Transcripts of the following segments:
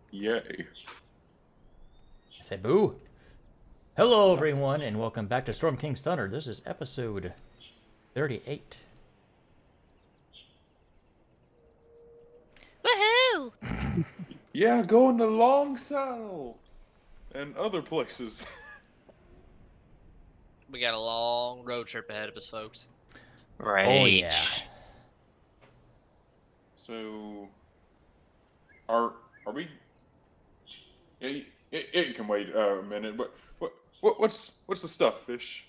Yay. Say boo. Hello, everyone, and welcome back to Storm King's Thunder. This is episode 38. Woohoo! Yeah, going to Long Saddle and other places. We got a long road trip ahead of us, folks. Right. Oh, yeah. So, are we? It can wait a minute. But what's the stuff, Fish?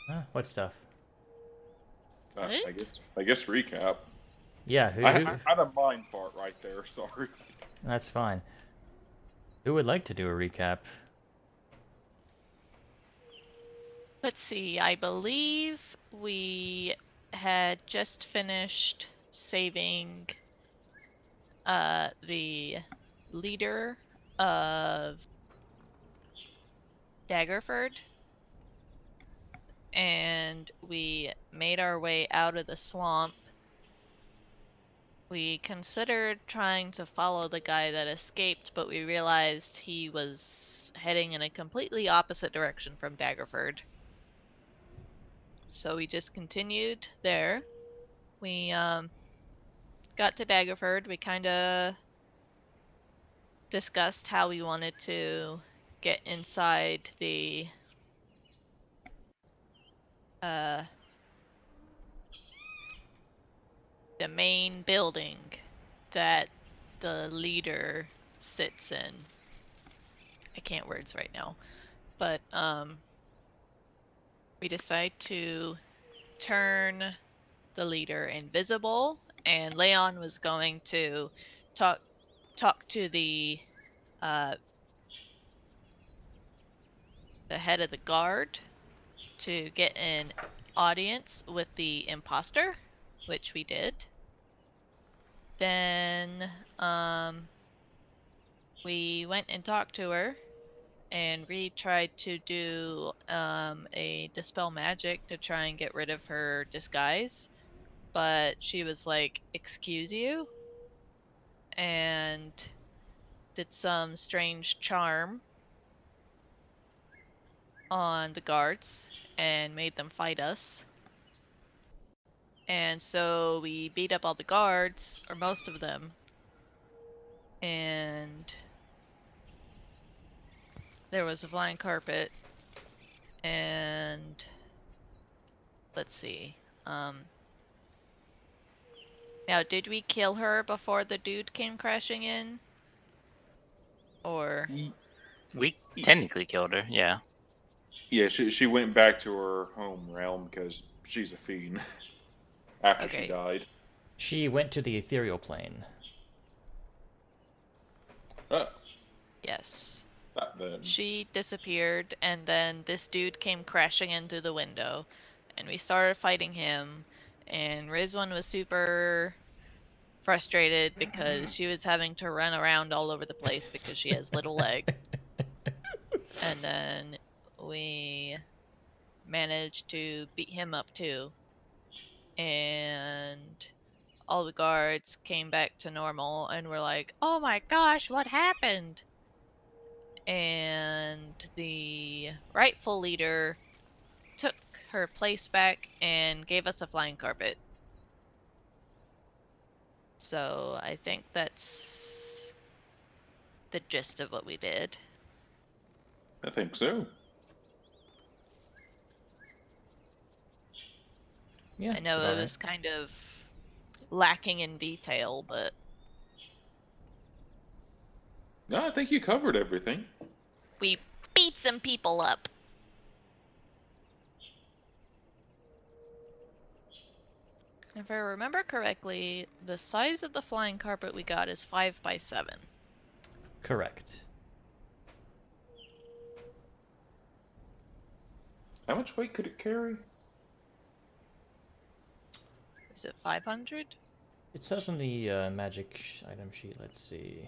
Huh? What stuff? What? I guess recap. Yeah, I had a mind fart right there. Sorry. that's fine. Who would like to do a recap? Let's see, I believe we had just finished saving the leader of Daggerford, and we made our way out of the swamp. We considered trying to follow the guy that escaped, but we realized he was heading in a completely opposite direction from Daggerford. So we just continued there. We got to Daggerford. We kind of discussed how we wanted to get inside uh the main building that the leader sits in. I can't words right now. But we decide to turn the leader invisible, and Leon was going to talk to the head of the guard to get an audience with the imposter, which we did. Then we went and talked to her, and Reed tried to do a dispel magic to try and get rid of her disguise, but she was like, "Excuse you," and did some strange charm on the guards and made them fight us. And so we beat up all the guards, or most of them, and there was a flying carpet, and let's see. Now, did we kill her before the dude came crashing in? Or We technically killed her, yeah. Yeah, she went back to her home realm because she's a fiend. After she Okay. died. She went to the ethereal plane. yes. That then. She disappeared, and then this dude came crashing in through the window, and we started fighting him, and Rizwan was super frustrated because she was having to run around all over the place because she has little legs. And then we managed to beat him up too. And all the guards came back to normal and were like, "Oh my gosh, what happened?" And the rightful leader took her place back and gave us a flying carpet. So I think that's the gist of what we did. I think so. Yeah, I know it was kind of lacking in detail, but No, I think you covered everything. we beat some people up. If I remember correctly, the size of the flying carpet we got is 5 by 7. Correct. How much weight could it carry? Is it 500? It says on the magic item sheet, let's see.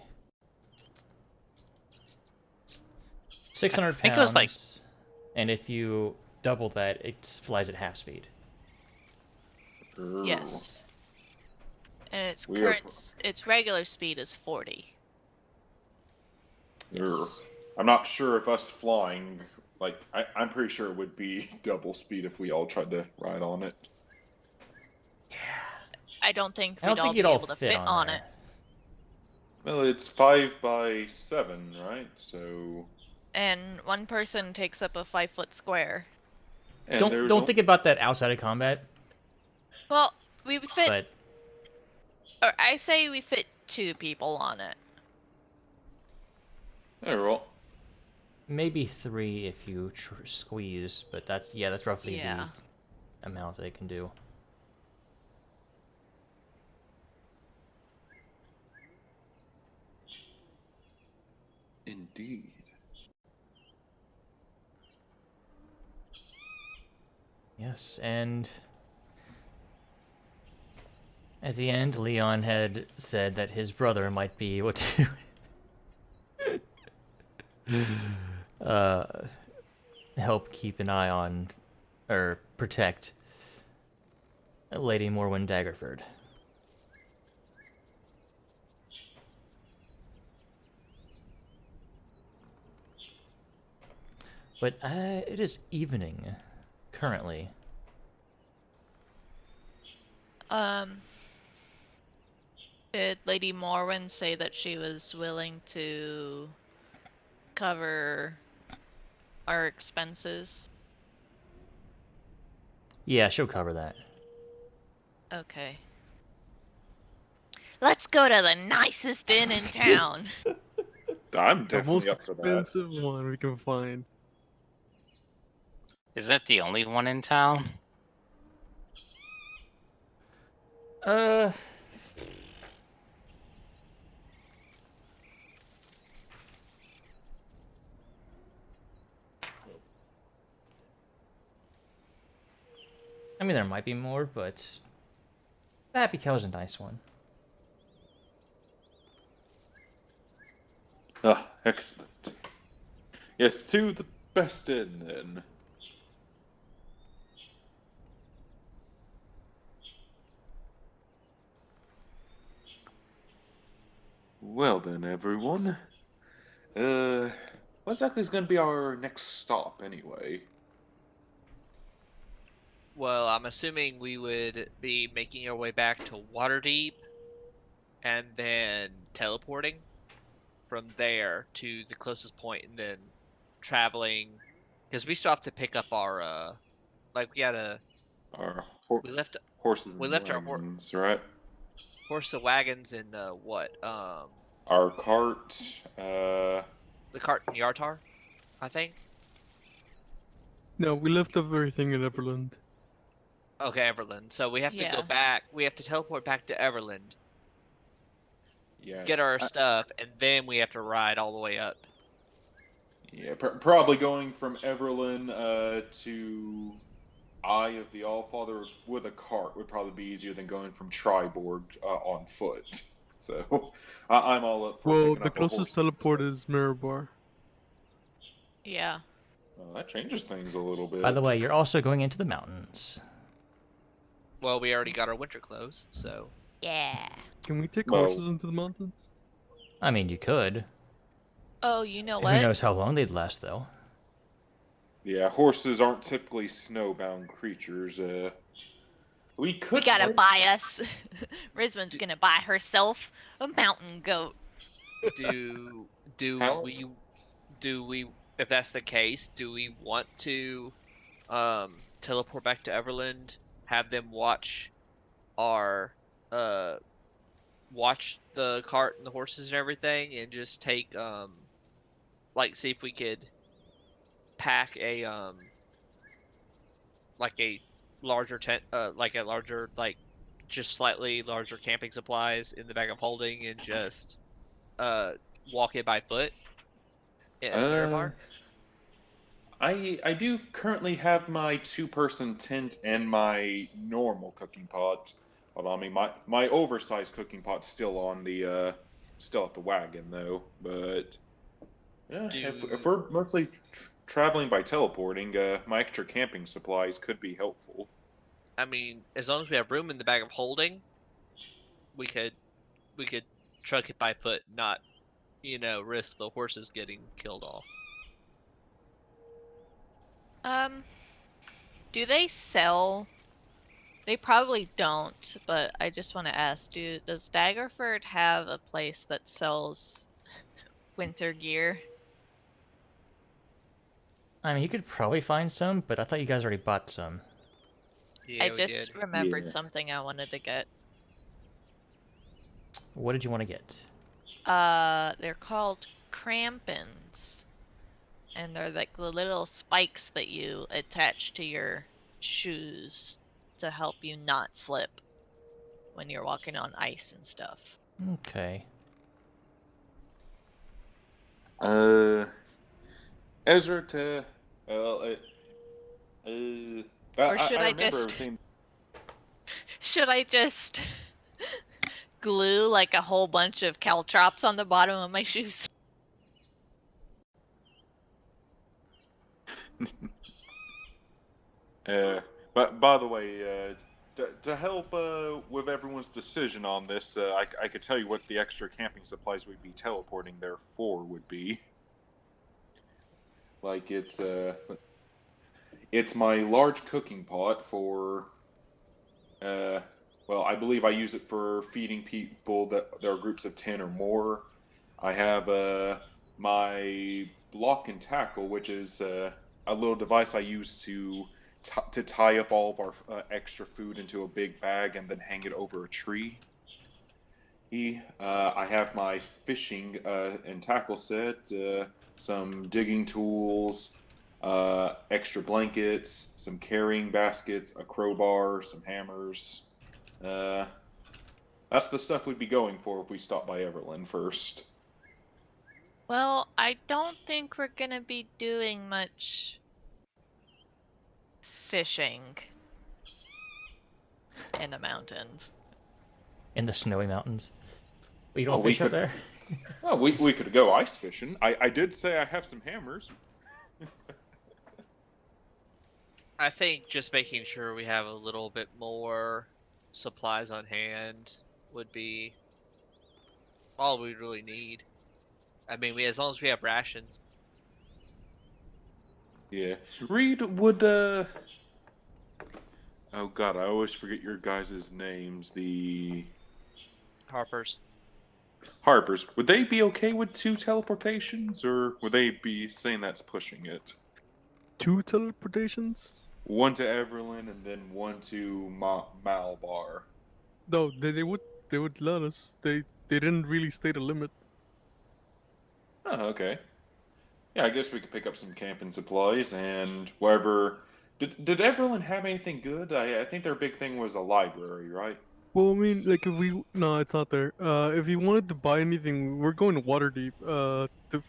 600 pounds. I think it was like... And if you double that, it flies at half speed. Yes. And its We are- its regular speed is 40. Yes. I'm not sure if us flying, like, I'm pretty sure it would be double speed if we all tried to ride on it. I don't think I don't we'd all think be you'd all able to fit fit on there. it. Well, it's 5 by 7, right? So. And one person takes up a 5-foot square. And Don't think about that outside of combat. Well, we would fit, But or I say we fit 2 people on it. well. maybe 3 if you squeeze. But that's roughly Yeah. the amount they can do. Indeed. Yes, and at the end, Leon had said that his brother might be able to help keep an eye on, or protect, Lady Morwen Daggerford. But it is evening, currently. Did Lady Morwen say that she was willing to cover our expenses? Yeah, she'll cover that. Okay. Let's go to the nicest inn in town. I'm The most definitely up for that. expensive one we can find. Is that the only one in town? Uh, I mean, there might be more, but the Happy Cow's a nice one. Ah, excellent. Yes, to the best inn then. Well then, everyone. What exactly is going to be our next stop anyway? Well, I'm assuming we would be making our way back to Waterdeep and then teleporting from there to the closest point and then traveling because we still have to pick up our like we gotta Our we left horses we and left our wagons, right? horse and wagons in what Our cart, the cart in Yartar, I think. No, we left everything in Everland. Okay, Everland. So we have to go Yeah. back. We have to teleport back to Everland, yeah, get our stuff, and then we have to ride all the way up. yeah, probably going from Everlyn to Eye of the Allfather with a cart would probably be easier than going from Triborg on foot. So I'm all up for Well, picking the up a horse. closest teleport is Mirabar. Yeah. Well, that changes things a little bit. By the way, you're also going into the mountains. Well, we already got our winter clothes, so Yeah. Can we take Well- horses into the mountains? I mean, you could. Oh, you know Who what? knows how long they'd last, though. Yeah, horses aren't typically snowbound creatures. We could We gotta try- buy us. Rizwan's gonna buy herself a mountain goat. do How- we if that's the case, do we want to teleport back to Everland, have them watch our watch the cart and the horses and everything, and just take like see if we could pack a like a larger tent, like a larger, like just slightly larger camping supplies in the bag of holding, and just walk it by foot in Mirabar. I do currently have my two-person tent and my normal cooking pot. But I mean, my oversized cooking pot's still on the still at the wagon though. But yeah, if we're mostly traveling by teleporting, my extra camping supplies could be helpful. I mean, as long as we have room in the bag of holding, we could truck it by foot, not risk the horses getting killed off. Do they sell? They probably don't, but I just want to ask, does Daggerford have a place that sells winter gear? I mean, you could probably find some, but I thought you guys already bought some. Yeah, I we just did. remembered Yeah. something I wanted to get. What did you want to get? They're called crampons. And they're like the little spikes that you attach to your shoes to help you not slip when you're walking on ice and stuff. Okay. Ezra to, well, Or should I I remember just everything. should I just glue like a whole bunch of caltrops on the bottom of my shoes? But by the way, to help with everyone's decision on this, I could tell you what the extra camping supplies we'd be teleporting there for would be. Like it's my large cooking pot for uh, well, I believe I use it for feeding people that there are groups of 10 or more. I have my block and tackle, which is a little device I use to tie up all of our extra food into a big bag and then hang it over a tree. I have my fishing and tackle set, some digging tools, extra blankets, some carrying baskets, a crowbar, some hammers. Uh, that's the stuff we'd be going for if we stop by Everland first. Well, I don't think we're gonna be doing much fishing in the mountains. In the snowy mountains. You don't Oh, we fish up could. there? Well, we could go ice fishing. I did say I have some hammers. I think just making sure we have a little bit more supplies on hand would be all we really need. I mean, as long as we have rations. Yeah. Reed would. Oh God, I always forget your guys' names. The Harper's. Harpers. Would they be okay with 2 teleportations, or would they be saying that's pushing it? 2 teleportations? One to Everland and then one to Malbar. No, they would let us. They didn't really state a limit. Oh, okay. Yeah, I guess we could pick up some camping supplies and wherever. Did Everland have anything good? I think their big thing was a library, right? Well, I mean, like if we no, it's not there. If you wanted to buy anything, we're going to Waterdeep.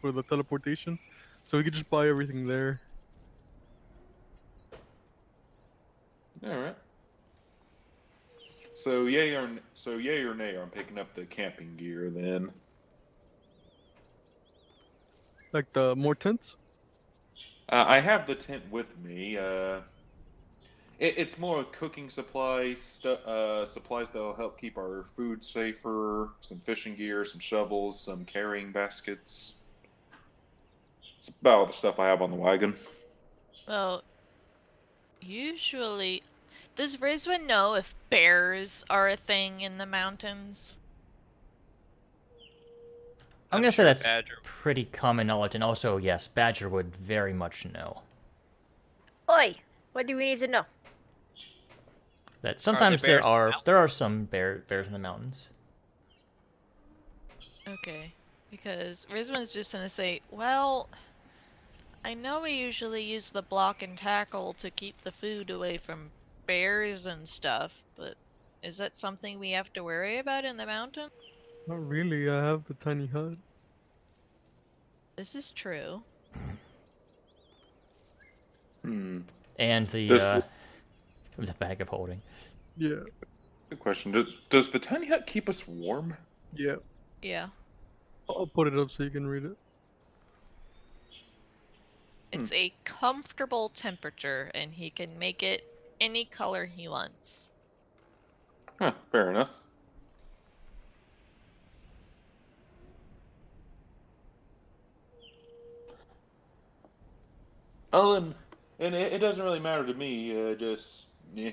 For the teleportation, so we could just buy everything there. All right. So yay or nay on picking up the camping gear then. Like the more tents. I have the tent with me. It's more cooking supplies that'll help keep our food safer. Some fishing gear, some shovels, some carrying baskets. It's about all the stuff I have on the wagon. Well, usually, does Rizwan know if bears are a thing in the mountains? I'm gonna say sure that's Badger. pretty common knowledge, and also, yes, Badger would very much know. Oi, what do we need to know? That sometimes there bears in the are mountains? some bears in the mountains. Okay, because Rizwan's just gonna say, well, I know we usually use the block and tackle to keep the food away from bears and stuff, but is that something we have to worry about in the mountain? Not really. I have the tiny hut. This is true. Hmm. And the Does the bag of holding. Yeah, Good question. Does the tiny hut keep us warm? yeah. Yeah. I'll put it up so you can read it. It's a comfortable temperature, and he can make it any color he wants. Huh, fair enough. Oh, and it doesn't really matter to me. Just yeah.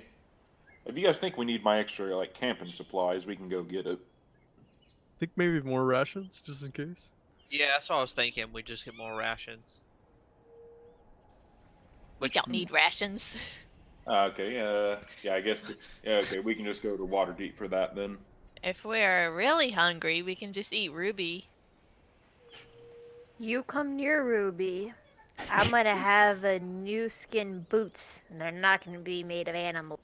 If you guys think we need my extra like camping supplies, we can go get it. Think maybe more rations just in case. Yeah, that's what I was thinking. We just get more rations. We Which don't need rations. Okay. Yeah. I guess. Yeah. Okay. We can just go to Waterdeep for that then. If we're really hungry, we can just eat Ruby. You come near Ruby, I'm gonna have a new skin boots, and they're not gonna be made of animal.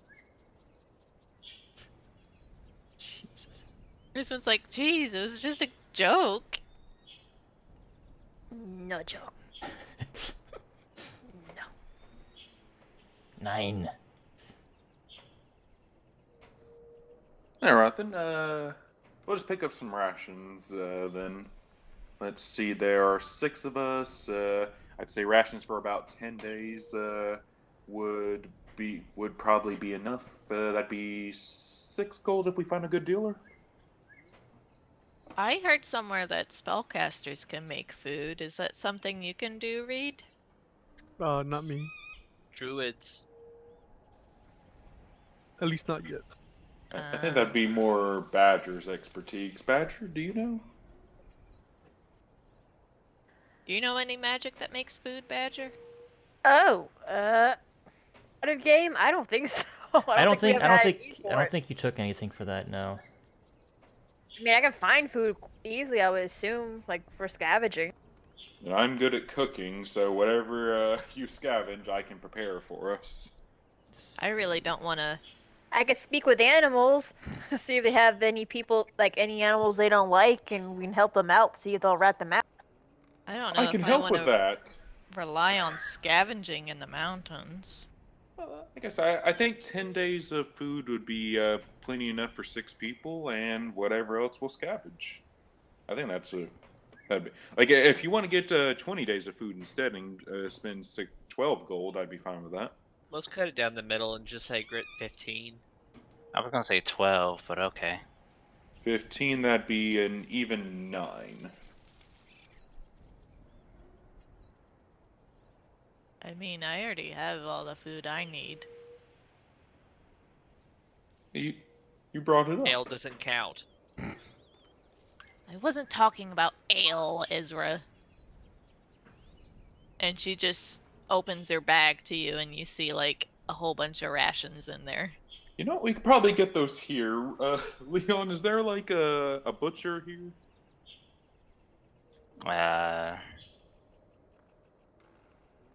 Jesus. This one's like, geez, it was just a joke. No joke. No. 9. All right, then. We'll just pick up some rations. Then let's see. There are 6 of us. I'd say rations for about 10 days. Would probably be enough. That'd be 6 gold if we find a good dealer. I heard somewhere that spellcasters can make food. Is that something you can do, Reed? Not me. Druids. At least not yet. I think that'd be more Badger's expertise. Badger, do you know? Do you know any magic that makes food, Badger? Oh, out of game? I don't think so. I don't think we have had a need I for don't it. think you took anything for that. No. I mean, I can find food easily, I would assume, like for scavenging. And I'm good at cooking, so whatever you scavenge, I can prepare for us. I really don't want to. I could speak with animals, see if they have any people, like any animals they don't like, and we can help them out, see if they'll rat them out. I don't I know can if I help want with to that. rely on scavenging in the mountains. I guess I think 10 days of food would be plenty enough for 6 people, and whatever else we'll scavenge. I think that'd be like if you want to get 20 days of food instead and spend 12 gold, I'd be fine with that. Let's cut it down the middle and just say grit 15. I was gonna say 12, but okay. 15, that'd be an even 9. I mean, I already have all the food I need. You brought it up. Ale doesn't count. I wasn't talking about ale, Ezra. And she just opens her bag to you, and you see like a whole bunch of rations in there. You know, we could probably get those here. Leon, is there like a butcher here?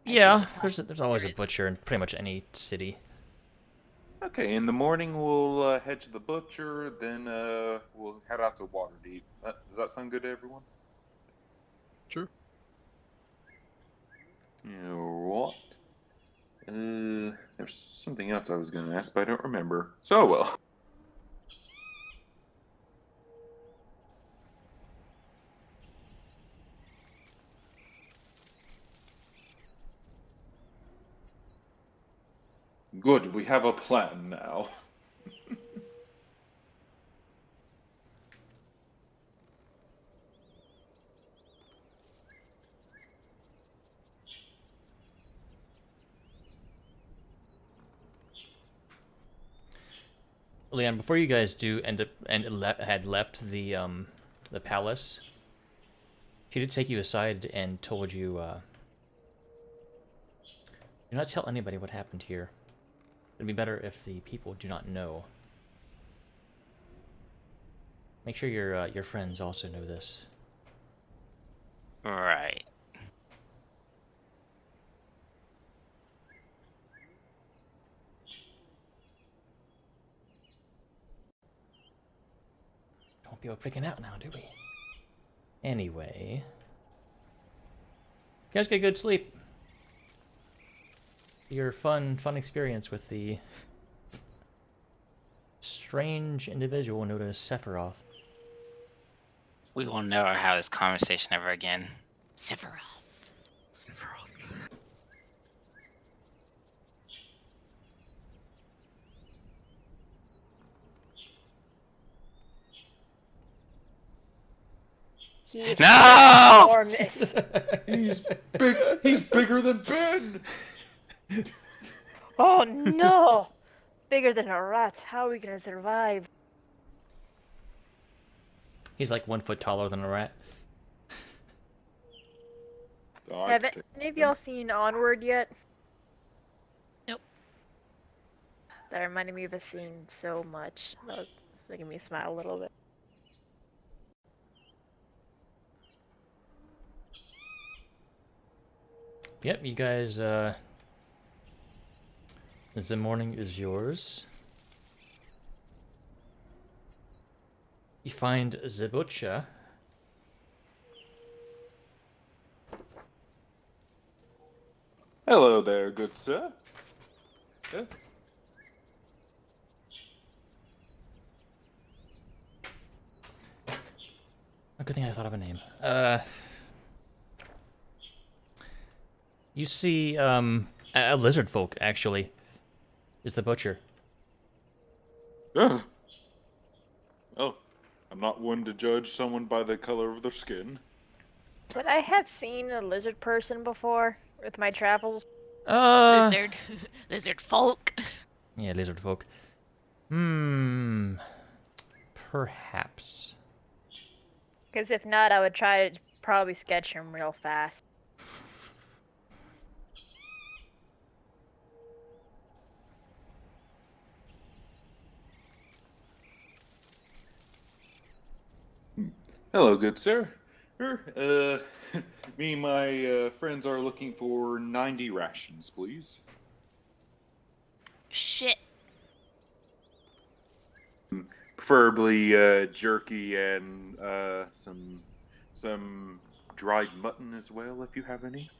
Yeah, there's always a butcher in pretty much any city. Okay, in the morning we'll head to the butcher, then we'll head out to Waterdeep. Does that sound good to everyone? Sure. What? There's something else I was going to ask, but I don't remember. So well. Good, we have a plan now. Leon, before you guys do had left the palace, she did take you aside and told you, do not tell anybody what happened here. It'd be better if the people do not know. Make sure your friends also know this. Right. Don't be all freaking out now, do we? Anyway, you guys get good sleep. Your fun experience with the strange individual known as Sephiroth. We will never have this conversation ever again. Sephiroth. He is No! enormous. He's big. He's bigger than Ben. Oh no! Bigger than a rat. How are we gonna survive? He's like 1 foot taller than a rat. Have any of y'all seen Onward yet? Nope. That reminded me of a scene so much. That was making me smile a little bit. Yep, you guys, the morning is yours. You find Zabucha Hello there, good sir. A good thing I thought of a name. You see, a lizard folk, actually, is the butcher. Oh, I'm not one to judge someone by the color of their skin. Would I have seen a lizard person before with my travels? Lizard. Lizard folk. Yeah, lizard folk. Perhaps. Because if not, I would try to probably sketch him real fast. Hello, good sir. Me and my friends are looking for 90 rations, please. Shit. Preferably jerky and some dried mutton as well, if you have any.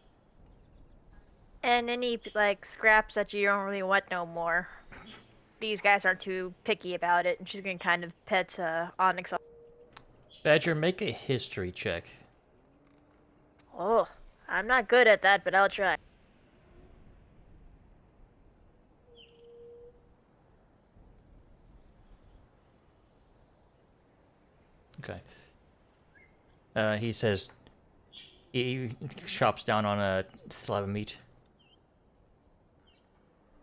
And any, like, scraps that you don't really want no more. These guys aren't too picky about it, and she's gonna kind of pet Onyx. Badger, make a history check. Oh, I'm not good at that, but I'll try. Okay. He says he chops down on a slab of meat.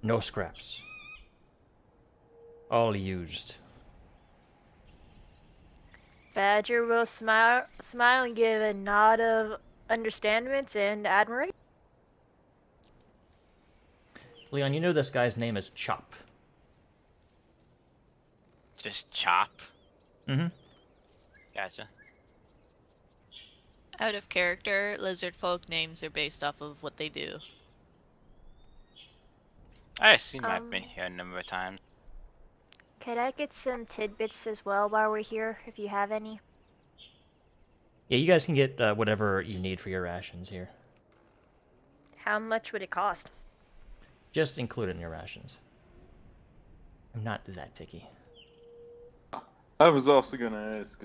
No scraps. All used. Badger will smile and give a nod of understanding and admiration. Leon, you know this guy's name is Chop. Just chop. Mm-hmm. Gotcha. Out of character, lizard folk names are based off of what they do. I assume I've been here a number of times. Could I get some tidbits as well while we're here, if you have any? Yeah, you guys can get whatever you need for your rations here. How much would it cost? Just include it in your rations. I'm not that picky. I was also gonna ask,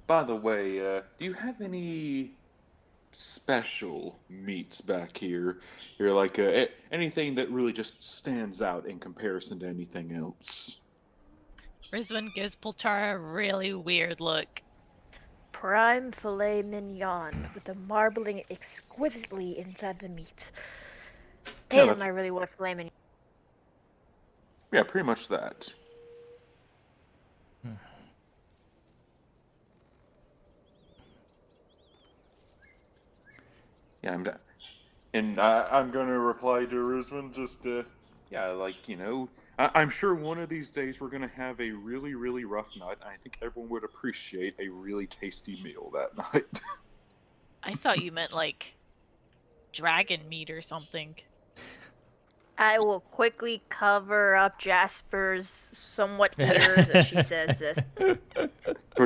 by the way, do you have any special meats back here? You're like anything that really just stands out in comparison to anything else? Rizwan gives Polchara a really weird look. Prime filet mignon with the marbling exquisitely inside the meat. Yeah, Damn, I really want filet mignon. Yeah, pretty much that. Yeah, I'm gonna reply to Rizwan just yeah, like, you know, I'm sure one of these days we're gonna have a really, really rough night, and I think everyone would appreciate a really tasty meal that night. I thought you meant like dragon meat or something. I will quickly cover up Jasper's somewhat ears as she says this.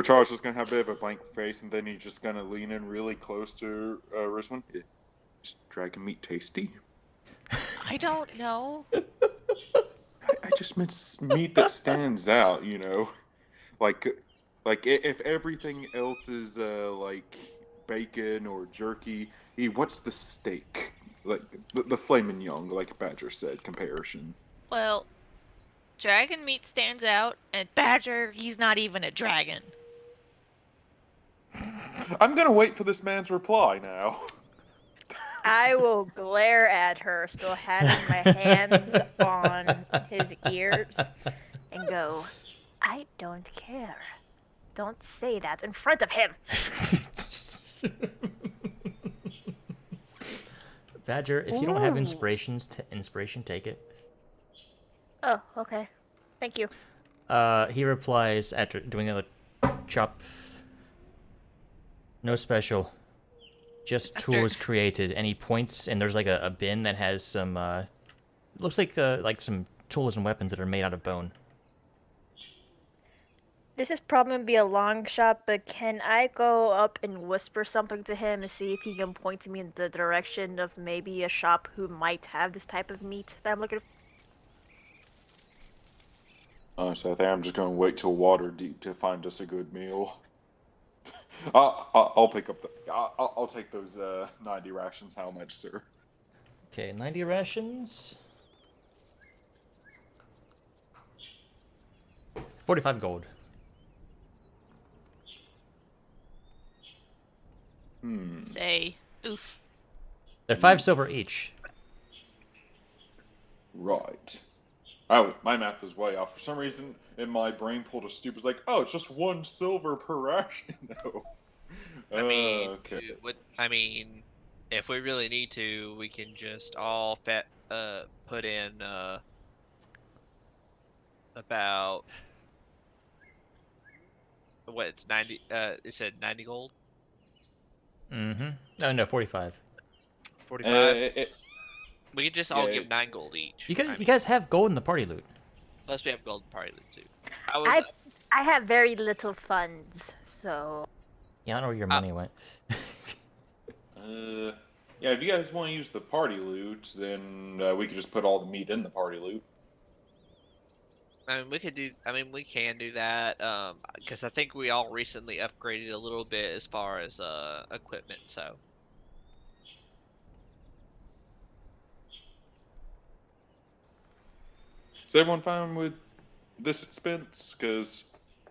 Charles just gonna have a bit of a blank face, and then he's just gonna lean in really close to Rizwan. Is dragon meat tasty? I don't know. I just meant meat that stands out, you know, like if everything else is like bacon or jerky, what's the steak? Like the filet mignon, like Badger said, comparison. Well, dragon meat stands out, and Badger, he's not even a dragon. I'm gonna wait for this man's reply now. I will glare at her, still having my hands on his ears, and go, I don't care. Don't say that in front of him. Badger, if you don't have Ooh. inspiration, take it. Oh, okay. Thank you. He replies after doing a chop. No special. Just tools created. And he points, and there's like a bin that has some, looks like some tools and weapons that are made out of bone. This is probably gonna be a long shot, but can I go up and whisper something to him and see if he can point me in the direction of maybe a shop who might have this type of meat that I'm looking for? Honestly, I think I'm just gonna wait till Waterdeep to find us a good meal. I'll pick up the. I'll take those 90 rations. How much, sir? Okay, 90 rations. 45 gold. Say, oof. They're 5 silver each. Right. Oh, my math is way off. For some reason, in my brain pulled a stupid. It's like, oh, it's just 1 silver per ration. No. I mean, Okay. I mean, if we really need to, we can just all put in about what it's 90. It said 90 gold. Mm-hmm. Oh, no, 45. 45. We could just all yeah, give 9 gold each. You guys have gold in the party loot. Unless we have gold party loot too. I have very little funds, so Yeah, I don't know where your money went. Yeah, if you guys want to use the party loot, then we could just put all the meat in the party loot. I mean, we can do that. Because I think we all recently upgraded a little bit as far as equipment. So. Is everyone fine with this expense? Because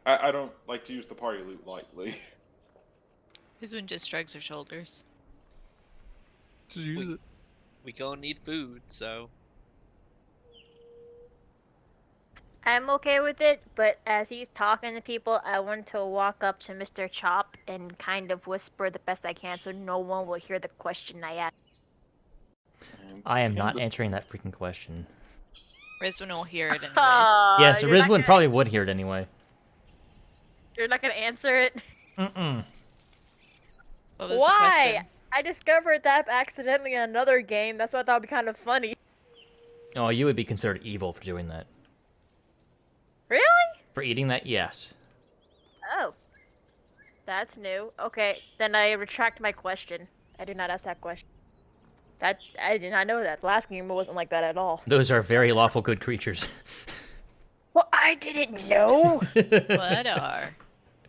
I don't like to use the party loot lightly. Husband just shrugs her shoulders. Just use it. We gonna need food, so. I'm okay with it. But as he's talking to people, I want to walk up to Mr. Chop and kind of whisper the best I can so no one will hear the question I ask. I am not answering that freaking question. Rizwin will hear it anyways. Yes, you're not Rizwin gonna- probably would hear it anyway. You're not gonna answer it? Mm-mm. What was the Why? question? I discovered that accidentally in another game. That's why I thought it'd be kind of funny. Oh, you would be considered evil for doing that. Really? For eating that, yes. Oh. That's new. Okay, then I retract my question. I did not ask that question. I did not know that. The last game wasn't like that at all. Those are very lawful good creatures. Well, I didn't know. What are?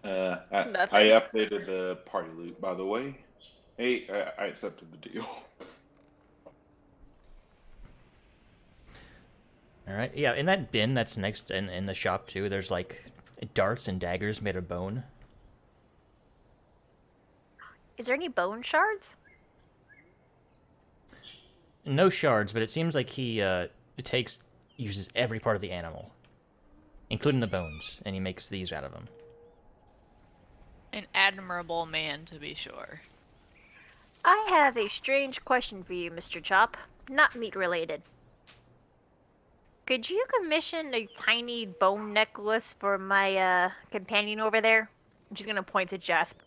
I Nothing. updated the party loot, by the way. Hey, I accepted the deal. Alright, yeah, in that bin that's next in the shop too, there's like darts and daggers made of bone. Is there any bone shards? No shards, but it seems like he uses every part of the animal, including the bones, and he makes these out of them. An admirable man, to be sure. I have a strange question for you, Mr. Chop. Not meat related. Could you commission a tiny bone necklace for my companion over there? I'm just gonna point to Jasper.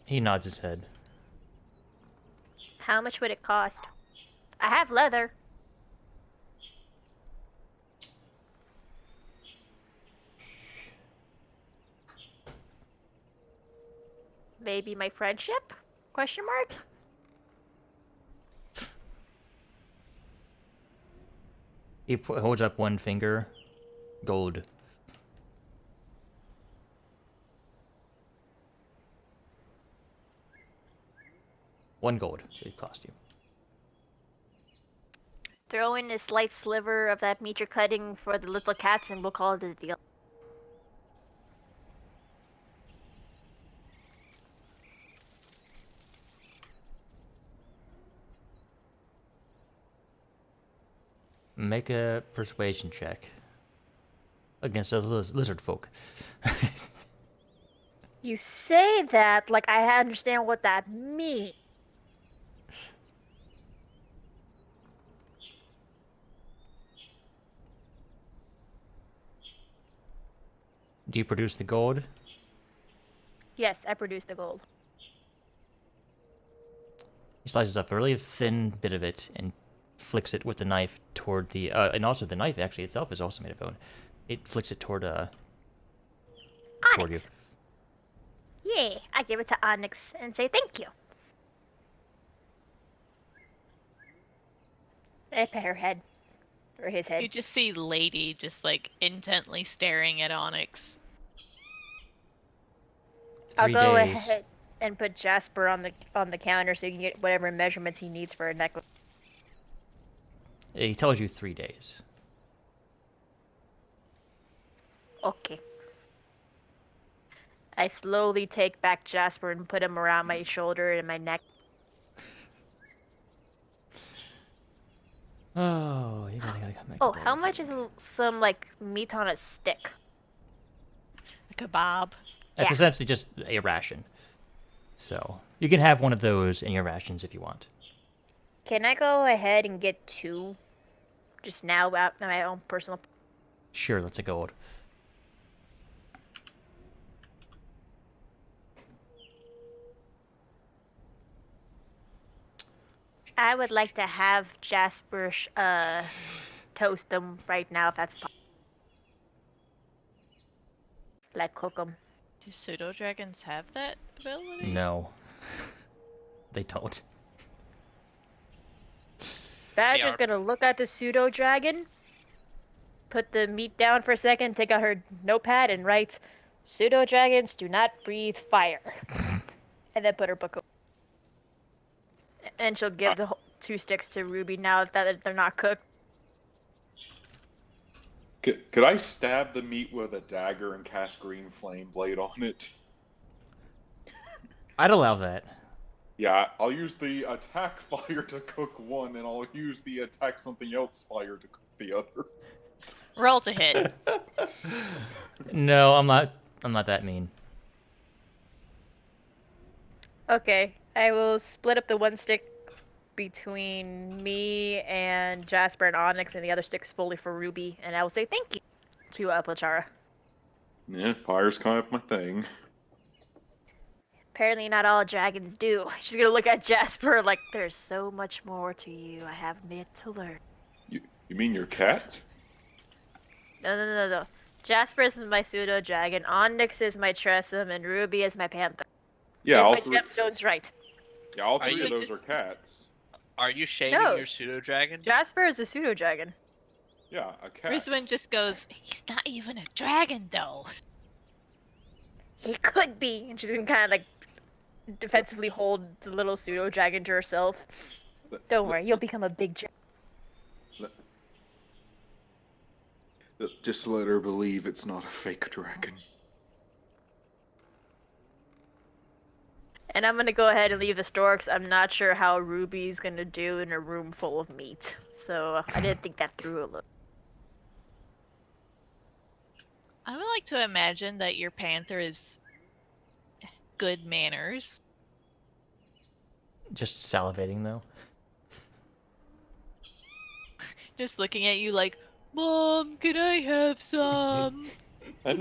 He nods his head. How much would it cost? I have leather. Maybe my friendship? Question mark? He holds up one finger. Gold. One gold it cost you. Throw in a slight sliver of that meat you're cutting for the little cats and we'll call it a deal. Make a persuasion check against the lizard folk. You say that like I understand what that means. Do you produce the gold? Yes, I produced the gold. He slices off a really thin bit of it and flicks it with the knife toward the and also the knife actually itself is also made of bone. It flicks it toward toward you. Onyx. Yay! I give it to Onyx and say thank you. I pet her head. Or his You head. just see Lady just like intently staring at Onyx. 3 I'll go days. ahead and put Jasper on the counter so you can get whatever measurements he needs for a necklace. He tells you 3 days. Okay. I slowly take back Jasper and put him around my shoulder and my neck. Oh, you gotta come back. Oh, to how bed. much is some like meat on a stick? A kebab. That's Yeah. essentially just a ration. So you can have one of those in your rations if you want. Can I go ahead and get 2? Just now out my own personal. Sure, that's a gold. I would like to have Jasper toast them right now if that's possible. Like cook them. Do pseudo dragons have that ability? No, they don't. Badger's are- gonna look at the pseudo dragon, put the meat down for a second, take out her notepad, and write, "Pseudo dragons do not breathe fire," and then put her book. And she'll give the 2 sticks to Ruby now that they're not cooked. Could I stab the meat with a dagger and cast green flame blade on it? I'd allow that. Yeah, I'll use the attack fire to cook one, and I'll use the attack something else fire to cook the other. Roll to hit. No, I'm not. I'm not that mean. Okay, I will split up the 1 stick between me and Jasper and Onyx, and the other stick's fully for Ruby, and I will say thank you to Plachara. Yeah, fire's kind of my thing. Apparently, not all dragons do. She's gonna look at Jasper like, "There's so much more to you. I have yet to learn." You mean your cat? No. Jasper is my pseudo dragon. Onyx is my Tressum, and Ruby is my panther. Yeah, Get all my three. gemstones right. Yeah, all Are three you of those just- are cats. Are you shaming No. your pseudo dragon? Jasper is a pseudo dragon. Yeah, a cat. Rizwin just goes, he's not even a dragon though. He could be, and she's gonna kind of like defensively hold the little pseudo dragon to herself. Don't worry, you'll become a big dragon. Just let her believe it's not a fake dragon. And I'm gonna go ahead and leave the store because I'm not sure how Ruby's gonna do in a room full of meat. So I didn't think that through a little. I would like to imagine that your panther is good manners. Just salivating though. Just looking at you like, Mom, can I have some? I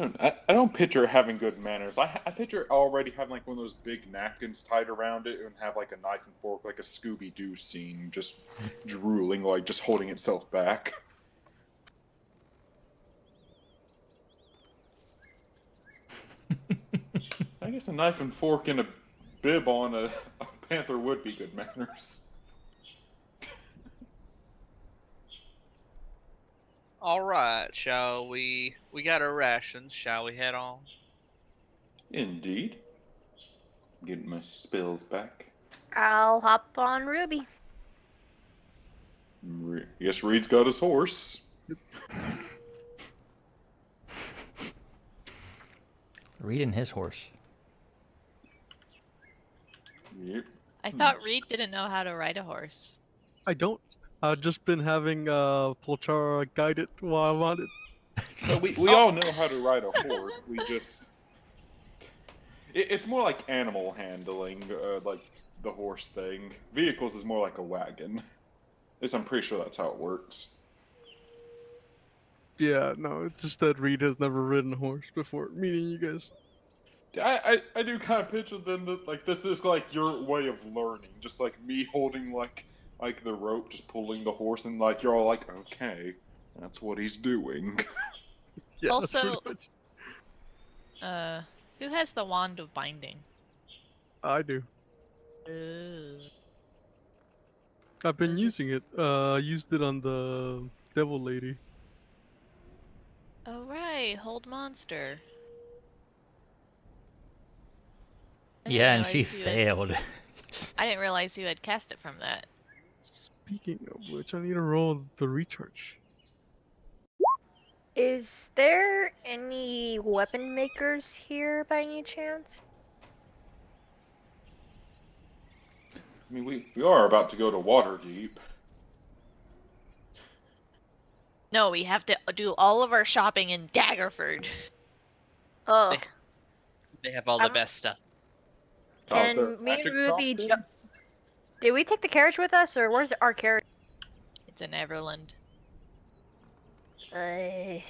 don't picture having good manners. I picture already having like one of those big napkins tied around it and have like a knife and fork, like a Scooby-Doo scene, just drooling, like just holding itself back. I guess a knife and fork and a bib on a panther would be good manners. All right, shall we? We got our rations. Shall we head on? Indeed. Getting my spells back. I'll hop on Ruby. Guess Reed's got his horse. Reed and his horse. Yep. I thought Reed didn't know how to ride a horse. I don't. I've just been having Polchara guide it while I'm on it. So we all know how to ride a horse. We just it's more like animal handling, like the horse thing. Vehicles is more like a wagon. At least I'm pretty sure that's how it works. Yeah, no, it's just that Reed has never ridden a horse before meeting you guys. I do kind of picture then that like this is like your way of learning, just like me holding like like the rope just pulling the horse, and like you're all like, okay, that's what he's doing. Yeah, Also- pretty much. Who has the wand of binding? I do. Ooh. I've been Does this- using it. I used it on the devil lady. Oh right, hold monster. I Yeah, didn't and she realize you had- failed. I didn't realize you had cast it from that. Speaking of which, I need to roll the recharge. Is there any weapon makers here by any chance? I mean, we are about to go to Waterdeep. No, we have to do all of our shopping in Daggerford. Oh, They have all the I'm- best stuff. Oh, is there a can me and magic Ruby shop then? jump? Did we take the carriage with us, or where's our carriage? It's in Everland. Can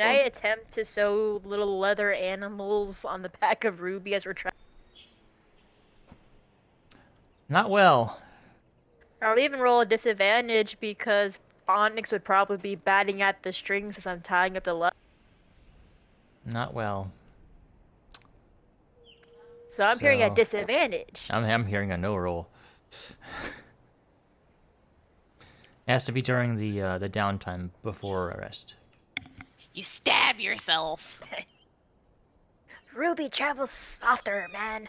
I attempt to sew little leather animals on the back of Ruby as we're trying? Not well. I'll even roll a disadvantage because Onyx would probably be batting at the strings as I'm tying up the leather. Not well. So I'm hearing a So- disadvantage. I'm hearing a no roll. It has to be during the downtime before rest. You stab yourself. Ruby travels softer, man.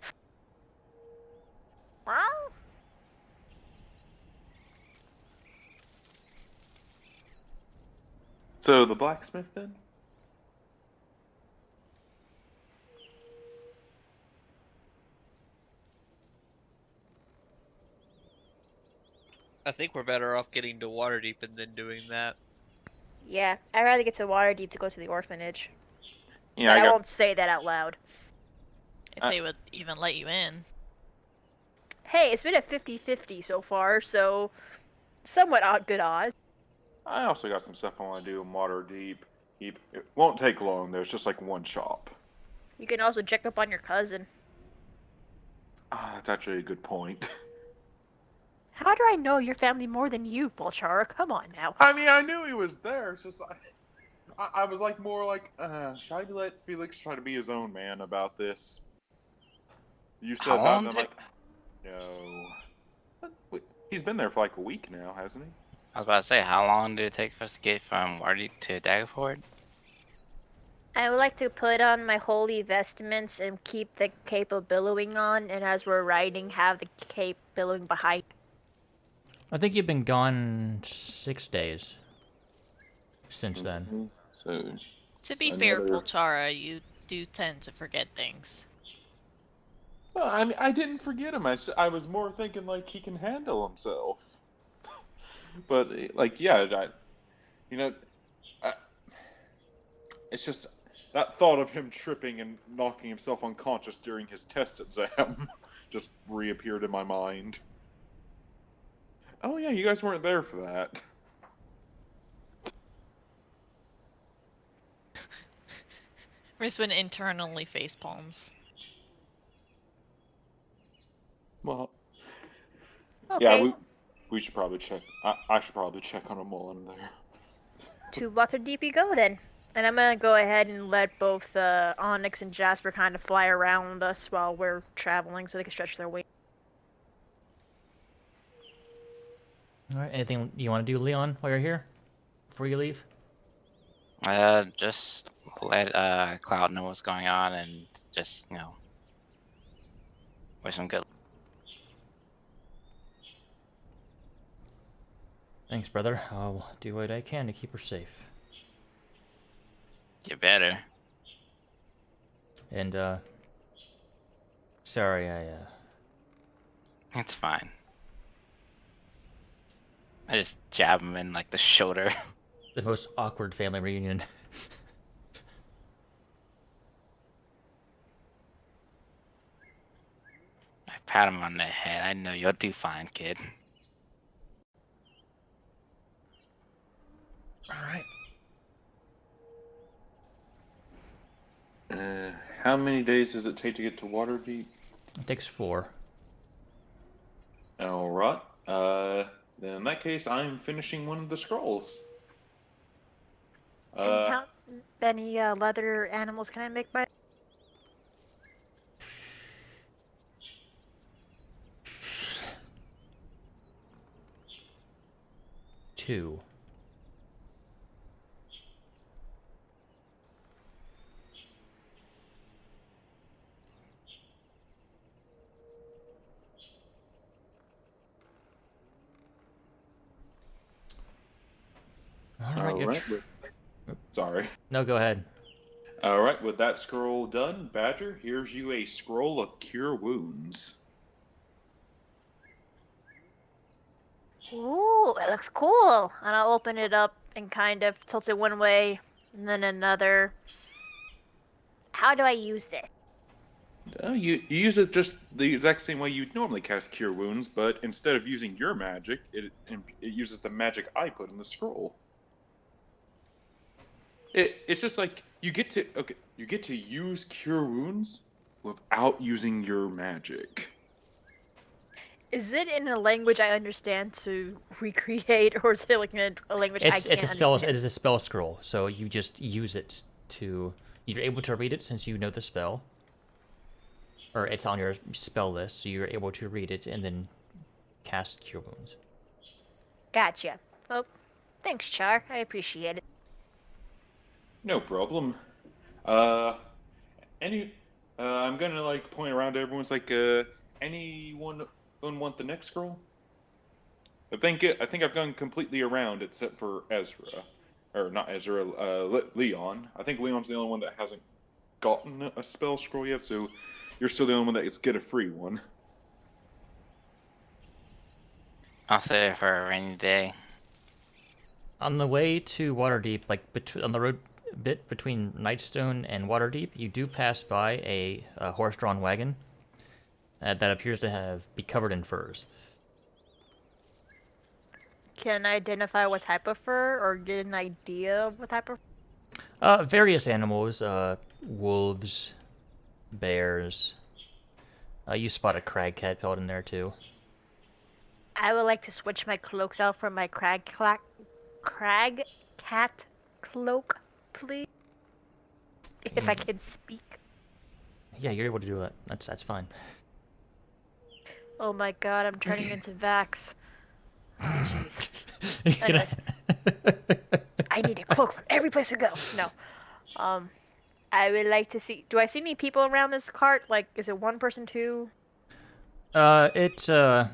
So the blacksmith then? I think we're better off getting to Waterdeep and then doing that. Yeah, I'd rather get to Waterdeep to go to the orphanage. Yeah, But I won't say that out loud. If Uh, they would even let you in. Hey, it's been a 50-50 so far, so somewhat good odds. I also got some stuff I want to do in Waterdeep. It won't take long though. It's just like one shop. You can also check up on your cousin. Ah, that's actually a good point. How do I know your family more than you, Bolchara? Come on now. I mean, I knew he was there. It's just I was like more like, should I let Felix try to be his own man about this? You said How that, long and I'm did- like, no. Wait, he's been there for like a week now, hasn't he? I was about to say, how long did it take for us to get from Waterdeep to Daggerford? I would like to put on my holy vestments and keep the cape of billowing on, and as we're riding, have the cape billowing behind. I think you've been gone 6 days since then. Mhm. So To be fair, Polchara, you do tend to forget things. Well, I mean, I didn't forget him. I was more thinking like he can handle himself. But like, yeah, you know, I, it's just that thought of him tripping and knocking himself unconscious during his test exam just reappeared in my mind. Oh yeah, you guys weren't there for that. Rizwin internally face palms. Well, Okay, yeah, we should probably check. I should probably check on him while I'm there. to Waterdeep you go then. And I'm gonna go ahead and let both Onyx and Jasper kind of fly around us while we're traveling so they can stretch their wings. All right. Anything you want to do, Leon, while you're here? Before you leave? Just let Cloud know what's going on and just, wish him good. Thanks, brother. I'll do what I can to keep her safe. You better. And, sorry, It's fine. I just jab him in like the shoulder. the most awkward family reunion. I pat him on the head. I know you'll do fine, kid. All right. How many days does it take to get to Waterdeep? It takes 4. All right. Then in that case, I'm finishing one of the scrolls. And how many leather animals can I make by? 2. All right. All right. Sorry. No, go ahead. All right. With that scroll done, Badger, here's you a scroll of cure wounds. Ooh, it looks cool. And I'll open it up and kind of tilt it one way and then another. How do I use this? You use it just the exact same way you'd normally cast Cure Wounds, but instead of using your magic, it uses the magic I put in the scroll. It's just like you get to use Cure Wounds without using your magic. Is it in a language I understand to recreate, or is it like in a language I can't It's a spell. understand? It is a spell scroll, so you just use it to. You're able to read it since you know the spell, or it's on your spell list, so you're able to read it and then cast Cure Wounds. Gotcha. Well, thanks, Char. I appreciate it. No problem. Any, I'm gonna like point around to everyone's like, anyone want the next scroll? I think I've gone completely around except for Ezra, or not Ezra, Leon. I think Leon's the only one that hasn't gotten a spell scroll yet, so you're still the only one that gets get a free one. I'll save it for a rainy day. On the way to Waterdeep, like on the road bit between Nightstone and Waterdeep, you do pass by a horse-drawn wagon that appears to be covered in furs. Can I identify what type of fur or get an idea of what type of? Various animals, wolves, bears. You spot a crag cat pelt in there too. I would like to switch my cloaks out for my crag cat cloak, please. If I can speak. Yeah, you're able to do that. That's fine. Oh my god, I'm turning into Vax. Oh, jeez. You're gonna- Anyways, I need a cloak from every place we go. No. I would like to see. Do I see any people around this cart? Like, is it one person, two? There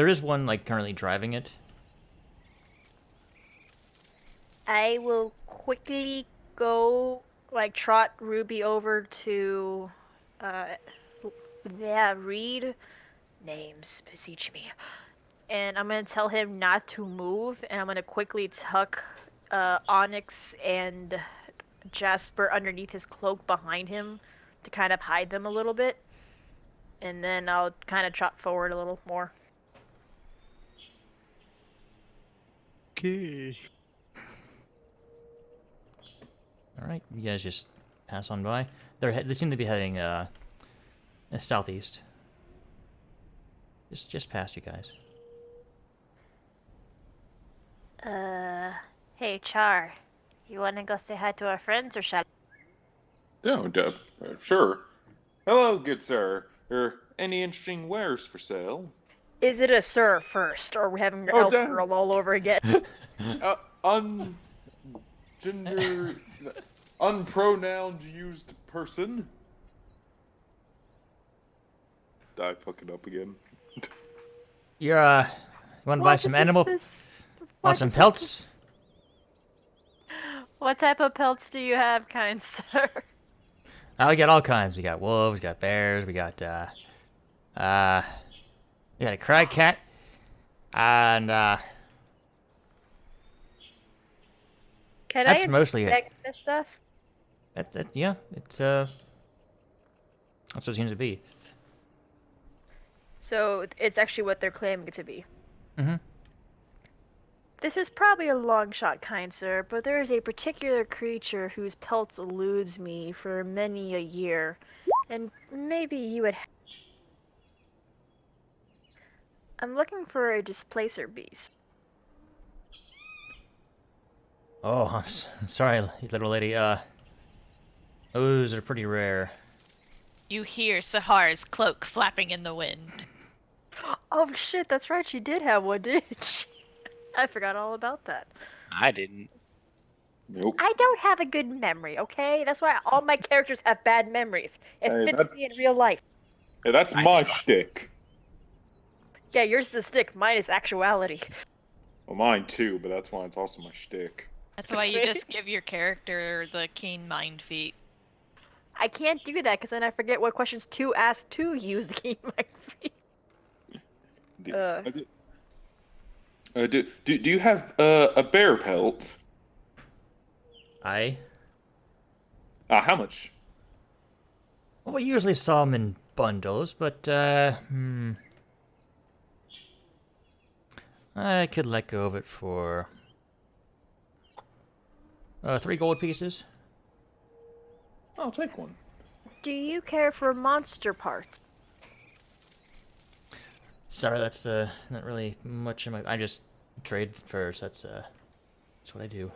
is one like currently driving it. I will quickly go, like, trot Ruby over to, read names, beseech me. And I'm gonna tell him not to move, and I'm gonna quickly tuck Onyx and Jasper underneath his cloak behind him to kind of hide them a little bit. And then I'll kind of trot forward a little more. Okay. All right, you guys just pass on by. They seem to be heading southeast. Just past you guys. Hey, Char. You wanna go say hi to our friends, or shall No, sure. Hello, good sir. Any interesting wares for sale? Is it a sir first, or are we having Oh, elf damn. girl all over again? Gender, unpronounced used person. Did I fuck it up again? You want to buy some animal? Want some pelts? What type of pelts do you have, kind sir? We got all kinds. We got wolves, we got bears, we got a crag cat, and Can That's I mostly it. inspect their stuff? yeah, it's that's what it seems to be. So it's actually what they're claiming it to be. Mhm. This is probably a long shot, kind sir, but there is a particular creature whose pelts eludes me for many a year, and maybe you would. I'm looking for a displacer beast. Oh, I'm sorry, little lady. Those are pretty rare. You hear Sahar's cloak flapping in the wind. Oh shit, that's right, she did have one, didn't she? I forgot all about that. I didn't. Nope. I don't have a good memory, okay? That's why all my characters have bad memories. It Hey, fits me in real life. Hey, that's I my do. shtick. Yeah, yours is the stick, mine is actuality. Well, mine too, but that's why it's also my shtick. That's why you See? just give your character the keen mind feat. I can't do that because then I forget what questions to ask to use the key mic feed. Do, Uh. do you have a bear pelt? I. How much? Well, we usually sell them in bundles, but I could let go of it for 3 gold pieces. I'll take one. Do you care for monster parts? Sorry, that's not really much of my. I just trade first. That's what I do.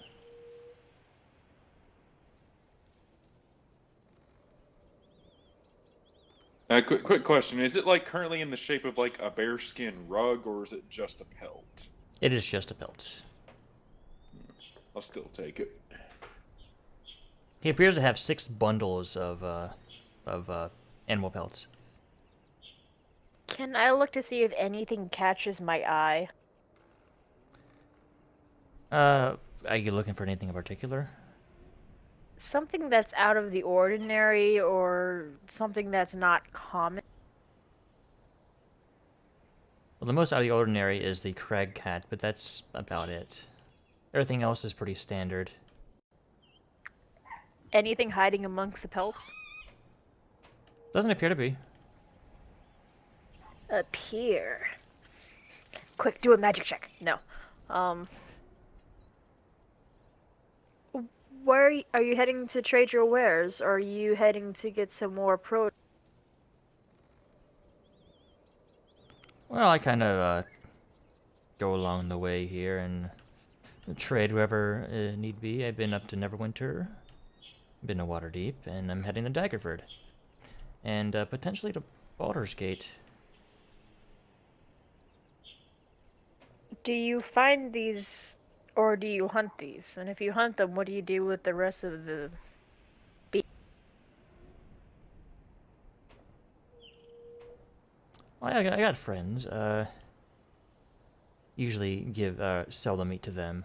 Quick question: is it like currently in the shape of like a bearskin rug, or is it just a pelt? It is just a pelt. I'll still take it. He appears to have 6 bundles of animal pelts. Can I look to see if anything catches my eye? Are you looking for anything in particular? Something that's out of the ordinary or something that's not common? Well, the most out of the ordinary is the crag cat, but that's about it. Everything else is pretty standard. Anything hiding amongst the pelts? Doesn't appear to be. Appear. Quick, do a magic check. No. Where are you heading to trade your wares? Or are you heading to get some more pro? Well, I kind of go along the way here and trade wherever need be. I've been up to Neverwinter, been to Waterdeep, and I'm heading to Daggerford. And potentially to Baldur's Gate. Do you find these or do you hunt these? And if you hunt them, what do you do with the rest of the Well, I got friends. Usually sell the meat to them.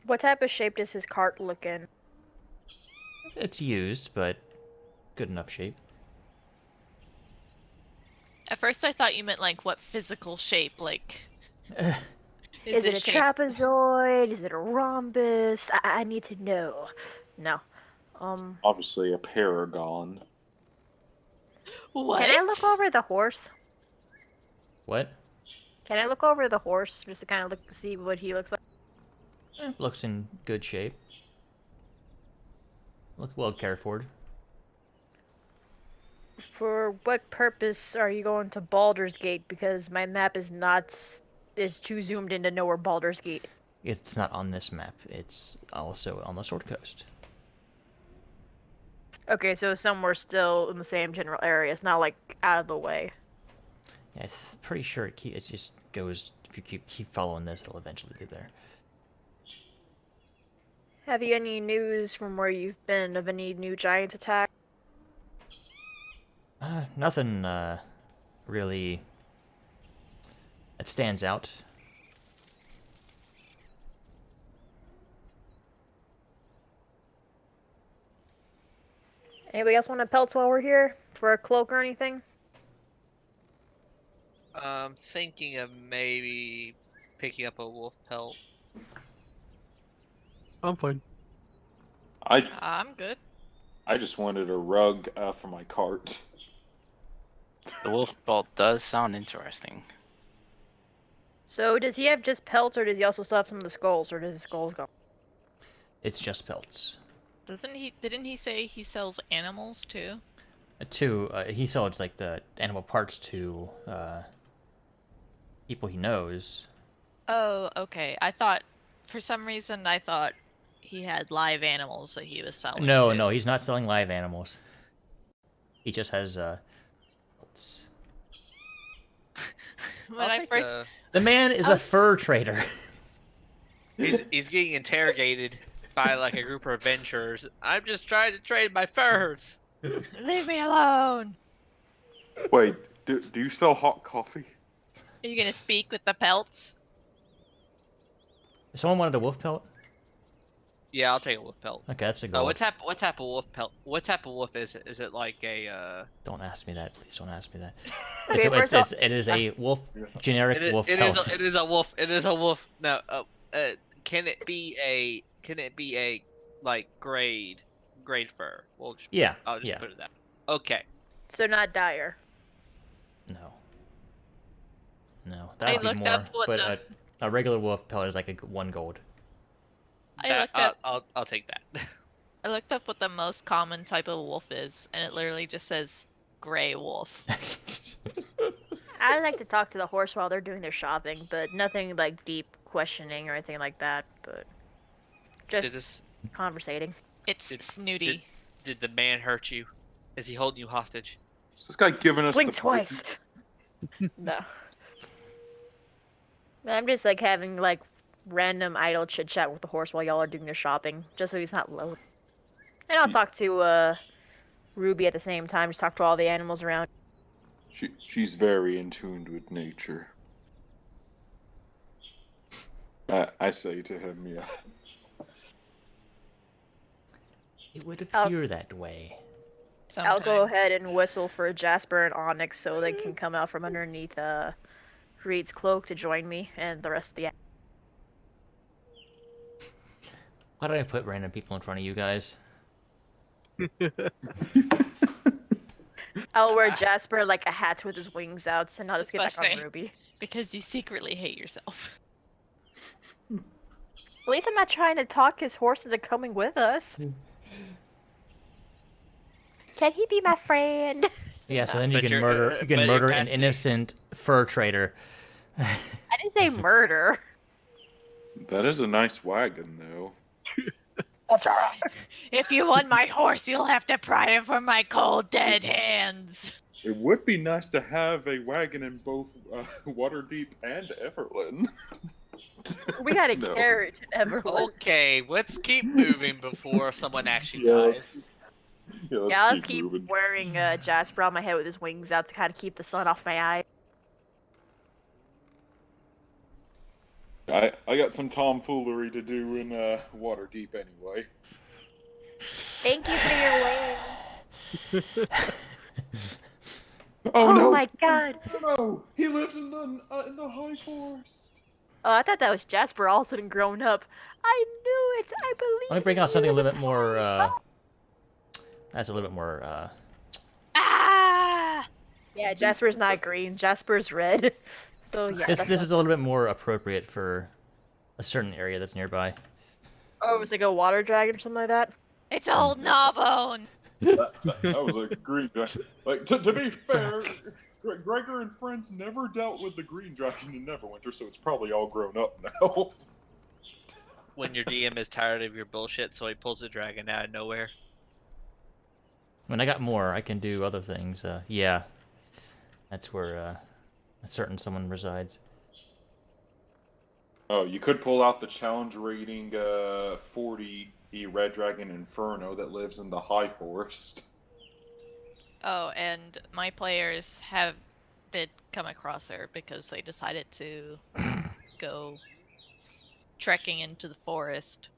What type of shape does his cart look in? It's used, but good enough shape. At first I thought you meant like what physical shape, like... Is it a shaped- trapezoid? Is it a rhombus? I need to know. No. Obviously, a paragon. What? Can I look over the horse? What? Can I look over the horse just to kind of see what he looks like? Looks in good shape. Look well cared for. For what purpose are you going to Baldur's Gate? Because my map is too zoomed in to know where Baldur's Gate. It's not on this map. It's also on the Sword Coast. Okay, so somewhere still in the same general area. It's not like out of the way. Yeah, I'm pretty sure it just goes. If you keep following this, it'll eventually be there. Have you any news from where you've been of any new giant attack? Nothing really that stands out. Anybody else want a pelt while we're here? For a cloak or anything? Thinking of maybe picking up a wolf pelt. I'm fine. I'm good. I just wanted a rug for my cart. The wolf bolt does sound interesting. So does he have just pelts or does he also still have some of the skulls or does the skulls go? It's just pelts. Didn't he say he sells animals too? Two, he sells like the animal parts to people he knows. Oh, okay. For some reason, I thought he had live animals that he was selling No, too. no, he's not selling live animals. He just has pelts. When I first, The man is I a was- fur trader. He's getting interrogated by like a group of adventurers. I'm just trying to trade my furs. leave me alone. Wait, do you sell hot coffee? Are you gonna speak with the pelts? Someone wanted a wolf pelt? Yeah, I'll take a wolf pelt. Okay, that's a Oh, gold. what type of wolf pelt? What type of wolf is it? Is it like a Don't ask me that. Please don't ask me that. Okay, first off, It is a wolf, generic wolf it pelt. is a wolf. It is a wolf. No, can it be a like grade fur? Yeah, I'll just yeah. put it that. Okay. so not dire. No. No, I that'd be looked more. up what But a regular wolf pelt is like 1 gold. I looked up. I'll take that. I looked up what the most common type of wolf is, and it literally just says gray wolf. I like to talk to the horse while they're doing their shopping, but nothing like deep questioning or anything like that. But Did just this conversating. It's Did- snooty. did the man hurt you? Is he holding you hostage? Is this guy giving us Blink the twice. No. I'm just like having like random idle chit chat with the horse while y'all are doing your shopping, just so he's not low. And I'll talk to Ruby at the same time, just talk to all the animals around. She's very in tune with nature. I say to him, yeah. It would I'll- appear that way. I'll go Sometimes. ahead and whistle for Jasper and Onyx so they can come out from underneath Reed's cloak to join me and the rest of the. Why did I put random people in front of you guys? I'll wear Jasper like a hat with his wings out, and I'll just get back That's on right. Ruby. Because you secretly hate yourself. At least I'm not trying to talk his horse into coming with us. Can he be my friend? Yeah, so then you But can you're- murder. You but can you're murder an past me. innocent fur trader. I didn't say murder. That is a nice wagon, though. If you want my horse, you'll have to pry it from my cold, dead hands. It would be nice to have a wagon in both Waterdeep and Everlyn. We got a No. carriage in Everland. Okay, let's keep moving before someone actually Yeah, dies. Yeah, let's keep moving. wearing Jasper on my head with his wings out to kind of keep the sun off my eyes. I got some tomfoolery to do in Waterdeep anyway. Thank you for your wings. Oh, no! my god. No! He lives in the high forest. Oh, I thought that was Jasper all of a sudden grown up. I knew it. I believe. Let me bring out he something a was little bit more. That's a little bit more. Ah! Yeah, Jasper's not green. Jasper's red. So yeah. This that's this not- is a little bit more appropriate for a certain area that's nearby. Oh, it was like a water dragon or something like that. It's old Gnawbone. That was a green dragon. Like, to be fair, Gregor and friends never dealt with the green dragon in Neverwinter, so it's probably all grown up now. When your DM is tired of your bullshit, so he pulls a dragon out of nowhere. When I got more, I can do other things. Yeah, that's where a certain someone resides. Oh, you could pull out the challenge rating 40 red dragon Inferno that lives in the high forest. Oh, and my players did come across her because they decided to go trekking into the forest.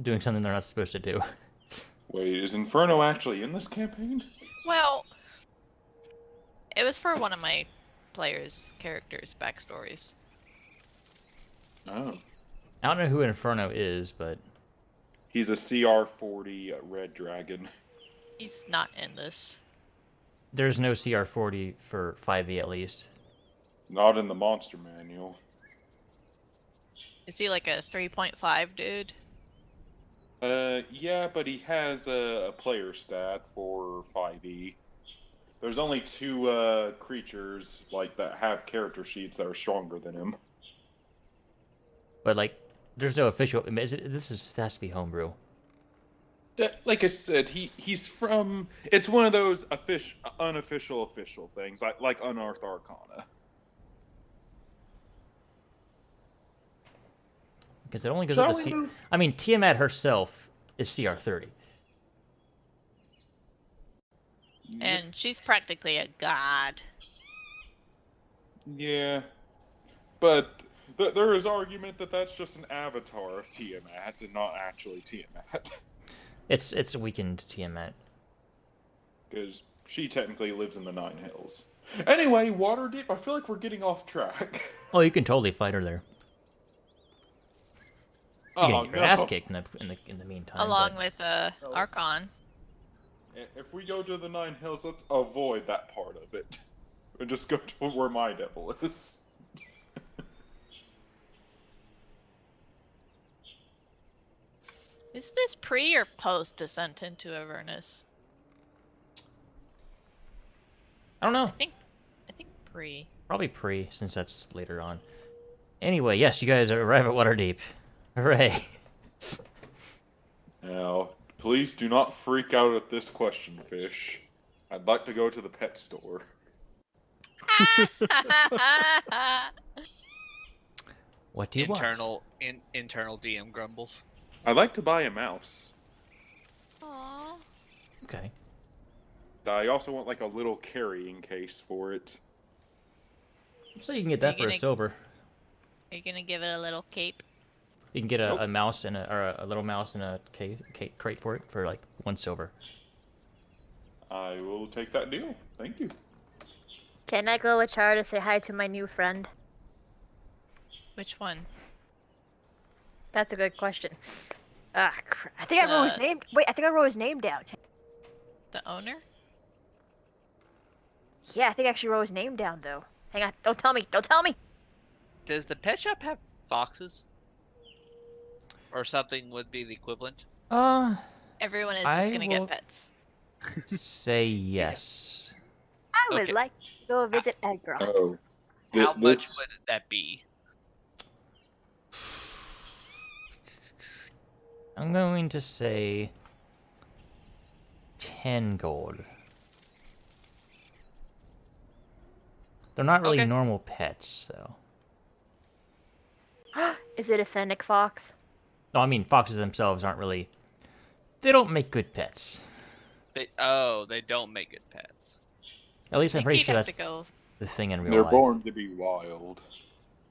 Doing something they're not supposed to do. Wait, is Inferno actually in this campaign? Well, it was for one of my players' characters' backstories. Oh. I don't know who Inferno is, but He's a CR40 red dragon. He's not in this. there's no CR40 for 5e at least. Not in the monster manual. Is he like a 3.5 dude? Yeah, but he has a player stat for 5e. There's only two creatures like that have character sheets that are stronger than him. But like, there's no official. I mean, this has to be homebrew. Like I said, he's from. It's one of those unofficial official things, like Unearthed Arcana. Because it only goes up to C. I mean, Tiamat herself is CR30. And she's practically a god. Yeah, but there is argument that that's just an avatar of Tiamat and not actually Tiamat. It's a weakened Tiamat. Because she technically lives in the Nine Hills. Anyway, Waterdeep, I feel like we're getting off track. Oh, you can totally fight her there. You're gonna get your ass kicked in the meantime. Along with Archon. If we go to the Nine Hills, let's avoid that part of it. And just go to where my devil is. Is this pre or post descent into Avernus? I don't know. I think pre. Probably pre, since that's later on. Anyway, yes, you guys arrive at Waterdeep. Hooray! Now, please do not freak out at this question, Fish. I'd like to go to the pet store. What do you want? Internal DM grumbles. I'd like to buy a mouse. Aww. Okay. I also want like a little carrying case for it. So you can get that for a silver. Are you gonna give it a little cape? You can get a mouse and a little mouse and a crate for it for like 1 silver. I will take that deal. Thank you. Can I go with Char to say hi to my new friend? Which one? That's a good question. Ah, crap. I think I wrote his name. Wait, I think I wrote his name down. The owner? Yeah, I think I actually wrote his name down though. Hang on, don't tell me. Don't tell me. Does the pet shop have foxes? Or something would be the equivalent? Everyone is just gonna get pets. Say yes. I would like to go visit Edgar. Oh. How much would that be? I'm going to say 10 gold. They're not really normal pets, though. Is it a fennec fox? No, I mean, foxes themselves aren't really... They don't make good pets. They don't make good pets. At least I'm pretty sure that's the thing in real life. They're born to be wild.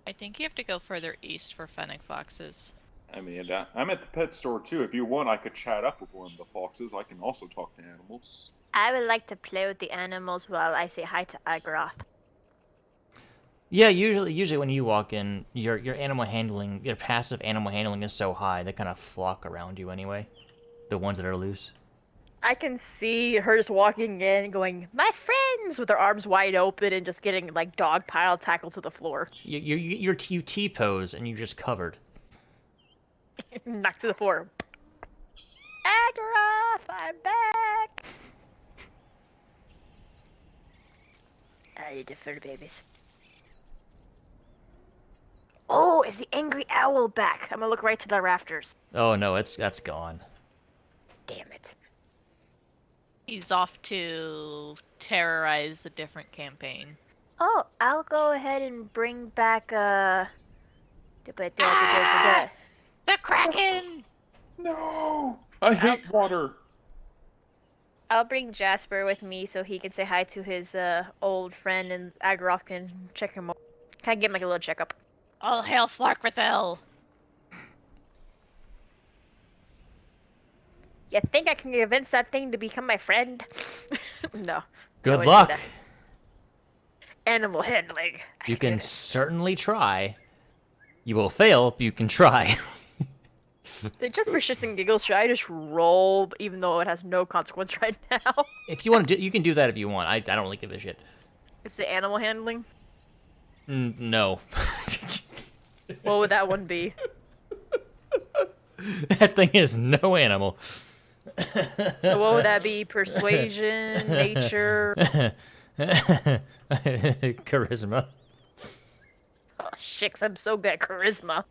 I think you have to go further east for fennec foxes. I mean, I'm at the pet store too. If you want, I could chat up with one of the foxes. I can also talk to animals. I would like to play with the animals while I say hi to Agroth. Yeah, usually when you walk in, your passive animal handling is so high, they kind of flock around you anyway. The ones that are loose. I can see her just walking in going, "My friends," with her arms wide open and just getting like dog pile tackled to the floor. You T-pose and you're just covered. Knocked to the floor. Agroth, I'm back. I need to fur babies. Oh, is the angry owl back? I'm gonna look right to the rafters. Oh no, that's gone. Damn it. He's off to terrorize a different campaign. Oh, I'll go ahead and bring back The Kraken! No! I hate water! I'll bring Jasper with me so he can say hi to his old friend and Agroth can check him out. Can I get like a little checkup? All hail Slarkvithel! You think I can convince that thing to become my friend? No. Good luck. Animal handling. You can certainly try. You will fail, but you can try. Just for shits and giggles, should I just roll, even though it has no consequence right now? If you want to, you can do that if you want. I don't really give a shit. It's the animal handling? No. What would that one be? That thing is no animal. So what would that be? Persuasion, nature. Charisma. Oh shit, I'm so good at charisma.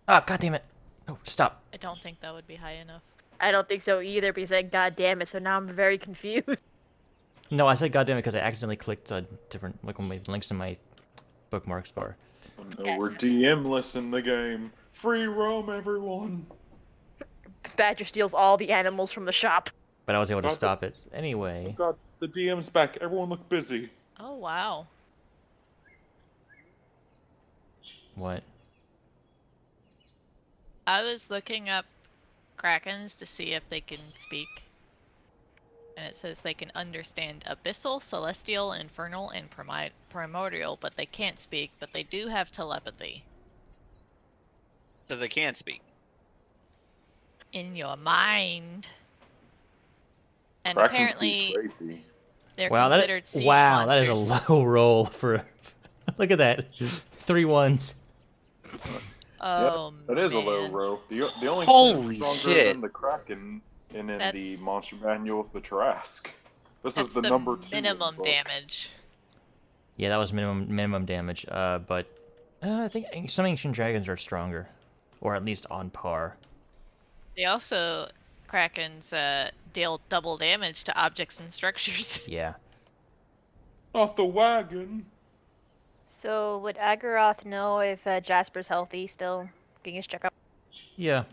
Ah, god damn it. Oh, stop. I don't think that would be high enough. I don't think so either because I god damn it, so now I'm very confused. No, I said goddamn it because I accidentally clicked a different, like, one of my links in my bookmarks bar. Oh no, we're DM-less in the game. Free roam, everyone. Badger steals all the animals from the shop. But I was able to Got the- stop it. Anyway. God, the DM's back. Everyone look busy. Oh, wow. What? I was looking up krakens to see if they can speak. And it says they can understand abyssal, celestial, infernal, and primordial, but they can't speak, but they do have telepathy. So they can speak. In your mind. And Krakens be apparently crazy. they're Wow, considered siege wow, monsters. that is a low roll for. Look at that. 3 1s. Oh, That is a low man. row. The only Holy thing stronger shit. than the Kraken in the That's- monster manual is the Trask. This That's is the number 2 in the minimum book. damage. Yeah, that was minimum damage. But I think some ancient dragons are stronger, or at least on par. They also, krakens, deal double damage to objects and structures. Yeah. Not the wagon. So would Agaroth know if Jasper's healthy still? Getting his checkup. Yeah.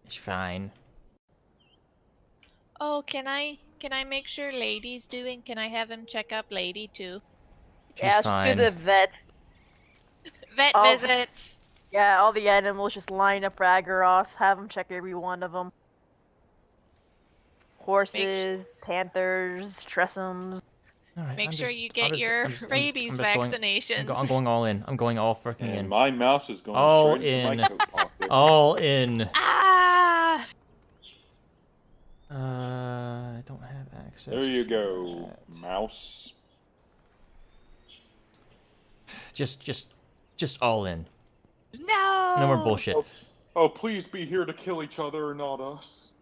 It's fine. Oh, can I make sure Lady's doing? Can I have him check up Lady too? She's Yeah, just fine. do the vet. Vet Oh. visits. Yeah, all the animals just line up for Agaroth. Have him check every one of them. Horses, panthers, tressums. All right, Make I'm sure just- you I'm get just- your I'm just- rabies I'm just going- vaccinations. I'm going all in. I'm going all freaking And in. my mouse is going All straight into in. my coat pocket. All in. Ah! I don't have access. There you to go, that. mouse. Just all in. No. No more bullshit. Oh, please be here to kill each other and not us.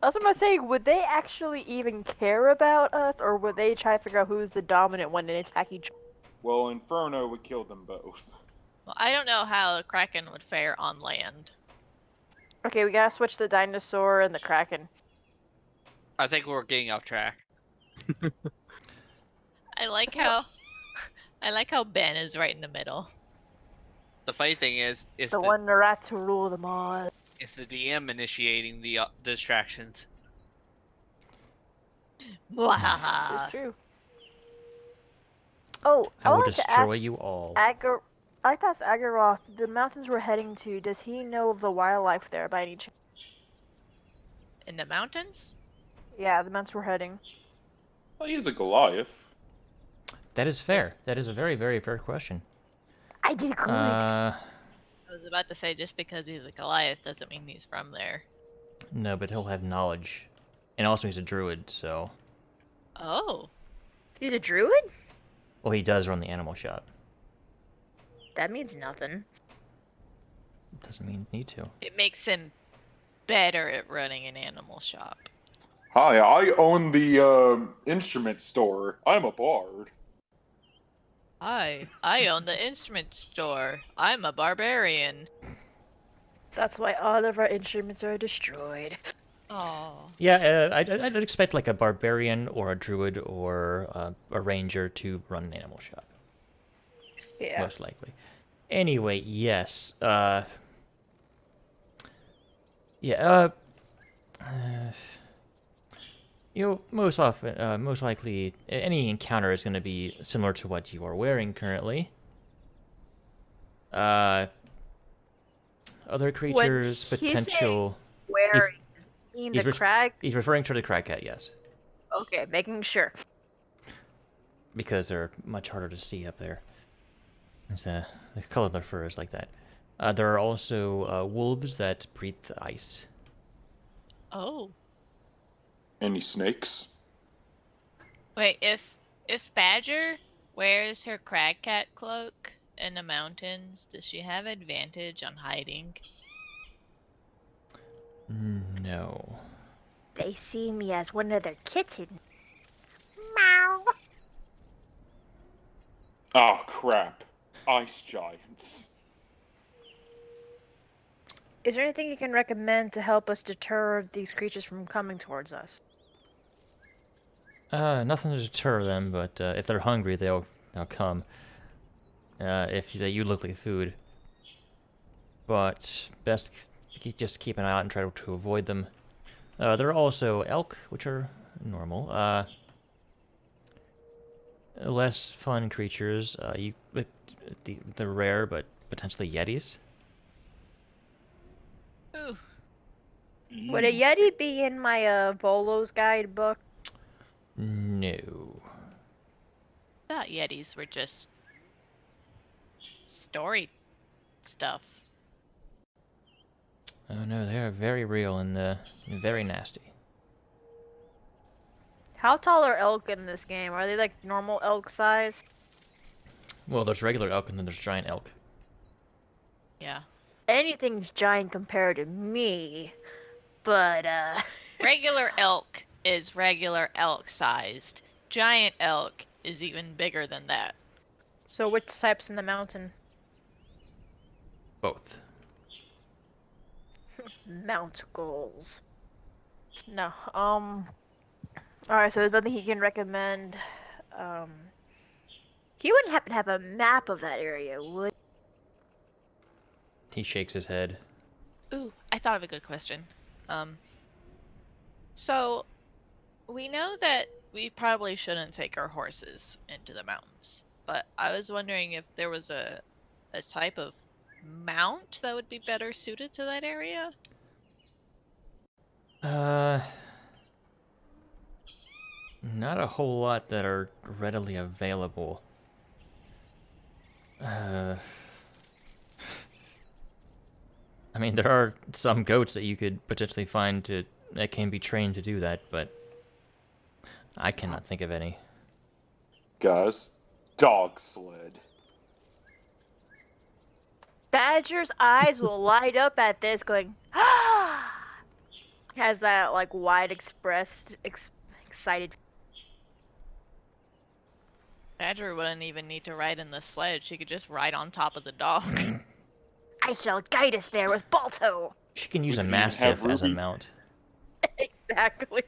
I was about to say, would they actually even care about us, or would they try to figure out who's the dominant one and attack each other? Well, Inferno would kill them both. Well, I don't know how a kraken would fare on land. Okay, we gotta switch the dinosaur and the kraken. I think we're getting off track. I like how Ben is right in the middle. The funny thing is The one that rat to rule them all. it's the DM initiating the distractions. Wow. It's true. Oh, I will wanted to destroy ask you all. I thought it's Agaroth, the mountains we're heading to, does he know of the wildlife there by any chance? In the mountains? Yeah, the mountains we're heading. Well, he's a Goliath. That is fair. That is a very, very fair question. I did good. I was about to say just because he's a Goliath doesn't mean he's from there. No, but he'll have knowledge. And also he's a druid, so... Oh. He's a druid? Well, he does run the animal shop. That means nothing. Doesn't mean need to. It makes him better at running an animal shop. Hi, I own the instrument store. I'm a bard. I own the instrument store. I'm a barbarian. That's why all of our instruments are destroyed. Oh. Yeah, I'd expect like a barbarian or a druid or a ranger to run an animal shop. Yeah. Most likely. Anyway, yes. You know, most likely, any encounter is going to be similar to what you are wearing currently. Other creatures, he's saying potential. Where is he mean he's the ref- crag? He's referring to the crag cat, yes, Okay, making sure. because they're much harder to see up there. It's the color of their fur is like that. There are also wolves that breathe ice. Oh. Any snakes? Wait, if Badger wears her crag cat cloak, in the mountains, does she have advantage on hiding? No. They see me as one of their kittens. Meow. Oh, crap. Ice giants. Is there anything you can recommend to help us deter these creatures from coming towards us? Nothing to deter them, but if they're hungry, they'll come. If you look like food. But best just keep an eye out and try to avoid them. There are also elk, which are normal. Less fun creatures. They're rare, but potentially yetis. Ooh, Would a Yeti be in my Volo's guidebook? No. thought Yetis were just story stuff. Oh no, they are very real and very nasty. How tall are elk in this game? Are they like normal elk size? Well, there's regular elk and then there's giant elk. Yeah. Anything's giant compared to me, but Regular elk is regular elk sized. Giant elk is even bigger than that. So which type's in the mountain? Both. Mount goals. No. Alright, so there's nothing he can recommend. He wouldn't happen to have a map of that area, would He shakes his head. Ooh, I thought of a good question. So we know that we probably shouldn't take our horses into the mountains, but I was wondering if there was a type of mount that would be better suited to that area. Not a whole lot that are readily available. I mean, there are some goats that you could potentially find that can be trained to do that, but I cannot think of any. Guys, dog sled. Badger's eyes will light up at this, going, ah! Has that like wide excited. Badger wouldn't even need to ride in the sled. She could just ride on top of the dog. I shall guide us there with Balto. She can use We a could even have mastiff as a Ruby. mount. Exactly.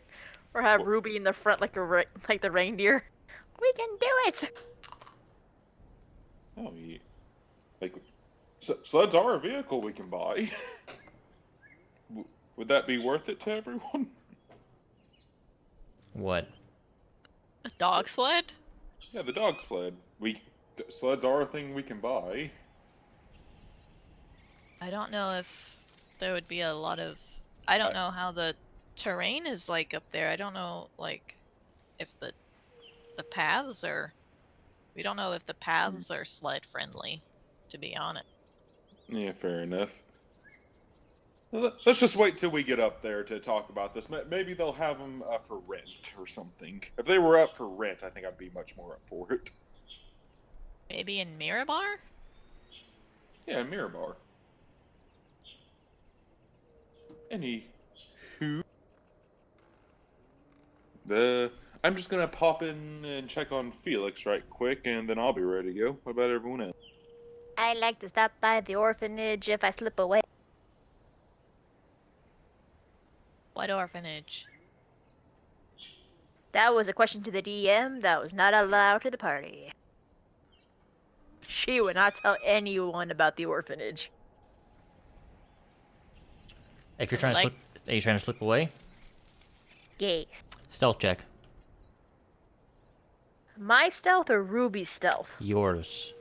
Or have Ruby in the front like like the reindeer. We can do it. Oh, yeah. Like, sleds are a vehicle we can buy. Would that be worth it to everyone? What? A dog sled? Yeah, the dog sled. Sleds are a thing we can buy. I don't know if there would be a lot of. I don't know how the terrain is like up there. I don't know like if the paths are. We don't know if the paths are sled friendly, to be honest. Yeah, fair enough. Let's just wait till we get up there to talk about this. Maybe they'll have them for rent or something. If they were up for rent, I think I'd be much more up for it. Maybe in Mirabar? Yeah, Mirabar. Anywho, I'm just gonna pop in and check on Felix right quick, and then I'll be ready to go. What about everyone else? I like to stop by the orphanage if I slip away. What orphanage? That was a question to the DM that was not allowed to the party. She would not tell anyone about the orphanage. If you're trying to slip, are you trying to slip away? Yes. Stealth check. My stealth or Ruby's stealth? Yours.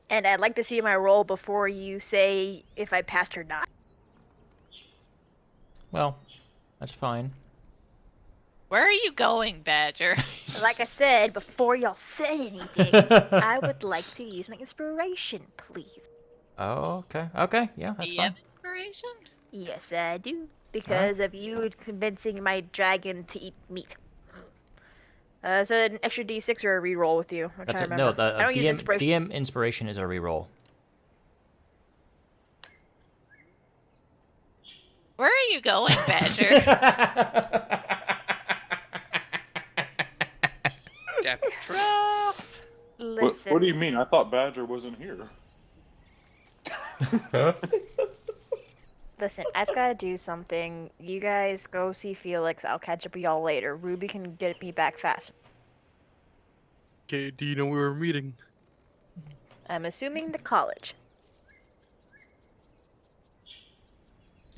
And I'd like to see my roll before you say if I passed or not. Well, that's fine. Where are you going, Badger? Like I said, before y'all said anything, I would like to use my inspiration, please. Oh, okay. Okay, yeah, that's fine. DM inspiration? Yes, I do. because of you convincing my dragon to eat meat. So an extra d6 or a reroll with you. I'm That's trying it. to No, remember. the I don't use DM inspiration. DM inspiration is a reroll. Where are you going, Badger? Dap rough. Listen. What do you mean? I thought Badger wasn't here. Listen, I've got to do something. You guys go see Felix. I'll catch up with y'all later. Ruby can get me back fast. Okay, do you know where we're meeting? I'm assuming the college.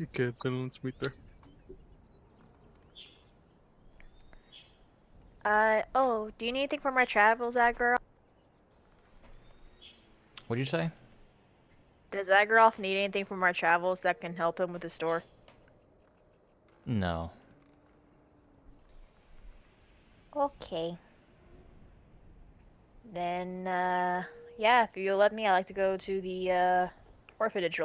Okay, then let's meet there. Oh, do you need anything from our travels, Agarov? What'd you say? Does Agarov need anything from our travels that can help him with the store? No. Okay. Then, yeah, if you'll let me, I'd like to go to the, orphanage.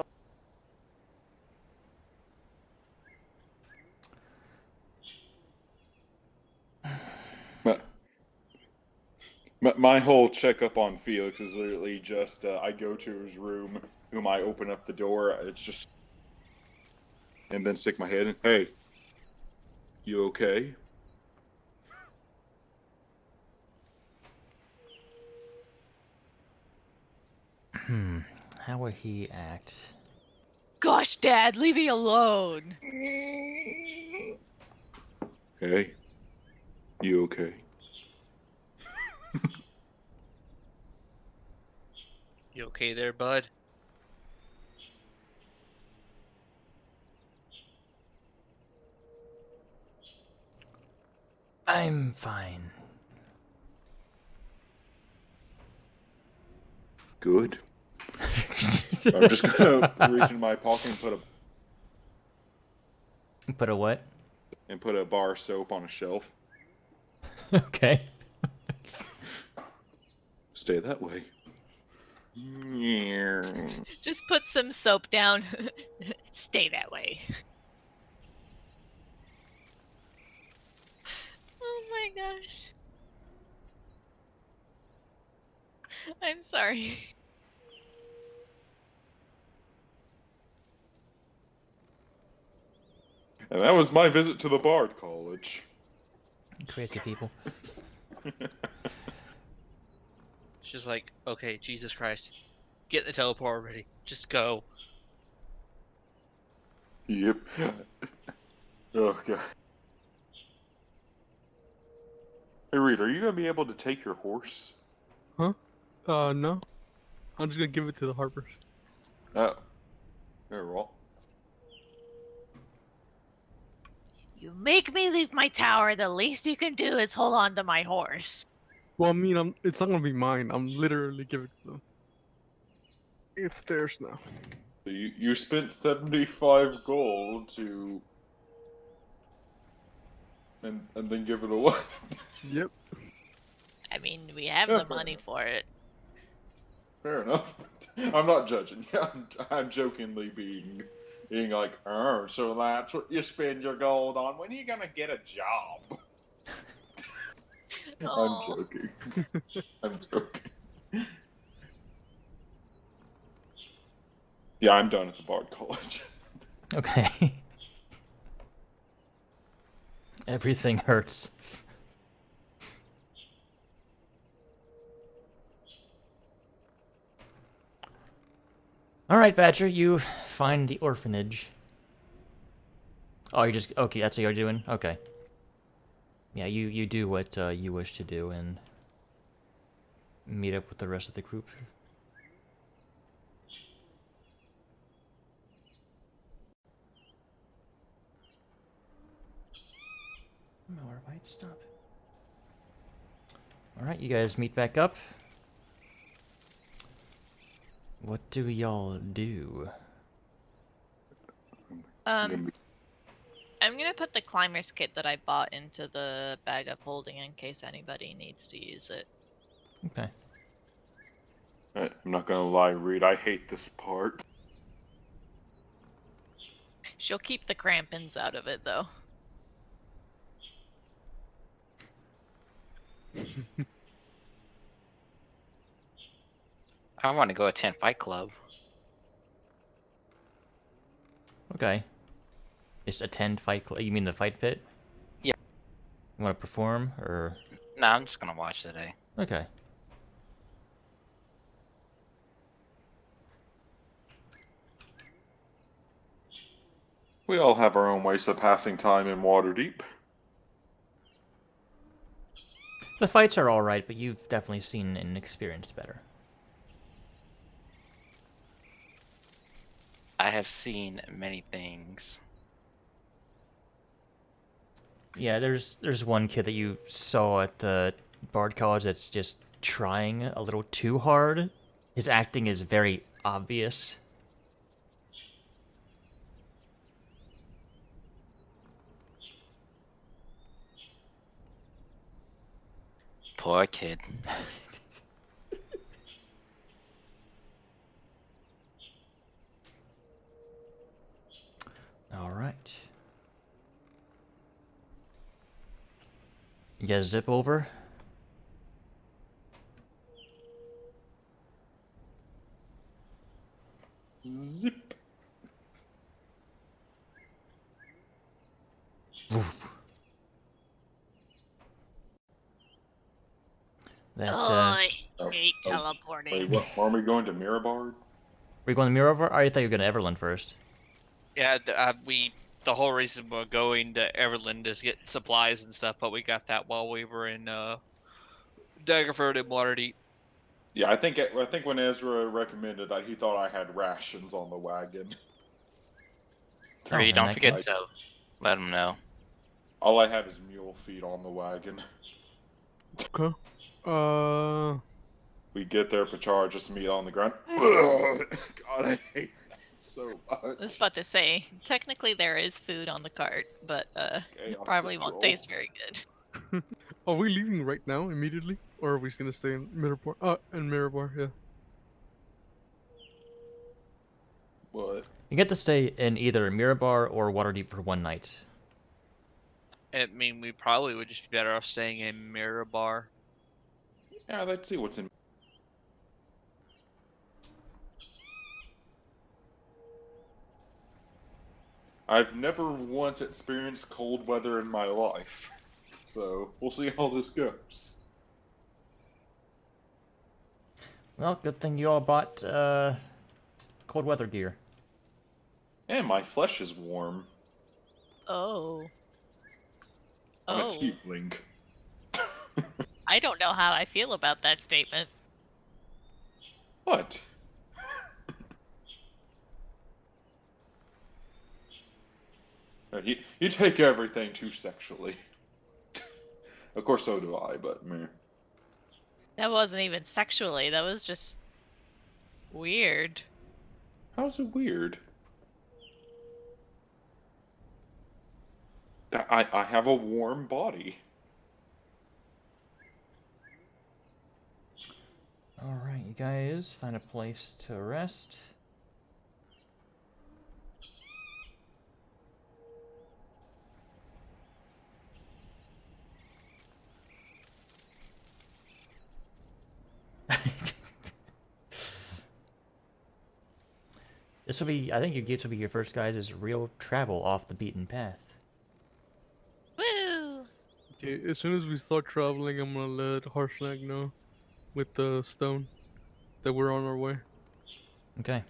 My whole checkup on Felix is literally just I go to his room, whom I open up the door. It's just, and then stick my head in. Hey, you okay? How would he act? Gosh, Dad, leave me alone. Hey, you okay? You okay there, bud? I'm fine. Good. I'm just gonna reach in my pocket and Put a what? put a bar of soap on a shelf. Okay. Stay that way. Just put some soap down. Stay that way. Oh my gosh. I'm sorry. And that was my visit to the Bard College. Crazy people. She's like, okay, Jesus Christ. Get the teleport ready. Just go. Yep. Oh god. Hey Reed, are you gonna be able to take your horse? Huh? No. I'm just gonna give it to the Harpers. Oh. Very well. You make me leave my tower, the least you can do is hold on to my horse. Well, I mean, it's not gonna be mine. I'm literally giving it to them. It's theirs now. So you spent 75 gold to and then give it away. Yep. I mean, we have Yeah, the fair money enough. for it. Fair enough. I'm not judging. I'm jokingly being like, oh, so that's what you spend your gold on. When are you gonna get a job? I'm Oh. joking. I'm joking. Yeah, I'm done at the Bard College. Okay. Everything hurts. Alright, Badger, you find the orphanage. Oh, you just... Okay, that's what you're doing? Okay. Yeah, you do what you wish to do and meet up with the rest of the group. Malwarebyte, stop. Alright, you guys meet back up. What do y'all do? I'm gonna put the climber's kit that I bought into the bag of holding in case anybody needs to use it. Okay. I'm not gonna lie, Reed. I hate this part. She'll keep the crampons out of it, though. I want to go attend Fight Club. Okay. Just attend fight. You mean the fight pit? Yeah. You want to perform or? Nah, I'm just gonna watch today. Okay. We all have our own ways of passing time in Waterdeep. The fights are all right, but you've definitely seen and experienced better. I have seen many things. Yeah, there's one kid that you saw at the Bard College that's just trying a little too hard. His acting is very obvious. Poor kid. All right. You guys zip over? Zip. That, I Oh, hate oh, teleporting. Wait, what? Are we going to Mirabard? Were you going to Mirror? I thought you were going to Everland first. Yeah, the whole reason we're going to Everland is get supplies and stuff, but we got that while we were in Daggerford and Waterdeep. Yeah, I think when Ezra recommended that, he thought I had rations on the wagon. Oh, Three, in don't that forget case. to let him know. All I have is mule feed on the wagon. Okay. We get there, Pachar just meat on the ground. God, I hate that so I was much. about to say, technically there is food on the cart, but it Chaos probably won't control. taste very good. Are we leaving right now, immediately, or are we just gonna stay in Mirabar? In Mirabar, yeah. What? You get to stay in either Mirabar or Waterdeep for one night. I mean, we probably would just be better off staying in Mirabar. Yeah, let's see what's in. I've never once experienced cold weather in my life, so we'll see how this goes. Well, good thing you all bought cold weather gear. And my flesh is warm. Oh. I'm a Oh. tiefling. I don't know how I feel about that statement. What? You take everything too sexually. Of course, so do I, but meh. That wasn't even sexually, that was just weird. How's it weird? I have a warm body. Alright, you guys find a place to rest. This will be, I think this will be your first, guys, is real travel off the beaten path. Woo! Okay, as soon as we start traveling, I'm gonna let Harshnag know with the stone that we're on our way. Okay.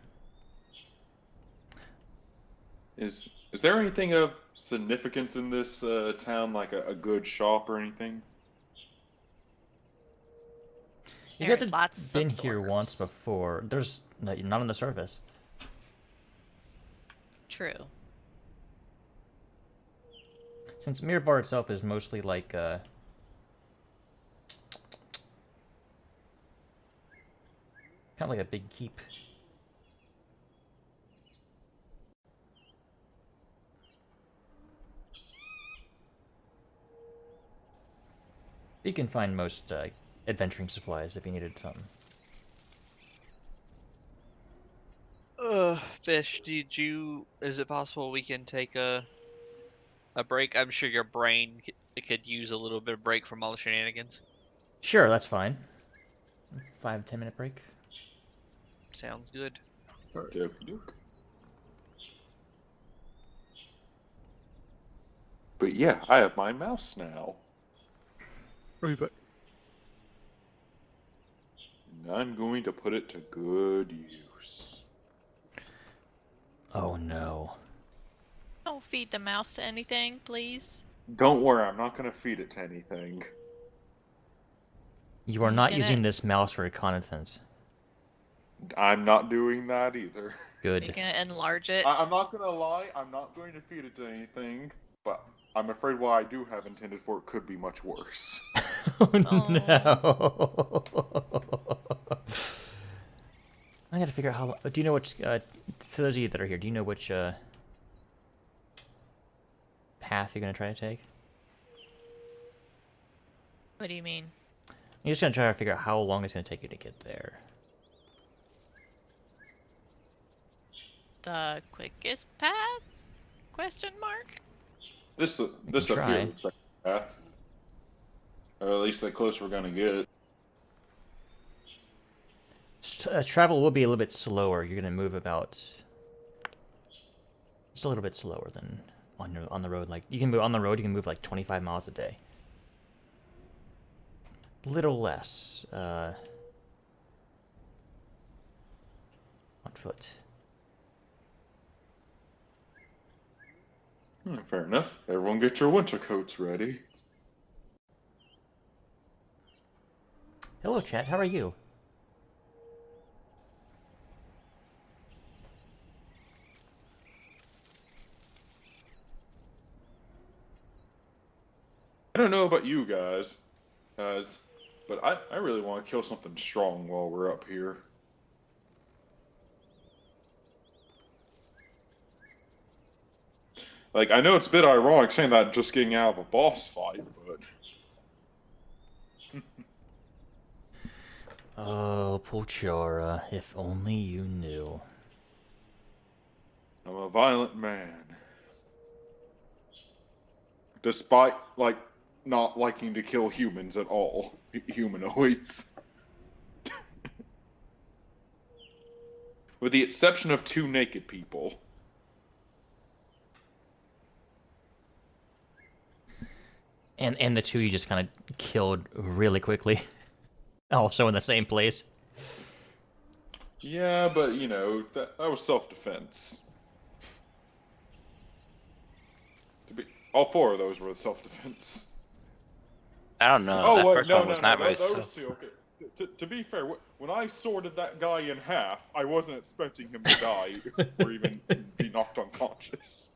Is there anything of significance in this town, like a good shop or anything? You guys There's have lots of been here once dwarves. before. There's not on the surface. True. Since Mirabar itself is mostly like kind of like a big keep. You can find most adventuring supplies if you needed something. Fish, is it possible we can take a break? I'm sure your brain could use a little bit of break from all the shenanigans. Sure, that's fine. 5-10 minute break. Sounds good. Dokey doke. But yeah, I have my mouse now. Right back. And I'm going to put it to good use. Oh no. Don't feed the mouse to anything, please. Don't worry, I'm not going to feed it to anything. You are I'm not gonna- using this mouse for reconnaissance. I'm not doing that either. Good. You're gonna enlarge it. I'm not going to lie, I'm not going to feed it to anything, but I'm afraid what I do have intended for it could be much worse. Oh Oh. no. I gotta figure out how. Do you know which? For those of you that are here, do you know which path you're gonna try to take? What do you mean? You're just gonna try to figure out how long it's gonna take you to get there. The quickest path? Question mark? This up try. here looks like a path. Or at least the closer we're going to get. Travel will be a little bit slower. You're gonna move about just a little bit slower than on the road. Like you can move on the road, you can move like 25 miles a day. Little less on foot. Fair enough. Everyone get your winter coats ready. Hello, chat. How are you? I don't know about you guys, but I really want to kill something strong while we're up here. Like, I know it's a bit ironic saying that just getting out of a boss fight, but... Oh, Pochara, if only you knew. I'm a violent man. Despite, like, not liking to kill humans at all. Humanoids. With the exception of 2 naked people. And the two you just kind of killed really quickly. Also in the same place. Yeah, but, you know, that was self-defense. All 4 of those were self-defense. I don't know. Oh, that wait, first no, one no, was no, not very those self. 2, okay. To be fair, when I sorted that guy in half, I wasn't expecting him to die or even be knocked unconscious.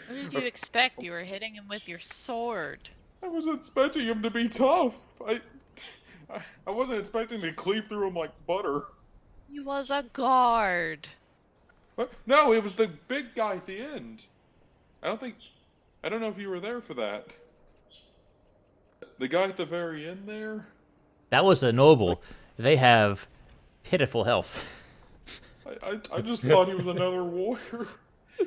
What did you expect? You were hitting him with your sword. I was expecting him to be tough. I wasn't expecting to cleave through him like butter. He was a guard. What? No, it was the big guy at the end. I don't know if you were there for that. The guy at the very end there? That was a noble. They have pitiful health. I just thought he was another warrior.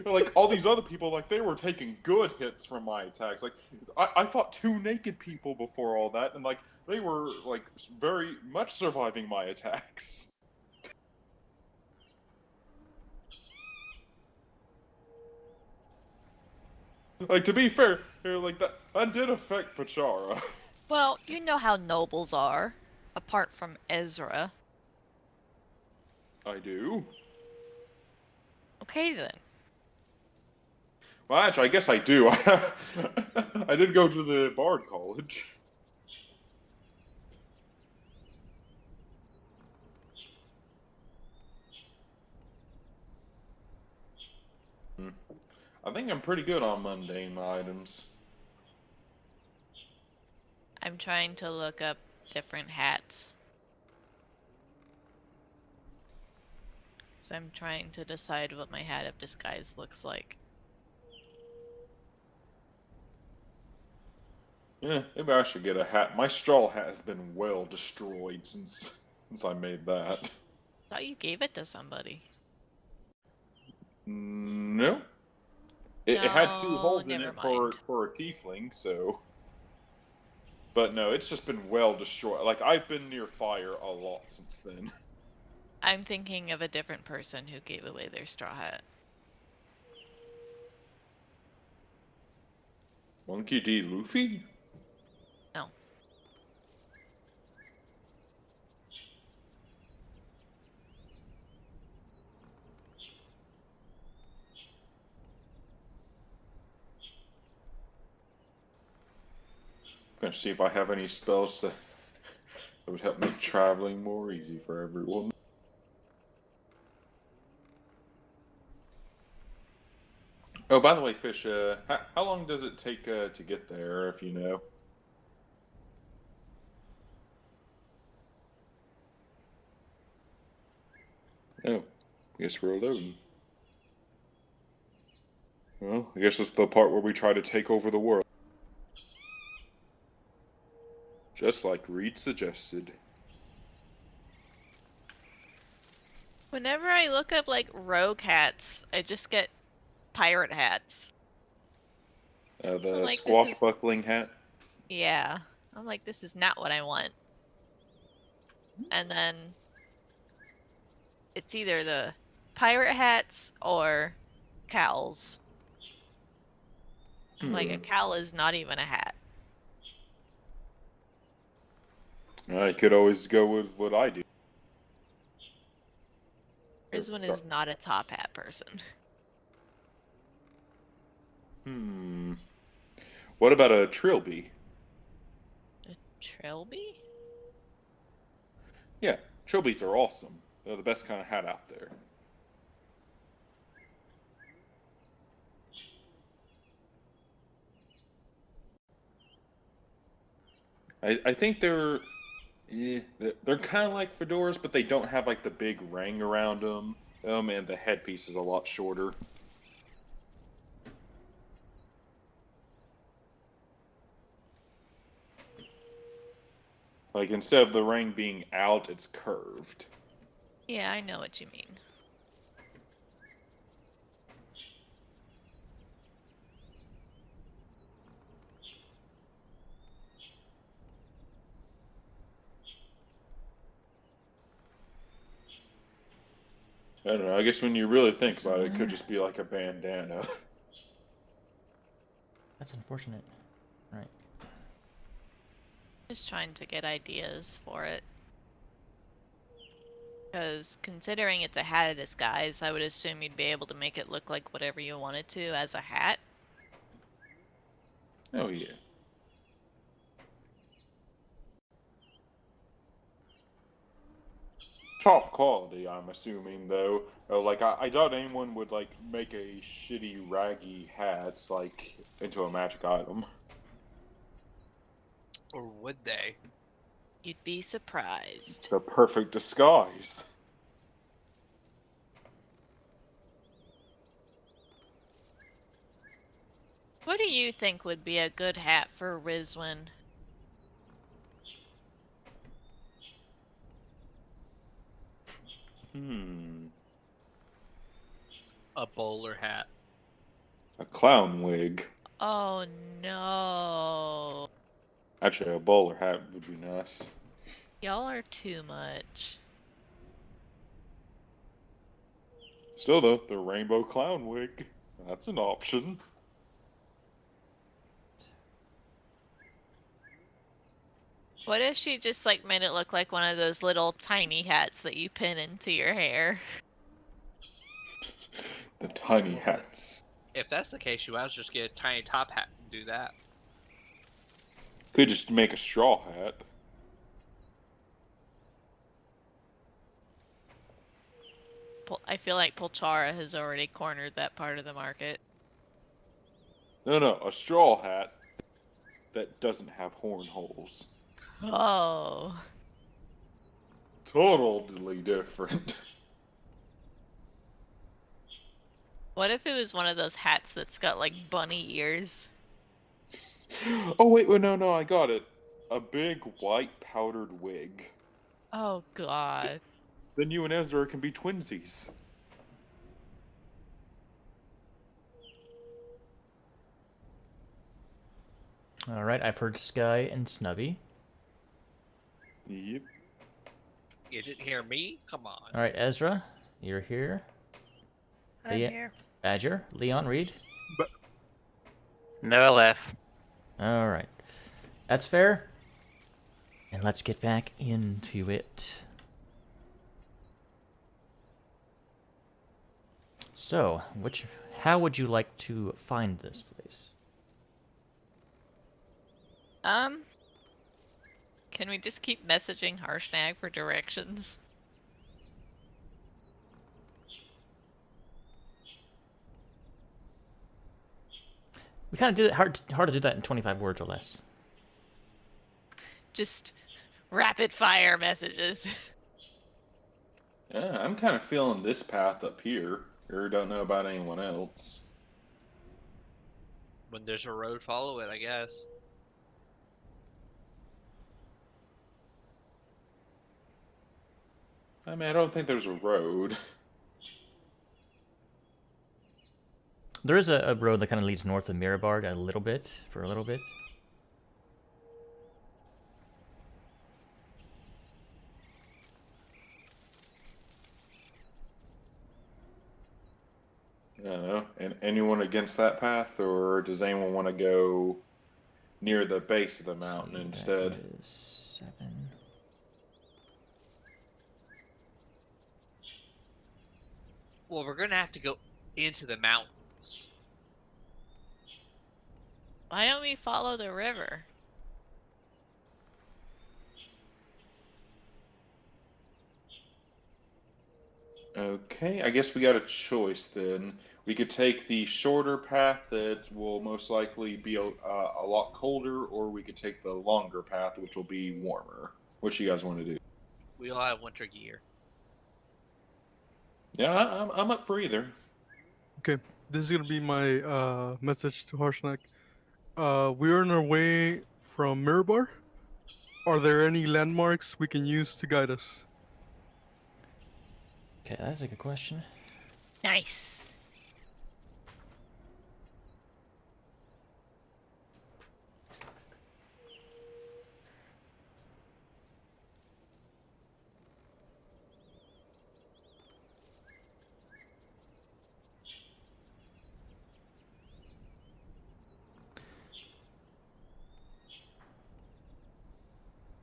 Like, all these other people, like, they were taking good hits from my attacks. Like, I fought 2 naked people before all that, and, like, they were, like, very much surviving my attacks. Like, to be fair, like, that did affect Pachara. Well, you know how nobles are. Apart from Ezra. I do. Okay then. Well, actually, I guess I do. I did go to the Bard College. I think I'm pretty good on mundane items. I'm trying to look up different hats. So I'm trying to decide what my hat of disguise looks like. Yeah, maybe I should get a hat. My straw hat has been well destroyed since I made that. Thought you gave it to somebody. No. It had two No, holes in never it mind. for a tiefling, so. But no, it's just been well destroyed. Like, I've been near fire a lot since then. I'm thinking of a different person who gave away their straw hat. Monkey D. Luffy? No. I'm gonna see if I have any spells that would help make traveling more easy for everyone. Oh, by the way, Fish, how long does it take to get there, if you know? Oh, I guess we're alone. Well, I guess it's the part where we try to take over the world. Just like Reed suggested. Whenever I look up like rogue hats, I just get pirate hats. I'm The like, this is squashbuckling hat. yeah. I'm like, this is not what I want. And then it's either the pirate hats or cowls. I'm like, a cowl is not even a hat. I could always go with what I do. Rizwan Sorry. is not a top hat person. What about a trilby? A trilby? Yeah, trilbies are awesome. They're the best kind of hat out there. I think they're kind of like fedoras, but they don't have like the big ring around them. And the headpiece is a lot shorter. Like instead of the ring being out, it's curved. Yeah, I know what you mean. I don't know. I guess when you really think about it, it could just be like a bandana. That's unfortunate. Right. Just trying to get ideas for it. Because considering it's a hat of disguise, I would assume you'd be able to make it look like whatever you wanted to as a hat. Oh yeah. Top quality, I'm assuming though. Like I doubt anyone would like make a shitty raggy hat like into a magic item. Or would they? You'd be surprised. It's a perfect disguise. What do you think would be a good hat for Rizwan? A bowler hat. A clown wig. Oh no. Actually, a bowler hat would be nice. Y'all are too much. Still though, the rainbow clown wig. That's an option. What if she just like made it look like one of those little tiny hats that you pin into your hair? The tiny hats. If that's the case, you might as well just get a tiny top hat and do that. Could just make a straw hat. I feel like Polchara has already cornered that part of the market. No, a straw hat that doesn't have horn holes. Oh. Totally different. What if it was one of those hats that's got like bunny ears? Oh wait, no, I got it. A big white powdered wig. Oh god. Then you and Ezra can be twinsies. All right, I've heard Sky and Snubby. Yep. You didn't hear me? Come on. All right, Ezra, you're here. I'm here. Badger, Leon, Reed. No LF. All right, that's fair. And let's get back into it. So, how would you like to find this place? Can we just keep messaging Harshnag for directions? We kind of did it hard to do that in 25 words or less. Just rapid fire messages. Yeah, I'm kind of feeling this path up here. Or don't know about anyone else. When there's a road, follow it, I guess. I mean, I don't think there's a road. There is a road that kind of leads north of Mirabard for a little bit. I don't know. And anyone against that path, or does anyone want to go near the base of the mountain So instead? that is 7. Well, we're gonna have to go into the mountains. Why don't we follow the river? Okay, I guess we got a choice then. We could take the shorter path that will most likely be a lot colder, or we could take the longer path, which will be warmer. What you guys want to do? We all have winter gear. Yeah, I'm up for either. Okay, this is gonna be my message to Harshnag. We are on our way from Mirabar. Are there any landmarks we can use to guide us? Okay, that's a good question. Nice.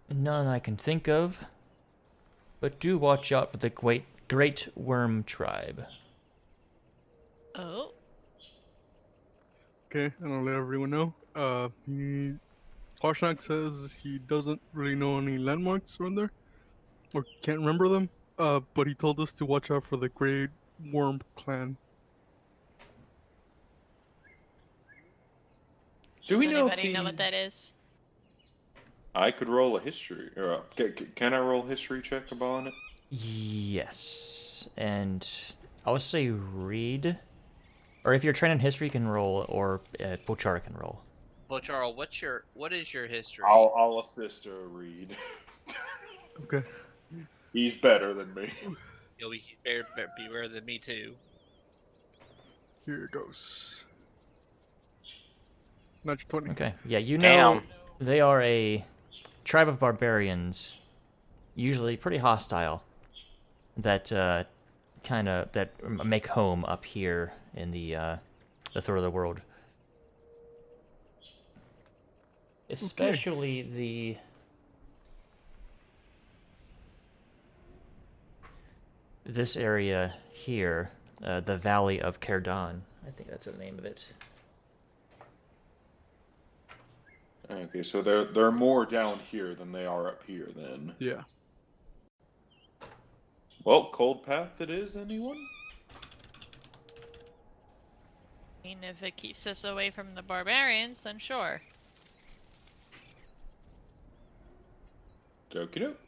None I can think of. But do watch out for the Great Worm Tribe. Oh. Okay, and I'll let everyone know. Harshnag says he doesn't really know any landmarks around there, or can't remember them. But he told us to watch out for the Great Worm Clan. Do Does we know if anybody know what that is? I could roll a history, or can I roll a history check upon it? Yes, and I would say read, or if you're trained in history, you can roll, or Bochara can roll. Bocharo, what is your history? I'll assist her read. Okay. He's better than me. You'll be better than me too. Here it goes. Natural 20. Okay, yeah, you know Damn. they are a tribe of barbarians, usually pretty hostile, that make home up here in the third of the world. Especially this area here, the Valley of Cardan. I think that's the name of it. Okay, so they're more down here than they are up here then. Yeah. Well, cold path it is, anyone? I mean, if it keeps us away from the barbarians, then sure. Okie doke.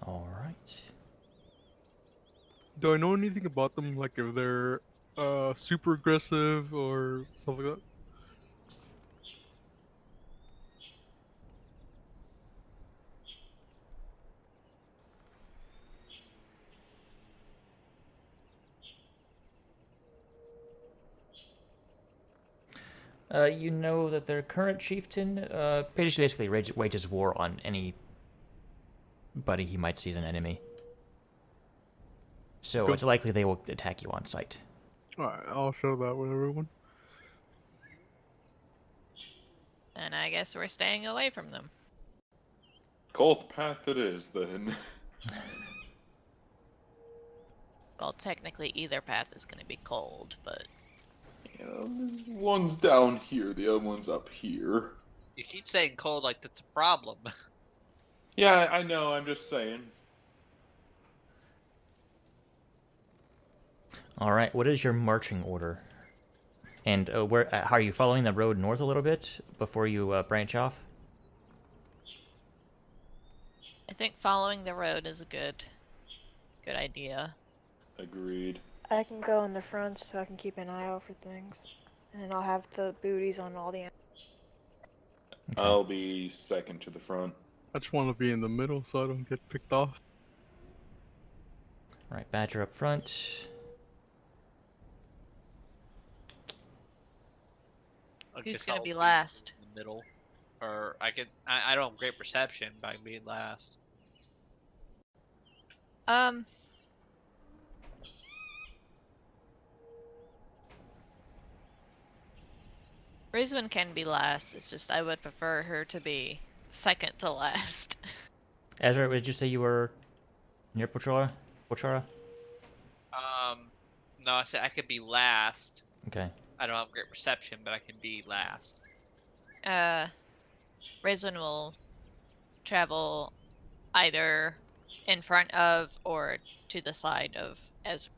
All right. Do I know anything about them? Like if they're super aggressive or stuff like that? You know that their current chieftain basically wages war on anybody he might see as an enemy. So Go. it's likely they will attack you on sight. Alright, I'll share that with everyone. And I guess we're staying away from them. Cold path it is, then. Well, technically either path is going to be cold, but One's down here, the other one's up here. You keep saying cold like that's a problem. Yeah, I know, I'm just saying. All right, what is your marching order? And where are you following the road north a little bit before you branch off? I think following the road is a good idea. Agreed. I can go in the front so I can keep an eye out for things. And then I'll have the booties on all the Okay. I'll be second to the front. I just want to be in the middle so I don't get picked off. All right, Badger up front. I Who's guess going to I'll be last? in the middle, or I don't have great perception, but I can be last. Rizwan can be last. It's just I would prefer her to be second to last. Ezra, did you say you were near Pochara? No, I said I could be last. Okay. I don't have great perception, but I can be last. Rizwan will travel either in front of or to the side of Ezra.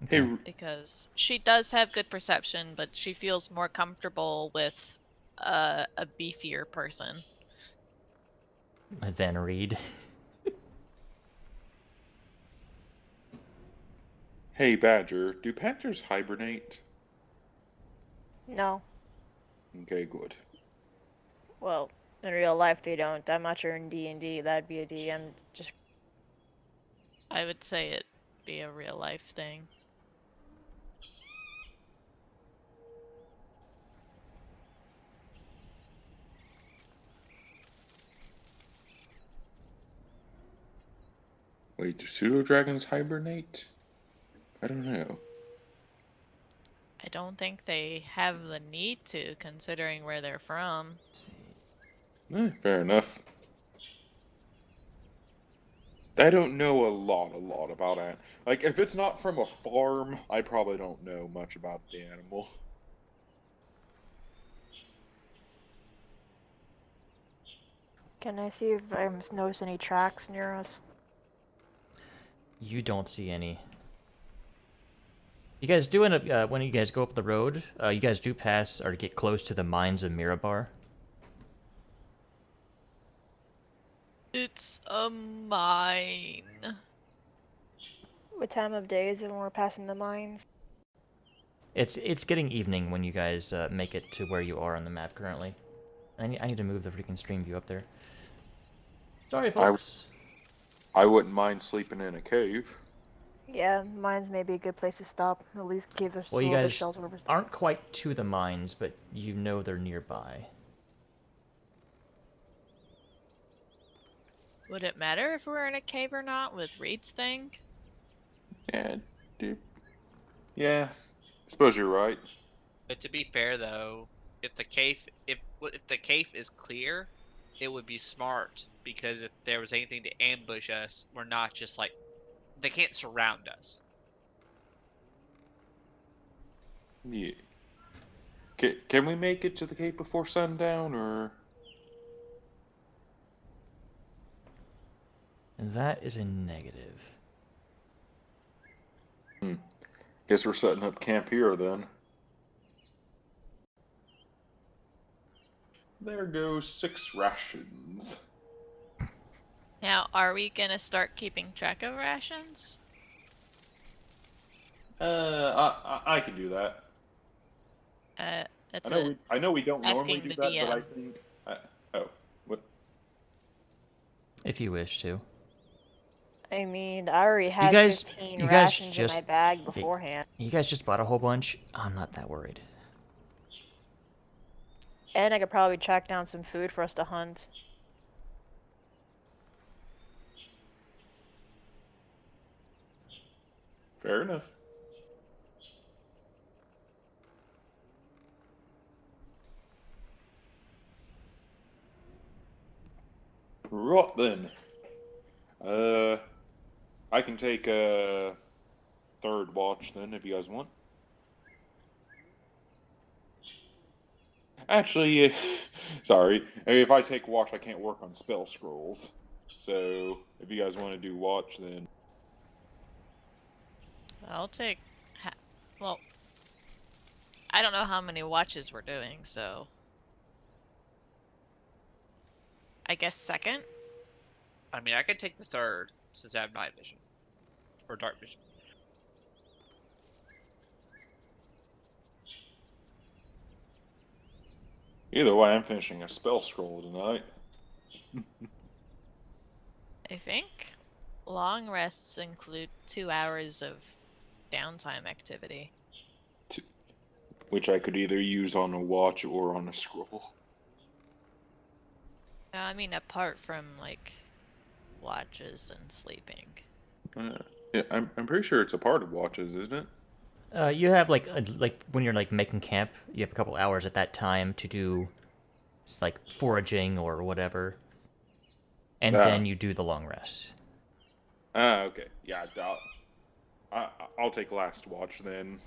Hey, Because she does have good perception, but she feels more comfortable with a beefier person. Then Reed. hey, Badger, do Badgers hibernate? No. Okay, good. Well, in real life they don't. I'm not sure in D&D that'd be a DM just... I would say it'd be a real life thing. Wait, do pseudo dragons hibernate? I don't know. I don't think they have the need to, considering where they're from. Fair enough. I don't know a lot about it. Like, if it's not from a farm, I probably don't know much about the animal. Can I see if I notice any tracks near us? You don't see any. You guys do end up, when you guys go up the road, you guys do pass or get close to the mines of Mirabar. It's a mine. What time of day is it when we're passing the mines? It's getting evening when you guys make it to where you are on the map currently. I need to move the freaking stream view up there. Sorry, folks. I wouldn't mind sleeping in a cave. Yeah, mines may be a good place to stop. At least give us Well, a you little bit of guys shelter over. aren't quite to the mines, but you know they're nearby. Would it matter if we're in a cave or not with Reed's thing? Yeah, dude. Yeah, I suppose you're right. But to be fair, though, if the cave is clear, it would be smart, because if there was anything to ambush us, we're not just like, they can't surround us. Yeah. Can we make it to the cave before sundown, or? That is a negative. Guess we're setting up camp here then. There goes 6 rations. Now, are we gonna start keeping track of rations? I can do that. That's I know we don't normally asking do the that, but I DM. think. Oh, what? If you wish to. I mean, I already had guys- 15 you guys rations in just- my bag beforehand. You guys just bought a whole bunch. I'm not that worried. And I could probably track down some food for us to hunt. Fair enough. Right then. I can take a third watch then if you guys want. Actually, sorry. If I take watch, I can't work on spell scrolls. So if you guys want to do watch, then I'll take. Well, I don't know how many watches we're doing, so. I guess second? I mean, I could take the third since I have night vision or dark vision. either way, I'm finishing a spell scroll tonight. I think long rests include 2 hours of downtime activity. Which I could either use on a watch or on a scroll. I mean, apart from like watches and sleeping. Yeah, I'm pretty sure it's a part of watches, isn't it? You have like when you're like making camp, you have a couple hours at that time to do like foraging or whatever, and then you do the long rest. Okay. Yeah, I'll take last watch then.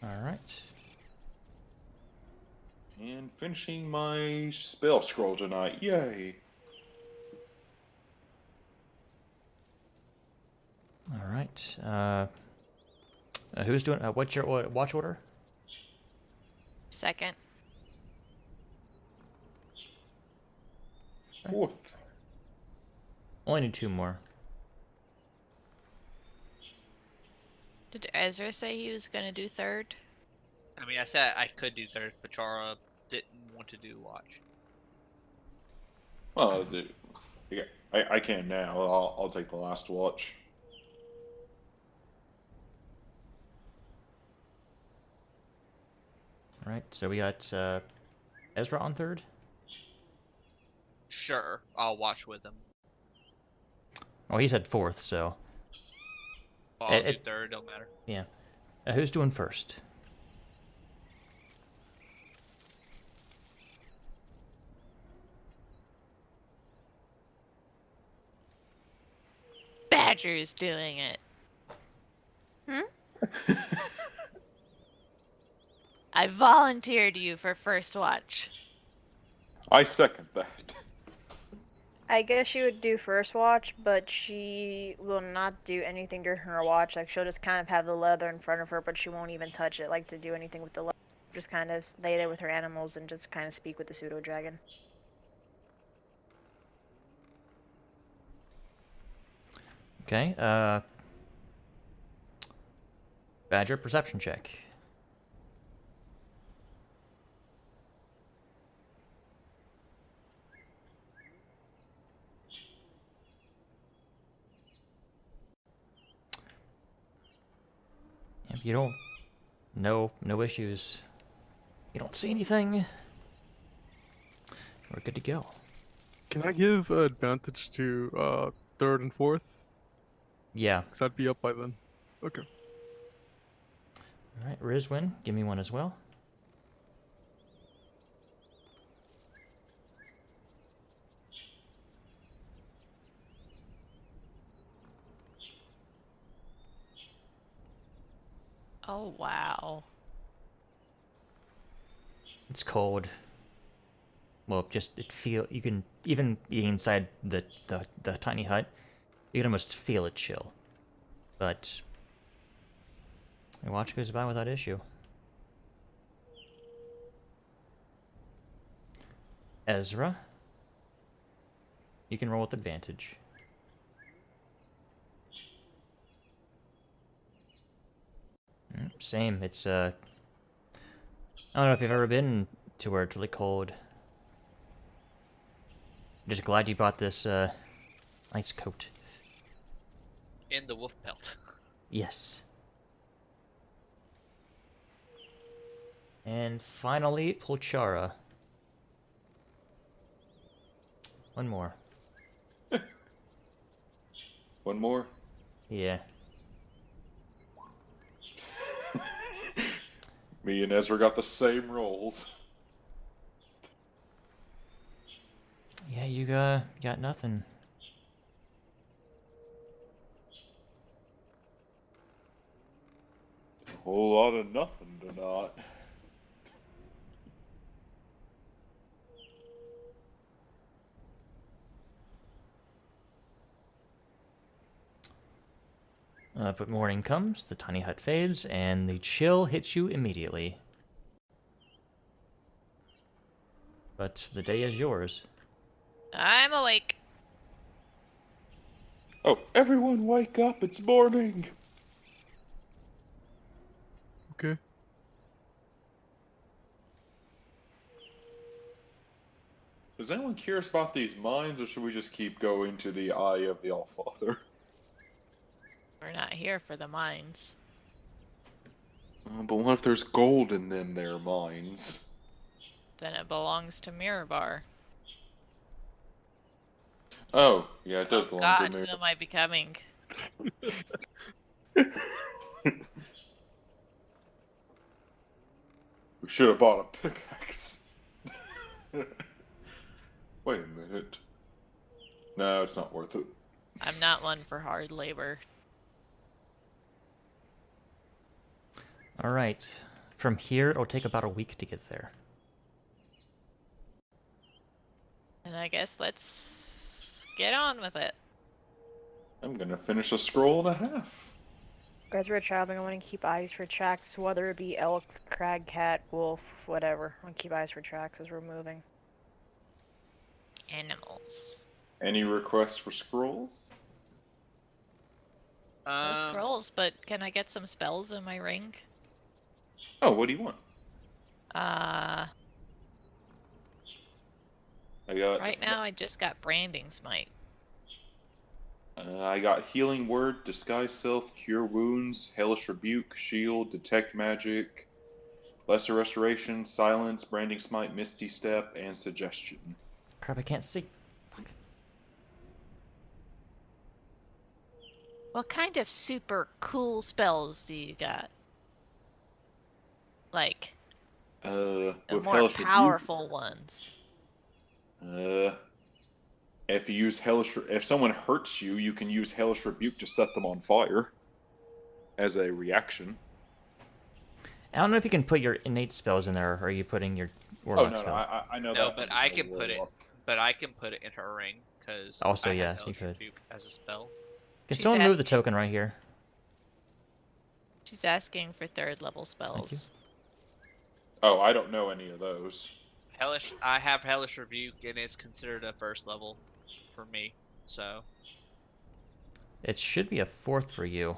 All right. And finishing my spell scroll tonight. Yay. All right. Who's doing? What's your watch order? Second. Fourth. Only need 2 more. Did Ezra say he was gonna do third? I mean, I said I could do third, but Chara didn't want to do watch. Well, yeah, I can now. I'll take the last watch. All right. So we got Ezra on third. Sure, I'll watch with him. Oh, he said fourth. So Well, I'll do It- third, don't matter. yeah. Who's doing first? Badger's doing it. I volunteered you for first watch. I second that. I guess she would do first watch, but she will not do anything during her watch. Like, she'll just kind of have the leather in front of her, but she won't even touch it, like, to do anything with the leather. Just kind of lay there with her animals and just kind of speak with the pseudo dragon. Okay. Badger perception check. Yep, you don't. No issues. You don't see anything. We're good to go. Can I give advantage to third and fourth? Yeah. Because I'd be up by then. Okay. All right, Rizwin, give me one as well. Oh wow. It's cold. Well, just you can even being inside the tiny hut, you can almost feel it chill. But your watch goes by without issue. Ezra, you can roll with advantage. Same. It's I don't know if you've ever been to where it's really cold. Just glad you bought this ice coat. In the wolf pelt. Yes. And finally, Pulchara. One more. One more. Yeah. Me and Ezra got the same rolls. Yeah, you got nothing. A whole lot of nothing tonight. But morning comes, the tiny hut fades, and the chill hits you immediately. But the day is yours. I'm awake. Oh, everyone wake up, it's morning! Okay. Is anyone curious about these mines, or should we just keep going to the Eye of the Allfather? We're not here for the mines. But what if there's gold in them there mines? Then it belongs to Mirabar. Oh, yeah, it does Oh belong to God, me. who am I becoming? We should have bought a pickaxe. Wait a minute. No, it's not worth it. I'm not one for hard labor. Alright. From here, it'll take about a week to get there. And I guess let's get on with it. I'm gonna finish a scroll and a half. As we're traveling, I want to keep eyes for tracks, whether it be elk, crag, cat, wolf, whatever. I want to keep eyes for tracks as we're moving. Animals. Any requests for scrolls? No scrolls, but can I get some spells in my ring? Oh, what do you want? Uh, I got right now I just got Branding Smite. I got Healing Word, Disguise Self, Cure Wounds, Hellish Rebuke, Shield, Detect Magic, Lesser Restoration, Silence, Branding Smite, Misty Step, and Suggestion. Crap, I can't see. Fuck. What kind of super cool spells do you got? Like, the With more Hellish powerful ones. Rebuke, if you use if someone hurts you, you can use Hellish Rebuke to set them on fire as a reaction. I don't know if you can put your innate spells in there, or are you putting your warlock Oh no, spell? I know No, that. but from I the can put it. Warlock. But I can put it in her ring because Also, I have yes, you Hellish could. Rebuke as a spell. Can She's someone move the asking- token right here? She's asking for third level spells. you. Oh, I don't know any of those. I have Hellish Rebuke, and it's considered a first level for me. So, It should be a 4th for you.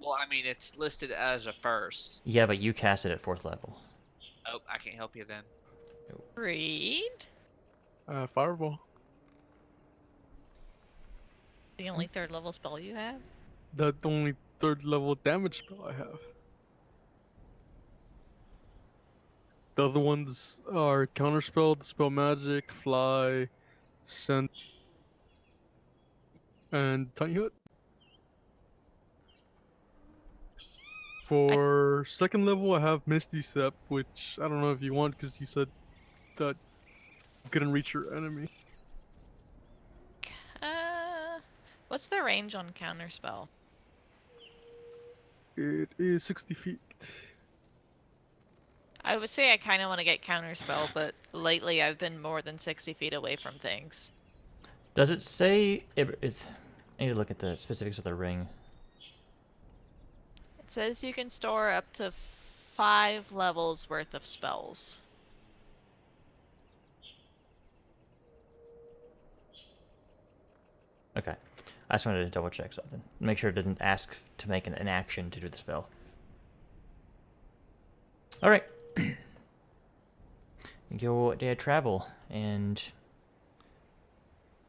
well, I mean, it's listed as a first. Yeah, but you cast it at 4th level. Oh, I can't help you then. Read? Fireball. The only third level spell you have? That's the only third level damage spell I have. The other ones are counterspell, dispel magic, fly, scent, and tiny hut. For second level, I have Misty Step, which I don't know if you want because you said that you couldn't reach your enemy. What's the range on counterspell? It is 60 feet. I would say I kind of want to get counterspell, but lately I've been more than 60 feet away from things. Does it say... I need to look at the specifics of the ring. It says you can store up to 5 levels worth of spells. Okay. I just wanted to double check something. Make sure it didn't ask to make an action to do the spell. Alright. You go a day of travel, and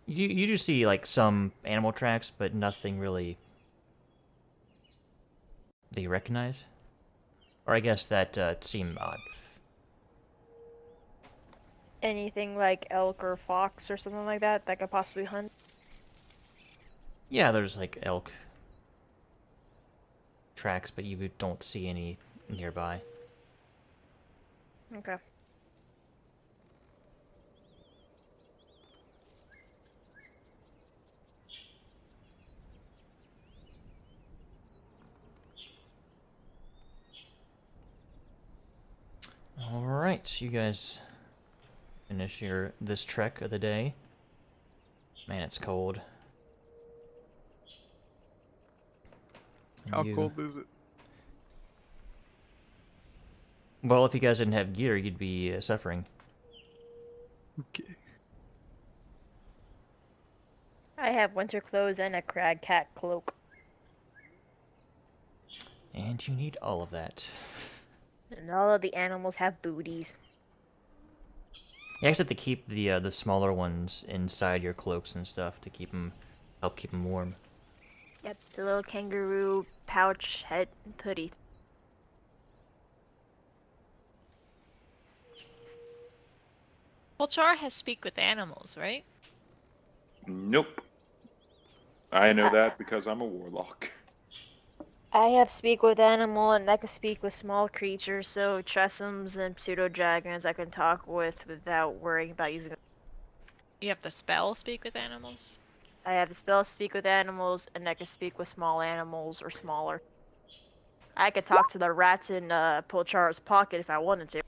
you do see like some animal tracks, but nothing really that you recognize. Or I guess that seemed odd. Anything like elk or fox or something like that that could possibly hunt? Yeah, there's like elk tracks, but you don't see any nearby. Okay. All right, you guys finish this trek of the day. Man, it's cold. And How cold is it? Well, if you guys didn't have gear, you'd be suffering. Okay. I have winter clothes and a crag cat cloak. And you need all of that. And all of the animals have booties. You actually have to keep the smaller ones inside your cloaks and stuff to help keep them warm. Yep, the little kangaroo pouch head hoodie. Polchar has speak with animals, right? Nope. I know that because I'm a warlock. I have speak with animal and I can speak with small creatures, so Tressums and pseudo dragons I can talk with without worrying about using. You have the spell speak with animals? I have the spell speak with animals, and I can speak with small animals or smaller. I could talk to the rats in Polchar's pocket if I wanted to.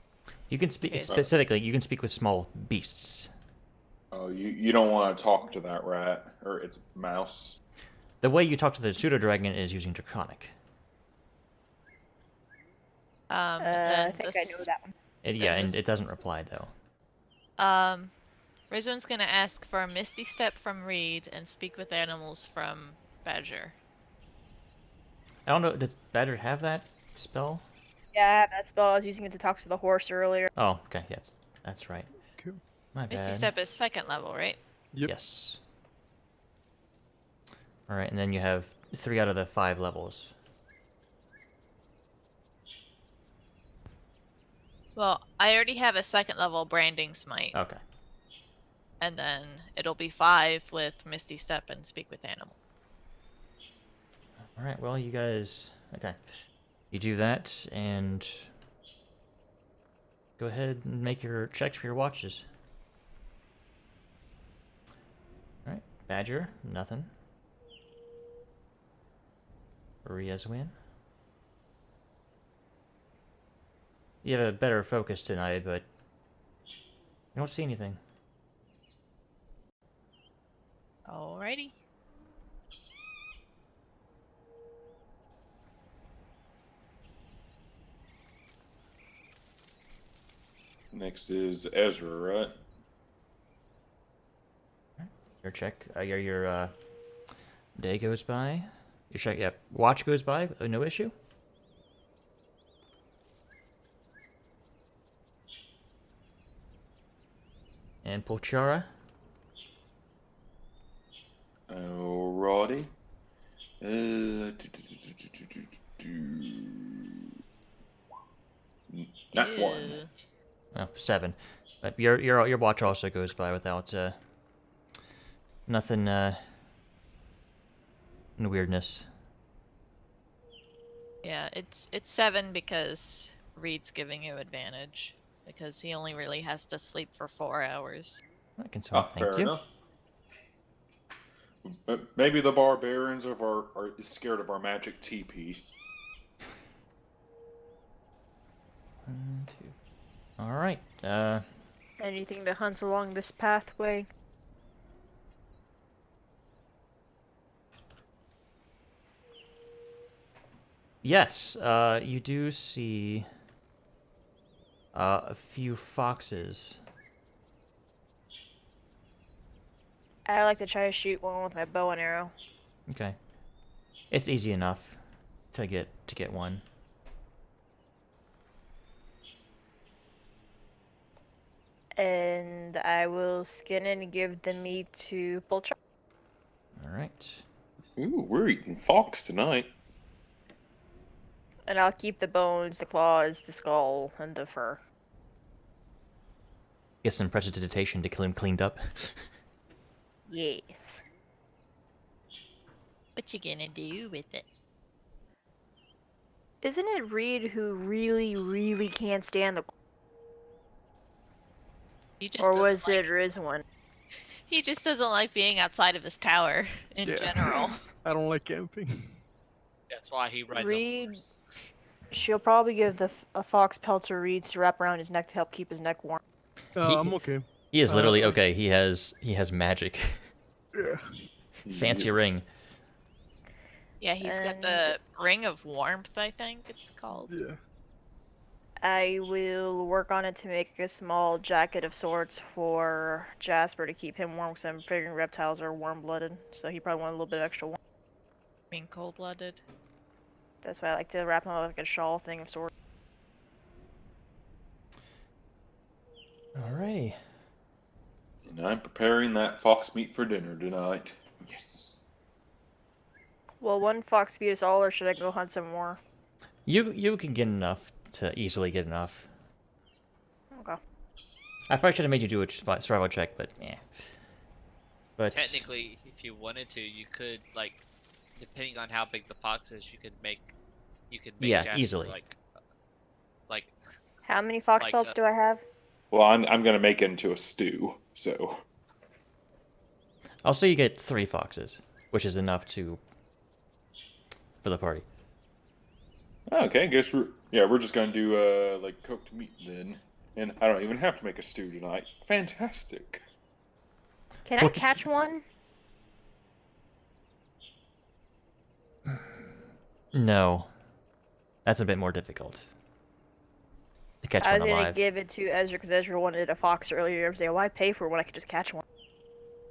You can speak Okay, specifically. You can speak with small beasts. Oh, you don't want to talk to that rat, or it's a mouse. The way you talk to the pseudo dragon is using Draconic. I think I know that one. Yeah, and it doesn't reply though. Rizwan's gonna ask for a Misty Step from Reed and speak with animals from Badger. I don't know. Did Badger have that spell? Yeah, I have that spell. I was using it to talk to the horse earlier. Oh, okay. Yes, that's right. Cool. My bad. Misty Step is 2nd level, right? Yep. Yes. All right, and then you have 3 out of the 5 levels. Well, I already have a 2nd level Branding Smite. Okay. And then it'll be 5 with Misty Step and Speak with Animal. All right. Well, you guys. Okay. You do that and go ahead and make your checks for your watches. All right. Badger, nothing. Riazwin. You have a better focus tonight, but you don't see anything. Alrighty. Next is Ezra, right? Your check. Your day goes by. Your check. Yep. Watch goes by. No issue. And Polchara. Alrighty. Not one. Ew. Oh, 7. But your watch also goes by without nothing weirdness. Yeah, it's 7 because Reed's giving you advantage. Because he only really has to sleep for 4 hours. I can Oh, thank fair you. enough. Maybe the barbarians are scared of our magic TP. 1, 2. All right. Anything to hunt along this pathway? Yes. You do see a few foxes. I like to try to shoot one with my bow and arrow. Okay. It's easy enough to get one. And I will skin it and give the meat to Polchar. All right. Ooh, we're eating fox tonight. And I'll keep the bones, the claws, the skull, and the fur. Get some prestidigitation to kill him cleaned up. Yes. What you gonna do with it? Isn't it Reed who really, really can't stand the... He just Or doesn't was like, it Rizwan? he just doesn't like being outside of his tower in Yeah. general. I don't like camping. That's why he rides Reed, a horse. she'll probably give a fox pelt to Reed to wrap around his neck to help keep his neck warm. I'm okay. He is literally Uh, okay. He has magic. Yeah. Fancy ring. Yeah, he's got And- the Ring of Warmth, I think it's called. Yeah. I will work on it to make a small jacket of sorts for Jasper to keep him warm, because I'm figuring reptiles are warm-blooded, so he probably wanted a little bit extra warm. Being cold-blooded. That's why I like to wrap him up like a shawl thing of sorts. Alrighty. And I'm preparing that fox meat for dinner tonight. Yes. Will one fox feed us all, or should I go hunt some more? You can get enough to easily get enough. Okay. I probably should have made you do a survival check, but yeah. But Technically, if you wanted to, you could, like, depending on how big the fox is, you could make Yeah, Jasper, easily. like How many fox Like, pelts do I have? Well, I'm gonna make it into a stew, so. I'll say you get 3 foxes, which is enough for the party. Okay, guess we're just gonna do like cooked meat then, and I don't even have to make a stew tonight. Fantastic. Can I What- catch one? No. That's a bit more difficult. To catch I was one gonna alive. give it to Ezra because Ezra wanted a fox earlier. I was like, why pay for it when I could just catch one?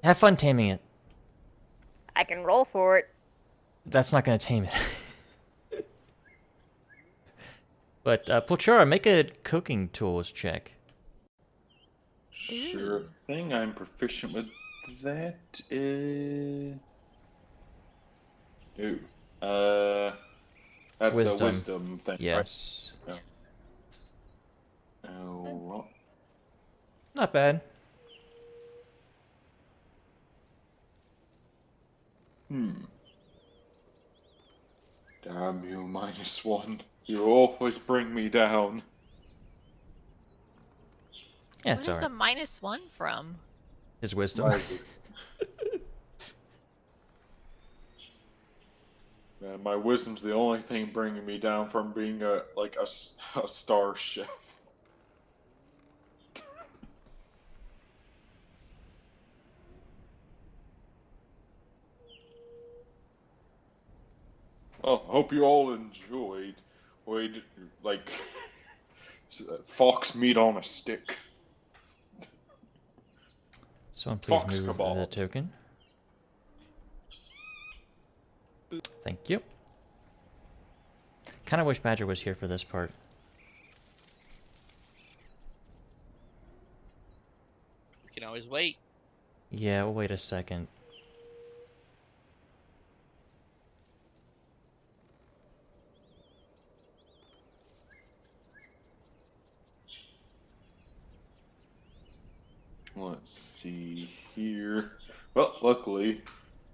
Have fun taming it. I can roll for it. That's not going to tame it. But, Pulchara, make a cooking tools check. Sure thing. I'm proficient with that. Ooh. That's Wisdom. a wisdom thing. Yes. Right? Oh, Not bad. damn you, -1. You always bring me down. Yeah, What it's is alright. the -1 from? His wisdom. Man, my wisdom's the only thing bringing me down from being a star chef. Well, hope you all enjoyed. Like fox meat on a stick. Someone please Fox move the kebabs. token. Thank you. Kind of wish Badger was here for this part. we can always wait. Yeah, we'll wait a second. Let's see here. Well, luckily,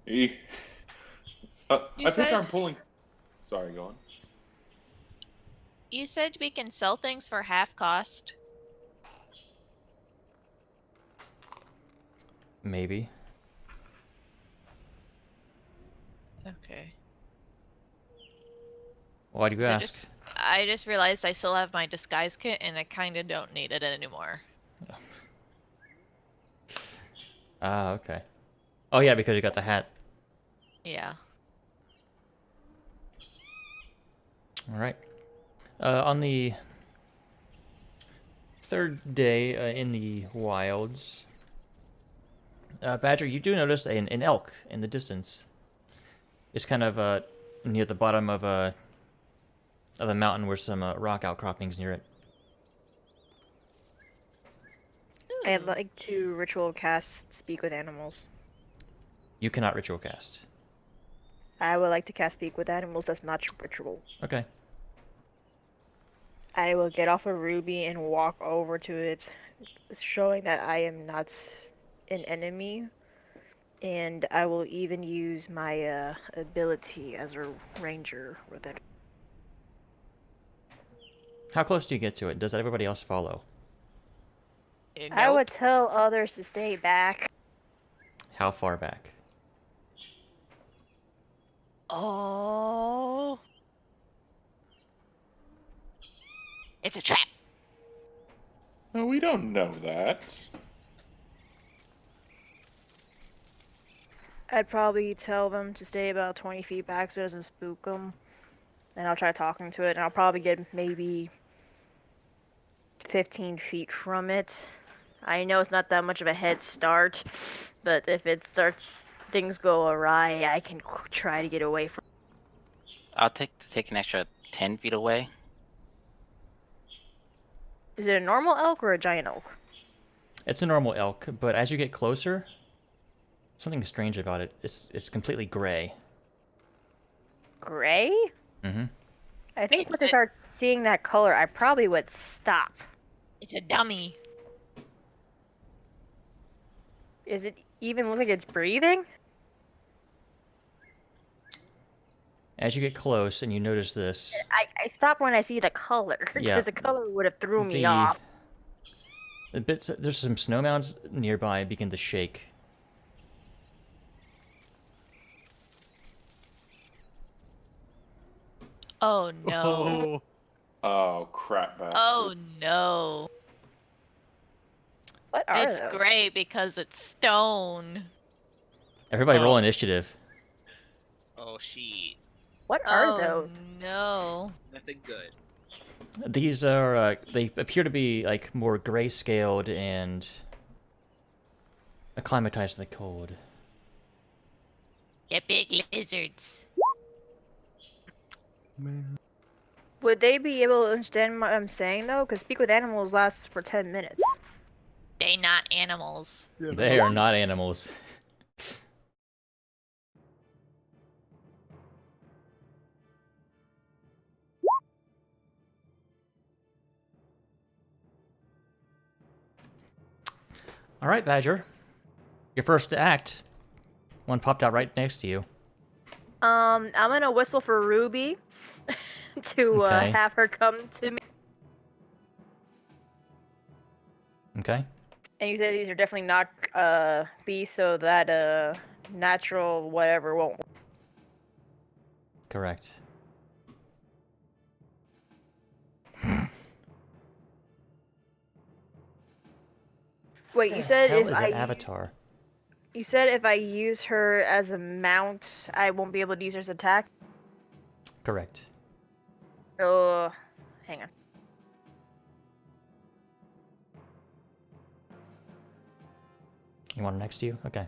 he. You I picture said- I'm pulling. Sorry, go on. You said we can sell things for half cost. Maybe. Okay. Why do you So ask? I just realized I still have my disguise kit and I kind of don't need it anymore. Ah, okay. Oh yeah, because you got the hat. Yeah. All right. On the third day in the wilds, Badger, you do notice an elk in the distance. It's kind of near the bottom of the mountain where some rock outcroppings near it. I'd like to ritual cast Speak with Animals. You cannot ritual cast. I would like to cast Speak with Animals. That's not ritual. Okay. I will get off of Ruby and walk over to it, showing that I am not an enemy. And I will even use my ability as a ranger with it. How close do you get to it? Does everybody else follow? I would Nope. tell others to stay back. How far back? Oh. It's a trap. No, we don't know that. I'd probably tell them to stay about 20 feet back so it doesn't spook them. And I'll try talking to it, and I'll probably get maybe 15 feet from it. I know it's not that much of a head start, but if it starts, things go awry, I can try to get away from. I'll take an extra 10 feet away. Is it a normal elk or a giant elk? It's a normal elk, but as you get closer, something strange about it. It's completely gray. Gray? Mm-hmm. I think once I start seeing that color, I probably would stop. It's a dummy. Is it even look like it's breathing? As you get close and you notice this, I stop when I see the color, because Yeah. the color would have threw me off. There's some snow mounds nearby begin to shake. Oh no. Oh, crap bastard. Oh no. What are It's those? gray because it's stone. Everybody roll initiative. Oh, shit. What are Oh those? no. Nothing good. These are, they appear to be, like, more gray-scaled and acclimatized to the cold. You big lizards. Man. Would they be able to understand what I'm saying, though? Because speak with animals lasts for 10 minutes. They not animals. Yeah, They are not animals. All right, Badger. Your first act. One popped out right next to you. I'm gonna whistle for Ruby to Okay. have her come to me. Okay. And you said these are definitely not beasts, so that natural whatever won't. Correct. Wait, The you said hell if is I an avatar? you said if I use her as a mount, I won't be able to use her as attack. Correct. Oh, hang on. You want her next to you? Okay.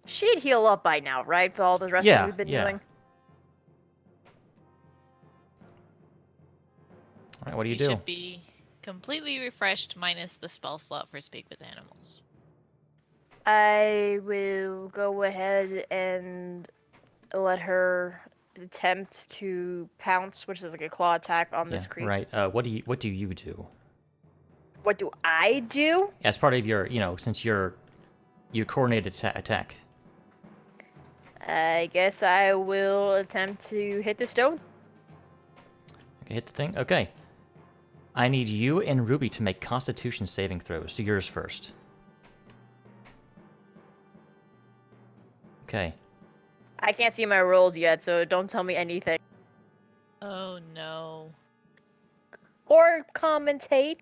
She'd heal up by now, right? For all the rest Yeah, we've been yeah. doing. All right, what do you You do? should be completely refreshed minus the spell slot for speak with animals. I will go ahead and let her attempt to pounce, which is like a claw attack on this Yeah, creature. right. What do you do? What do I do? As part of your, since you coordinated attack. I guess I will attempt to hit the stone. Okay, hit the thing. Okay. I need you and Ruby to make Constitution saving throws. So yours first. Okay. I can't see my rolls yet, so don't tell me anything. Oh no. Or commentate.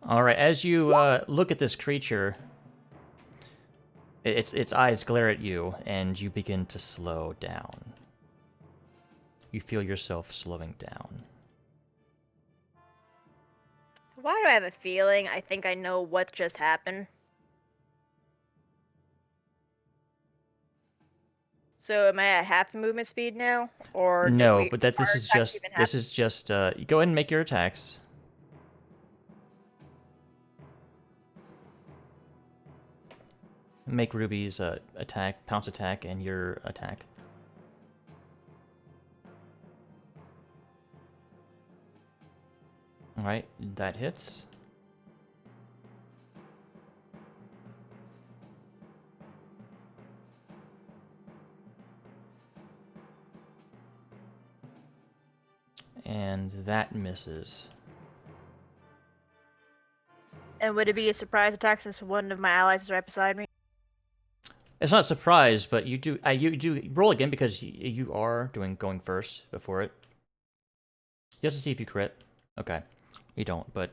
All right. As you look at this creature, its eyes glare at you, and you begin to slow down. You feel yourself slowing down. Why do I have a feeling I think I know what just happened? So am I at half movement speed now? Or did No, we, but this our is attacks just even happen? you go ahead and make your attacks. Make Ruby's pounce attack, and your attack. Alright, that hits. And that misses. And would it be a surprise attack since one of my allies is right beside me? It's not a surprise, but you do roll again because you are going first before it. Just to see if you crit. Okay. You don't, but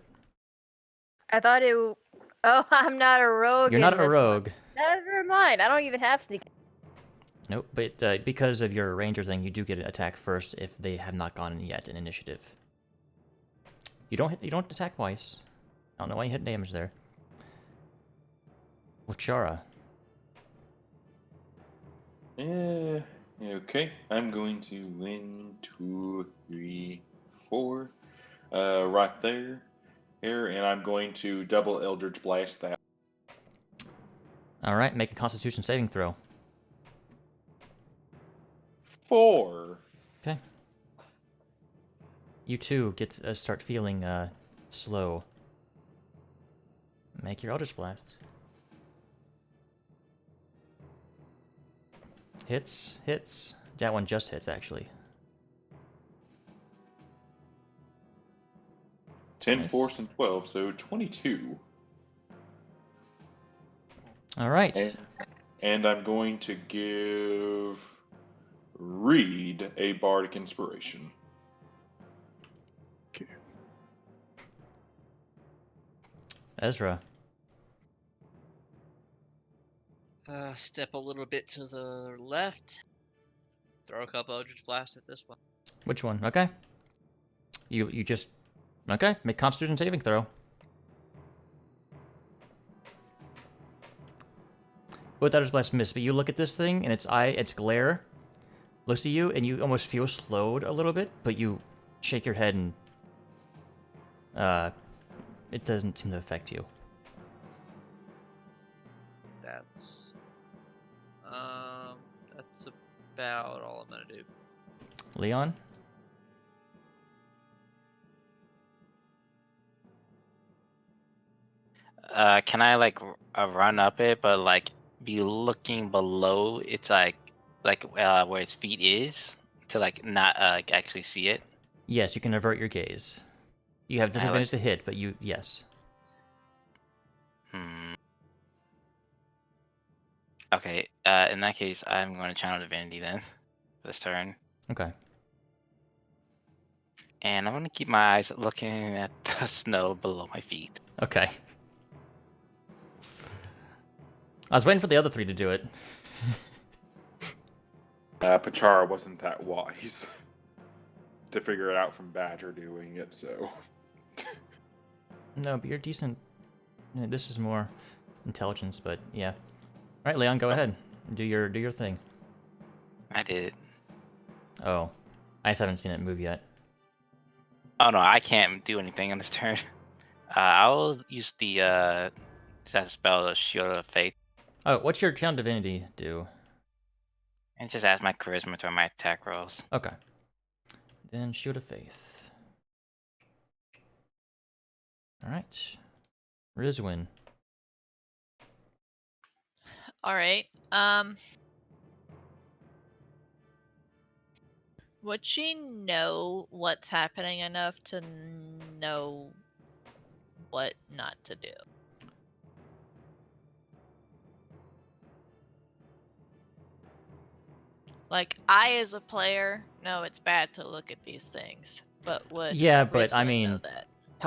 I thought it. Oh, I'm not a rogue. you're in not a this rogue. One. Never mind. I don't even have sneak. Nope, but because of your ranger thing, you do get an attack first if they have not gone yet in initiative. You don't attack twice. I don't know why you hit damage there. Well, Chara. Yeah. Okay. I'm going to 1, 2, 3, 4. Right there. Here, and I'm going to double Eldritch Blast that. Alright, make a constitution saving throw. 4. Okay. You too start feeling slow. Make your Eldritch Blast. Hits. That one just hits, actually. 10 Nice. force and 12, so 22. Alright. And I'm going to give Reed a bardic inspiration. Okay. Ezra. Step a little bit to the left. Throw a couple Eldritch Blasts at this one. Which one? Okay. You just... Okay, make constitution saving throw. Both Eldritch Blast miss, but you look at this thing, and its glare looks at you, and you almost feel slowed a little bit, but you shake your head, and it doesn't seem to affect you. That's about all I'm gonna do. Leon? Can I like run up it, but like be looking below? It's like where its feet is to like not actually see it. Yes, you can avert your gaze. You have disadvantage to hit, but yes. Okay. In that case, I'm going to channel divinity then this turn, Okay. and I'm going to keep my eyes looking at the snow below my feet. Okay. I was waiting for the other three to do it. Pachara wasn't that wise to figure it out from Badger doing it, so. No, but you're decent. This is more intelligence, but yeah. All right, Leon, go ahead. Do your thing. I did. Oh, I just haven't seen it move yet. Oh no, I can't do anything on this turn. I'll use the that spell, the Shield of Faith, Oh, what's your channel divinity do? and just add my charisma to my attack rolls. Okay. Then Shield of Faith. All right. Rizwin. All right. Would she know what's happening enough to know what not to do? Like, I as a player know it's bad to look at these things, but would Yeah, but Rizwin I know mean, that?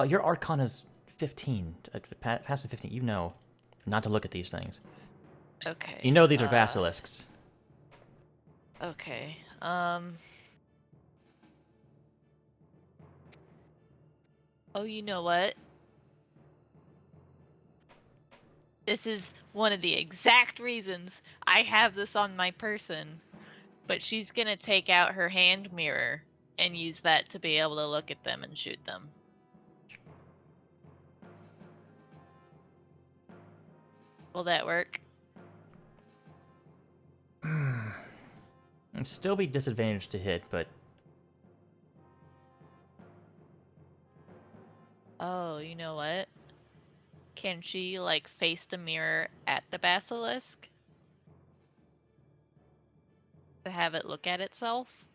your Arcana is 15. Past the 15, you know not to look at these things. Okay. You know these are basilisks. Okay. Oh, you know what? This is one of the exact reasons I have this on my person. But she's gonna take out her hand mirror and use that to be able to look at them and shoot them. Will that work? It'd still be disadvantaged to hit, but Oh, you know what? Can she, like, face the mirror at the basilisk? To have it look at itself?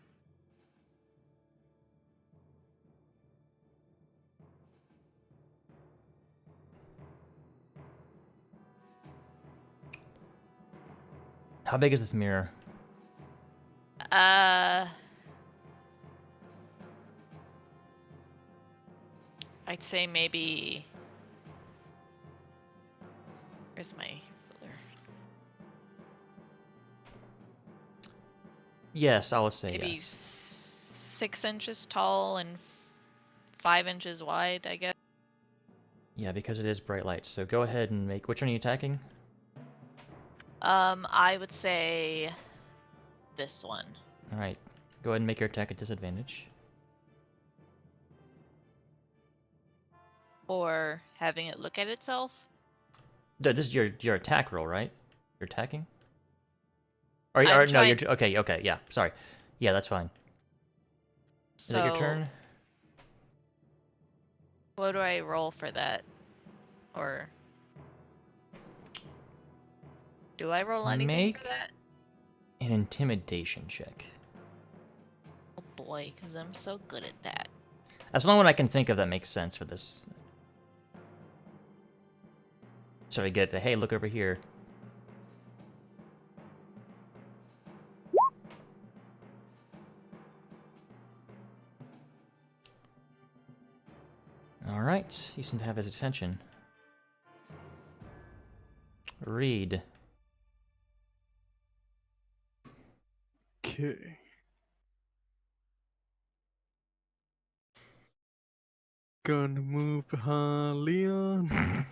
How big is this mirror? I'd say maybe. Where's my ruler? Yes, I would say Maybe yes. 6 inches tall and 5 inches wide, I guess. Yeah, because it is bright light. So go ahead and make. Which one are you attacking? I would say this one. All right. Go ahead and make your attack at disadvantage. Or having it look at itself. This is your attack roll, right? You're attacking. Or I'm no, you're trying- okay. Yeah, sorry. Yeah, that's fine. Is that your turn? What do I roll for that? Or do I roll anything Make for that? an intimidation check. Oh boy, because I'm so good at that. That's the only one I can think of that makes sense for this. So I get the hey, look over here. All right, you seem to have his attention. Read. Okay. Gonna move behind Leon.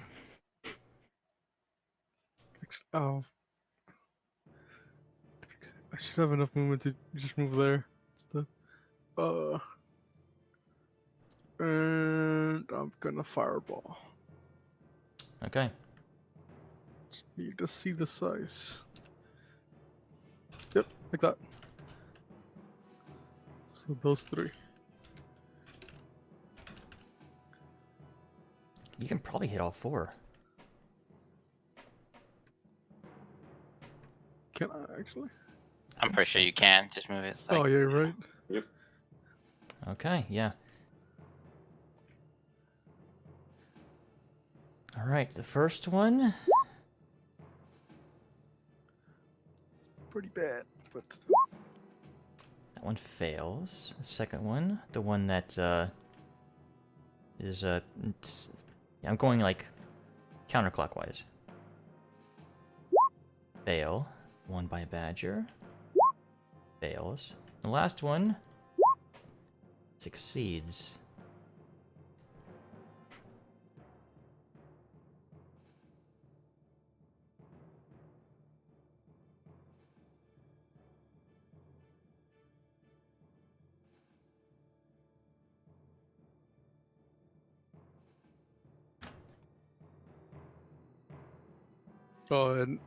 Oh. I should have enough movement to just move there. Instead. And I'm gonna fireball. Okay. Just need to see the size. Yep, like that. So those 3. You can probably hit all 4. Can I actually? I'm pretty sure you can. Just move it. It's like, Oh yeah, you're right. Yep. Okay, yeah. All right, the first one. Pretty bad, but That one fails. The second one, the one that is yeah, I'm going like counterclockwise. Fail. One by Badger. Fails. The last one succeeds. and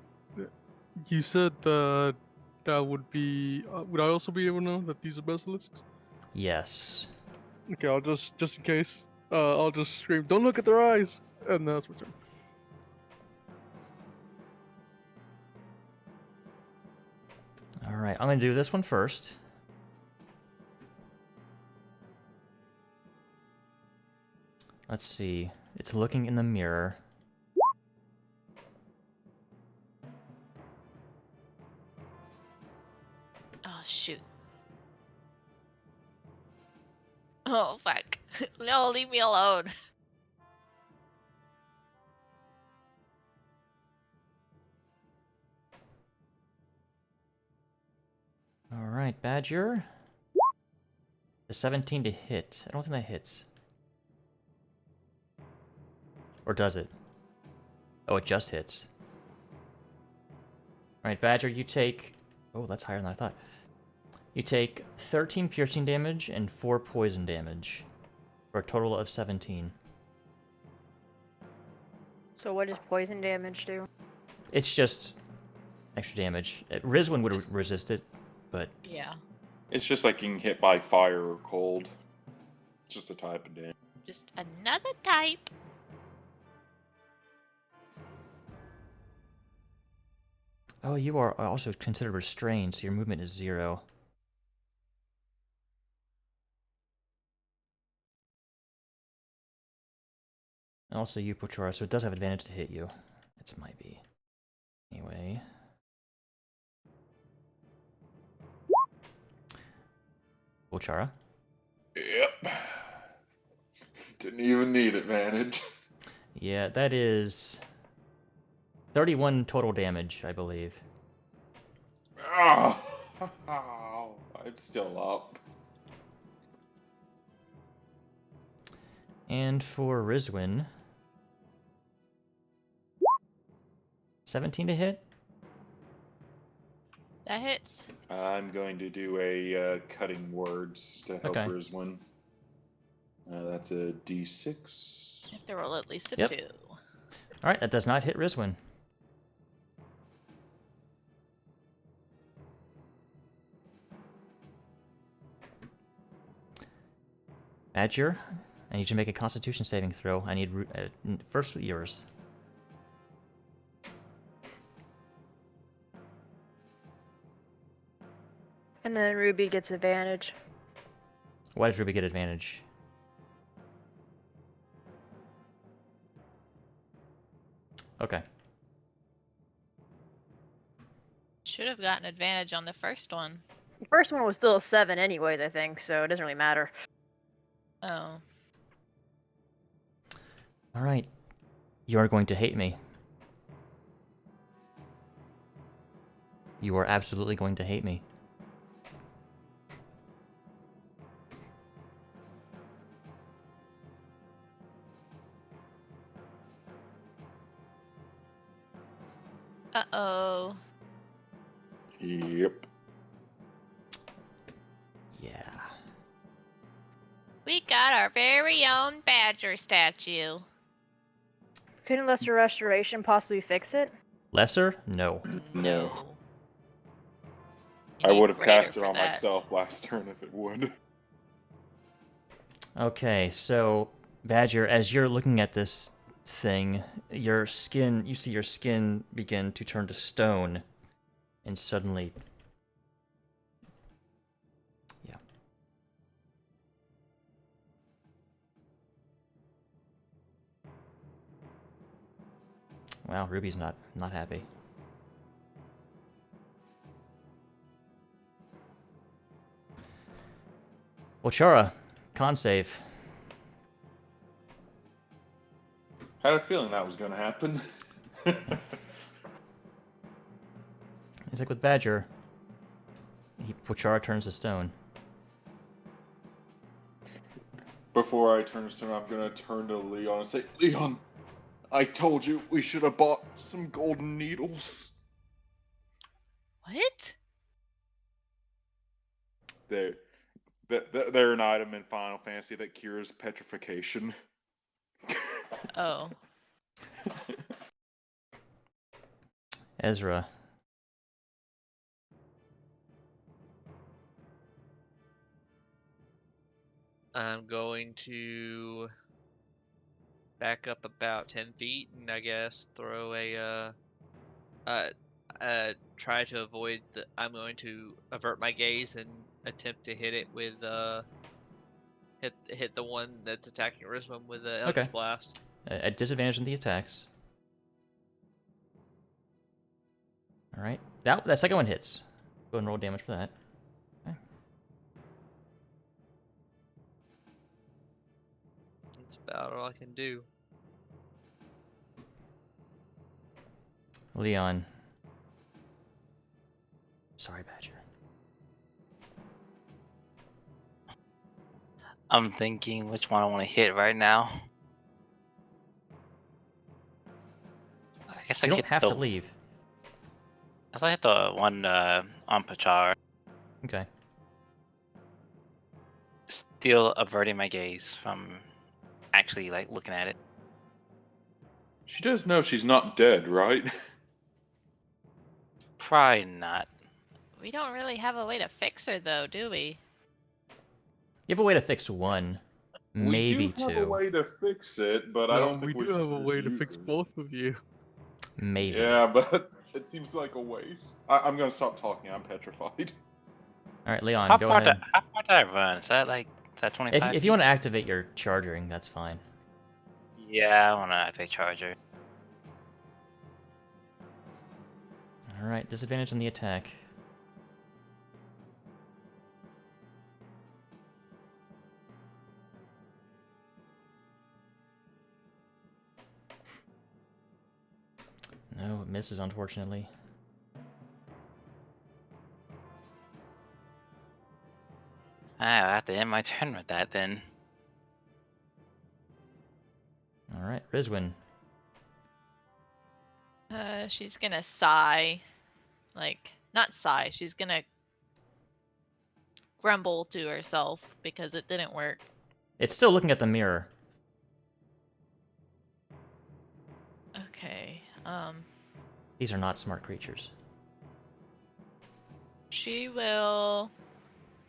you said that would be. Would I also be able to know that these are basilisks? Yes. Okay, I'll just in case. I'll just scream, "Don't look at their eyes!" And that's my turn. All right, I'm gonna do this one first. Let's see. It's looking in the mirror. Oh shoot. Oh fuck. No, leave me alone. All right, Badger. The 17 to hit. I don't think that hits. Or does it? Oh, it just hits. All right, Badger, you take... Oh, that's higher than I thought. You take 13 piercing damage and 4 poison damage. For a total of 17. So what does poison damage do? It's just extra damage. Rizwin would resist it, but... Yeah. It's just like getting hit by fire or cold. It's just a type of damage. Just another type. Oh, you are also considered restrained, so your movement is 0. And also you, Pochora, so it does have advantage to hit you. It might be. Anyway. Pochara. Yep. Didn't even need advantage. Yeah, that is 31 total damage, I believe. Oh, I'm still up. And for Rizwin, 17 to hit? That hits. I'm going to do a cutting words to help Okay. Rizwin. That's a D6. You have to roll at least a Yep. 2. Alright, that does not hit Rizwin. Badger, I need you to make a Constitution saving throw. I need first yours. And then Ruby gets advantage. Why does Ruby get advantage? Okay. Should have gotten advantage on the first one. The first one was still a 7 anyways, I think, so it doesn't really matter. Oh. Alright. You are going to hate me. You are absolutely going to hate me. Uh-oh. Yep. Yeah. We got our very own badger statue. Couldn't Lesser Restoration possibly fix it? Lesser? No. No. You I need would have greater cast it for on that. myself last turn if it would. Okay, so Badger, as you're looking at this thing, your skin, you see your skin begin to turn to stone, and suddenly, yeah. Wow, Ruby's not happy. Well, Chara, con save. Had a feeling that was going to happen. It's like with Badger. Pochara turns to stone. Before I turn to stone, I'm going to turn to Leon and say, Leon, I told you we should have bought some golden needles. What? They're an item in Final Fantasy that cures petrification. Oh. Ezra. I'm going to back up about 10 feet and I guess throw try to avoid the. I'm going to avert my gaze and attempt to hit it with hit the one that's attacking Riswim with the Eldritch Okay. Blast. At disadvantage in the attacks. Alright. That second one hits. Go ahead and roll damage for that. Okay. That's about all I can do. Leon. Sorry, Badger. I'm thinking which one I want to hit right now. I guess I You don't hit have the. to leave. I thought I hit the one on Pachar. Okay. Still averting my gaze from actually like looking at it. She does know she's not dead, right? Probably not. We don't really have a way to fix her, though, do we? You have a way to fix one. We do Maybe have a 2. way to fix it, but I No, don't think we we do have a should way to use fix it. both of you. Maybe. Yeah, but it seems like a waste. I'm gonna stop talking. I'm petrified. All right, Leon, How go far ahead. how far did I run? Is that like is that 25 If you want to activate your charging, that's fine. Yeah, I want to activate charger. All right, disadvantage on the attack. No, it misses, unfortunately. I'll have to end my turn with that then. All right, Rizwin. She's gonna sigh. Like, not sigh, she's gonna grumble to herself because it didn't work. It's still looking at the mirror. Okay, These are not smart creatures. she will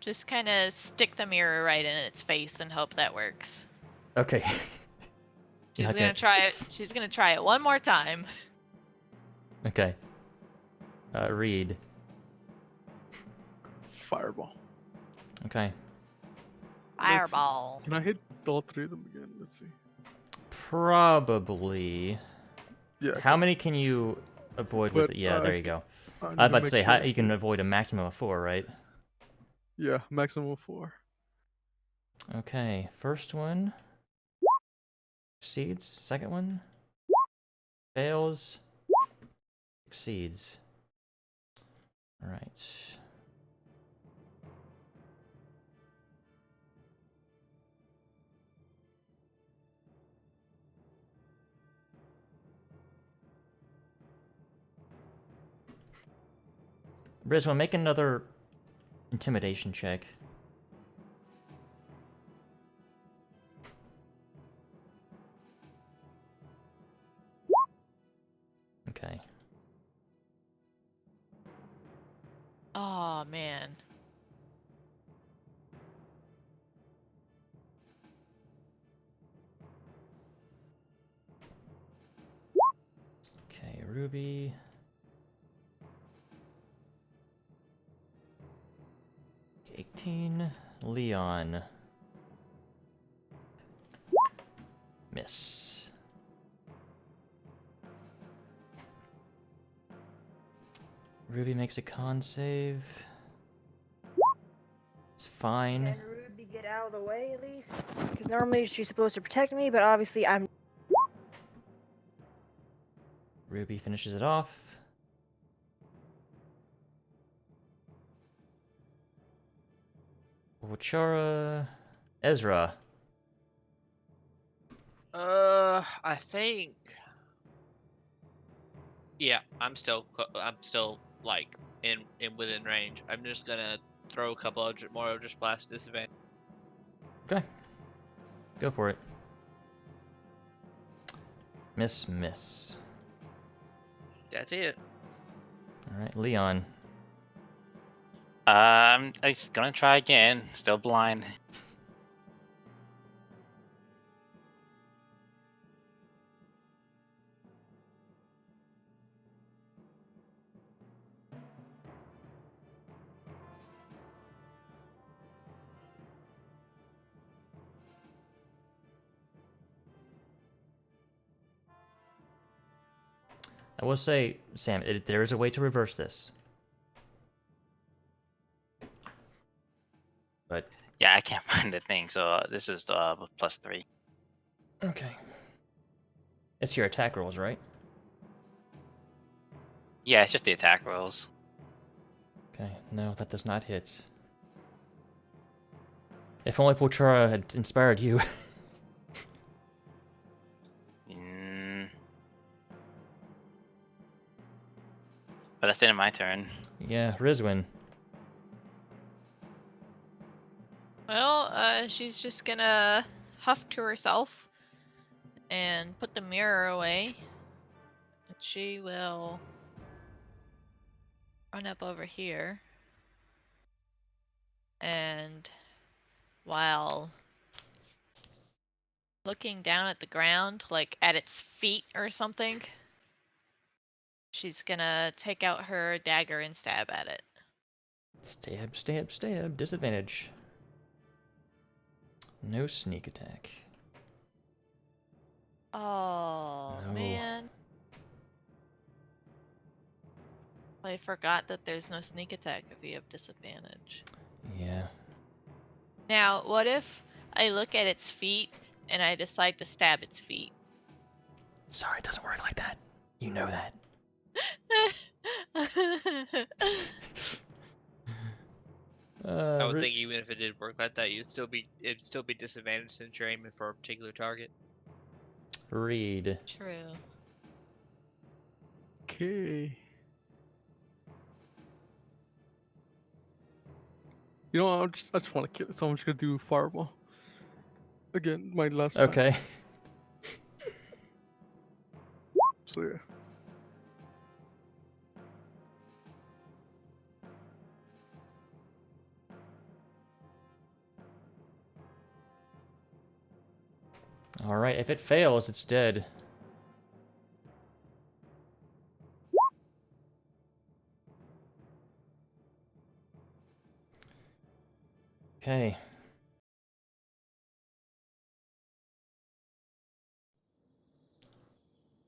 just kind of stick the mirror right in its face and hope that works. Okay. She's Okay. gonna try it. She's gonna try it one more time. Okay. Reed. Fireball. Okay. Fireball. Can I hit all 3 of them again? Let's see. Probably. Yeah. How many can you avoid with But, it? Yeah, there you go. I I need was about to make say, sure. you can avoid a maximum of 4, right? Yeah, maximum of 4. Okay, first one succeeds. Second one fails. Succeeds. All right. Briswell, make another intimidation check. Okay. Oh man. Okay, Ruby. Okay, 18. Leon. Miss. Ruby makes a con save. It's fine. Can Ruby get out of the way at least? Because normally she's supposed to protect me, but obviously I'm. Ruby finishes it off. Wachara. Ezra. I think. Yeah, I'm still like in within range. I'm just gonna throw a couple of more Eldritch Blast disadvantage. Okay. Go for it. Miss. That's it. Alright, Leon. I'm just gonna try again. Still blind. I will say, Sam, there is a way to reverse this. But Yeah, I can't find the thing, so this is +3. okay. It's your attack rolls, right? Yeah, it's just the attack rolls. Okay, no, that does not hit. If only Pochara had inspired you. Mm. But that's the end of my turn. Yeah, Rizwin. Well, she's just gonna huff to herself and put the mirror away. And she will run up over here. And while looking down at the ground, like at its feet or something. She's gonna take out her dagger and stab at it. Stab, stab, stab. Disadvantage. No sneak attack. Oh, No. man. I forgot that there's no sneak attack if you have disadvantage. Yeah. Now, what if I look at its feet and I decide to stab its feet? Sorry, it doesn't work like that. You know that. I would think even if it did work like that, it'd still be disadvantaged since you're aiming for a particular target. Read. True. Okay. You know, I just want to kill it, so I'm just gonna do fireball. Again, my last time. Okay. So yeah. Alright, if it fails, it's dead. Okay.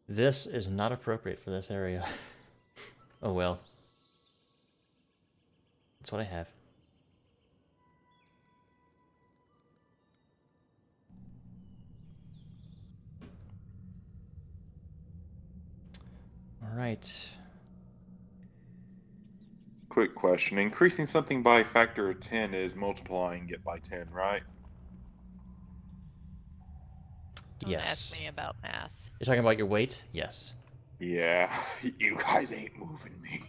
This is not appropriate for this area. Oh well. That's what I have. Alright. Quick question. Increasing something by a factor of 10 is multiplying it by 10, right? Don't Yes. ask me about math. You're talking about your weight? Yes. Yeah, you guys ain't moving me.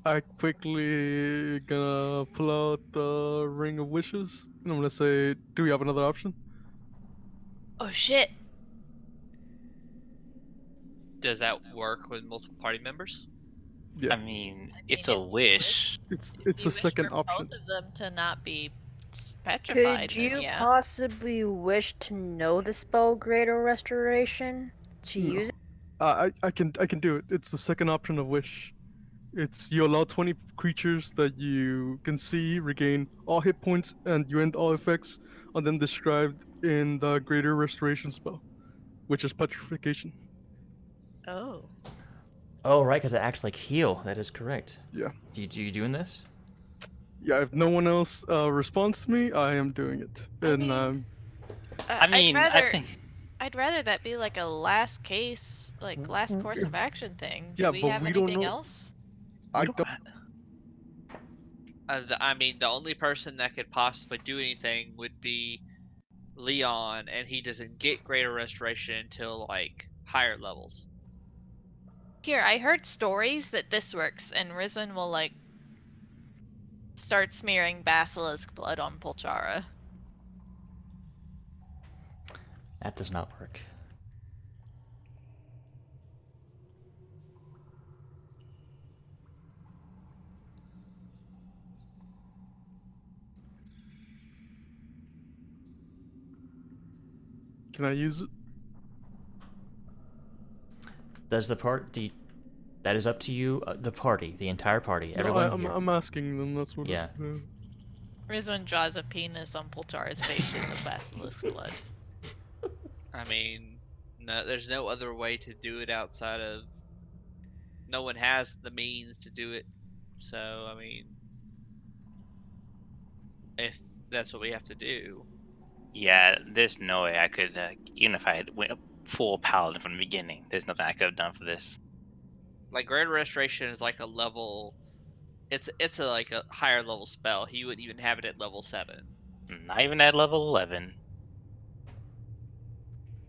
I quickly gonna pull out the Ring of Wishes, and I'm gonna say, do we have another option? Oh shit! Does that work with multiple party members? Yeah, I mean, I it's mean, a if you wish. it's If it's you the wish second for option. both of them to not be petrified, Could then you yeah. possibly wish to know the spell Greater Restoration to No. use it? I can do it. It's the second option of wish. It's you allow 20 creatures that you can see regain all hit points, and you end all effects on them described in the Greater Restoration spell, which is petrification. Oh. Oh, right, because it acts like heal. That is correct. Yeah. Do you doing this? Yeah, if no one else responds to me, I am doing it. I And mean- I mean, I think I'd rather that be like a last case, like last course of action thing. Do Yeah, we but have we don't anything know- else? I we don't. I mean, the only person that could possibly do anything would be Leon, and he doesn't get greater restoration until like higher levels. Here, I heard stories that this works, and Rizwan will like start smearing basilisk blood on Polchara. That does not work. Can I use it? Does the party... That is up to you, the party, the entire party, No, everyone here. I'm asking them. That's what. Yeah. Rizwan draws a penis on Polchara's face in the basilisk blood. I mean, no, there's no other way to do it outside of. No one has the means to do it, so I mean, if that's what we have to do. yeah, there's no way I could, even if I had went full paladin from the beginning, there's nothing I could have done for this. Like greater restoration is like a level. It's a like a higher level spell. He wouldn't even have it at level 7. Not even at level 11.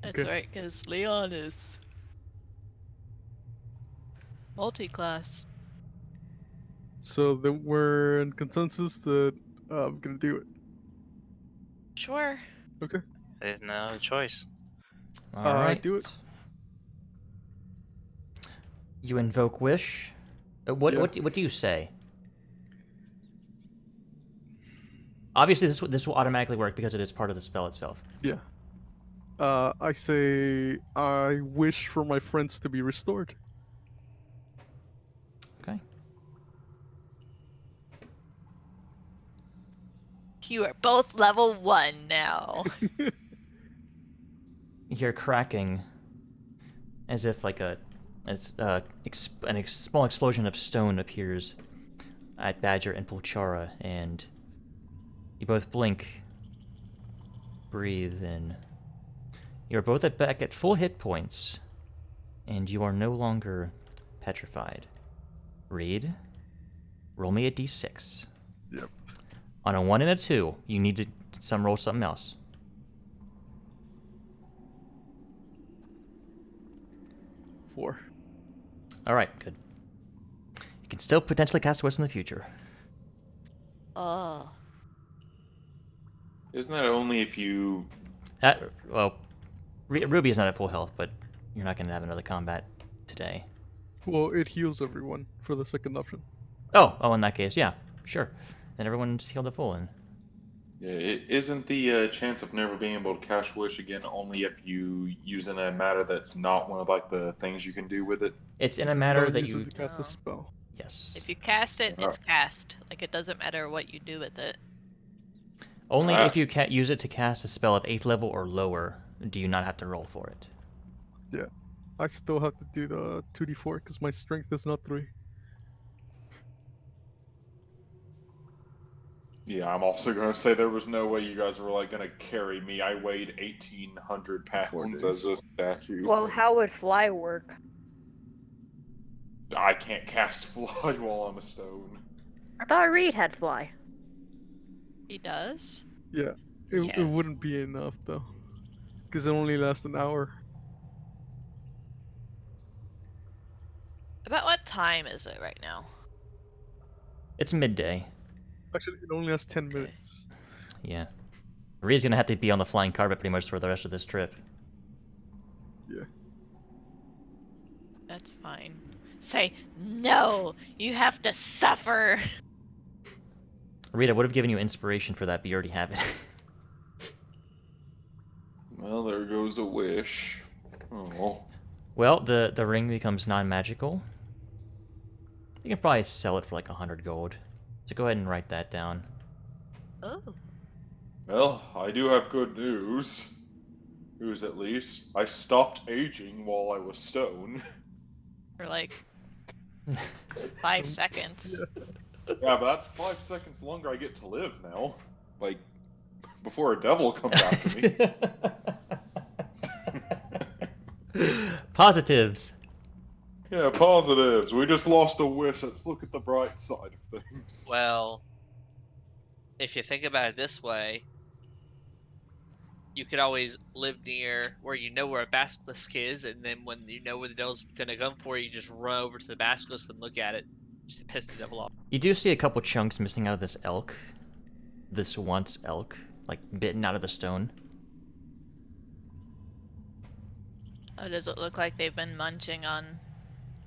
That's Okay. right, because Leon is multi-class. So then we're in consensus that I'm gonna do it. Sure. Okay. There's no choice. Alright. do it. You invoke wish. Yeah. What do you say? Obviously, this will automatically work because it is part of the spell itself. Yeah. I say I wish for my friends to be restored. Okay. You are both level 1 now. You hear cracking, as if like small explosion of stone appears at Badger and Pulchara, and you both blink, breathe in. You're both back at full hit points, and you are no longer petrified. Reed, roll me a d6. Yep. On a 1 and a 2, you need to roll something else. 4. Alright, good. You can still potentially cast Wisp in the future. Oh. Isn't that only if you? Well, Ruby is not at full health, but you're not going to have another combat today. Well, it heals everyone for the second option. Oh, in that case, yeah, sure. Then everyone's healed to full, and Yeah, isn't the chance of never being able to cast Wish again only if you use in a matter that's not one of like the things you can do with it? it's in a matter Don't that use you. it to cast a No. spell. Yes. If you cast it, Uh, it's cast. Like, it doesn't matter what you do with it. Only if you can't use it to cast a spell of 8th level or lower do you not have to roll for it. Yeah. I still have to do the 2d4 because my strength is not 3. Yeah, I'm also going to say there was no way you guys were like going to carry me. I weighed 1,800 pounds as a statue. Well, how would fly work? I can't cast fly while I'm a stone. I thought Reed had fly. He does? Yeah. It Yes. wouldn't be enough though. Because it only lasts an hour. About what time is it right now? It's midday. Actually, it only lasts 10 minutes. Yeah. Maria's gonna have to be on the flying carpet pretty much for the rest of this trip. Yeah. That's fine. Say, no! You have to suffer! Rita would have given you inspiration for that, but you already have it. Well, there goes a wish. Oh. Well, the ring becomes non-magical. You can probably sell it for like 100 gold. So go ahead and write that down. Oh. Well, I do have good news. News at least. I stopped aging while I was stone. For like 5 seconds. Yeah, but that's 5 seconds longer I get to live now. Like, before a devil comes after me. Positives. Yeah, positives. We just lost a wish. Let's look at the bright side of things. Well, if you think about it this way, you could always live near where you know where a basilisk is, and then when you know where the devil's gonna come for you, just run over to the basilisk and look at it, just to piss the devil off. You do see a couple chunks missing out of this elk. This once elk, like bitten out of the stone. Oh, does it look like they've been munching on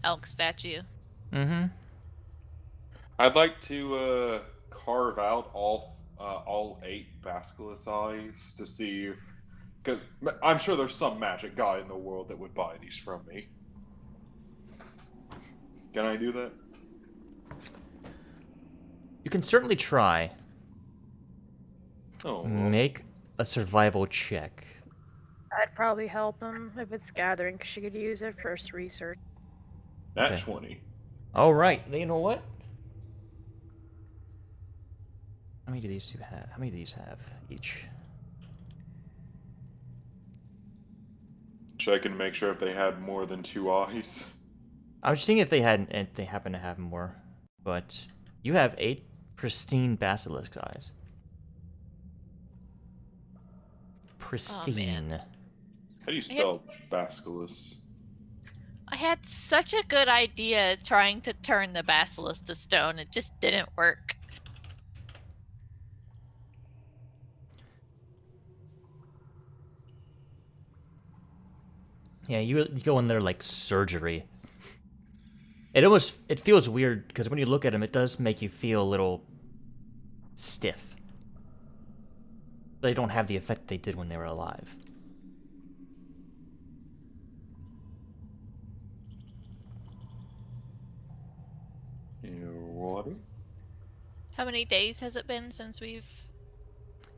elk statue? Mm-hmm. I'd like to carve out all 8 basilisk eyes to see if, because I'm sure there's some magic guy in the world that would buy these from me. Can I do that? You can certainly try. Oh, well. Make a survival check. That'd probably help him if it's gathering, because she could use it for research. Nat Okay. 20. All right. You know what? How many do these two have? How many do these have each? Checking to make sure if they had more than 2 eyes. I was just seeing if they happen to have more, but you have 8 pristine basilisk eyes. Pristine. How do you spell basilisk? I had such a good idea trying to turn the basilisk to stone. It just didn't work. Yeah, you go in there like surgery. It feels weird because when you look at him, it does make you feel a little stiff. They don't have the effect they did when they were alive. Water? How many days has it been since we've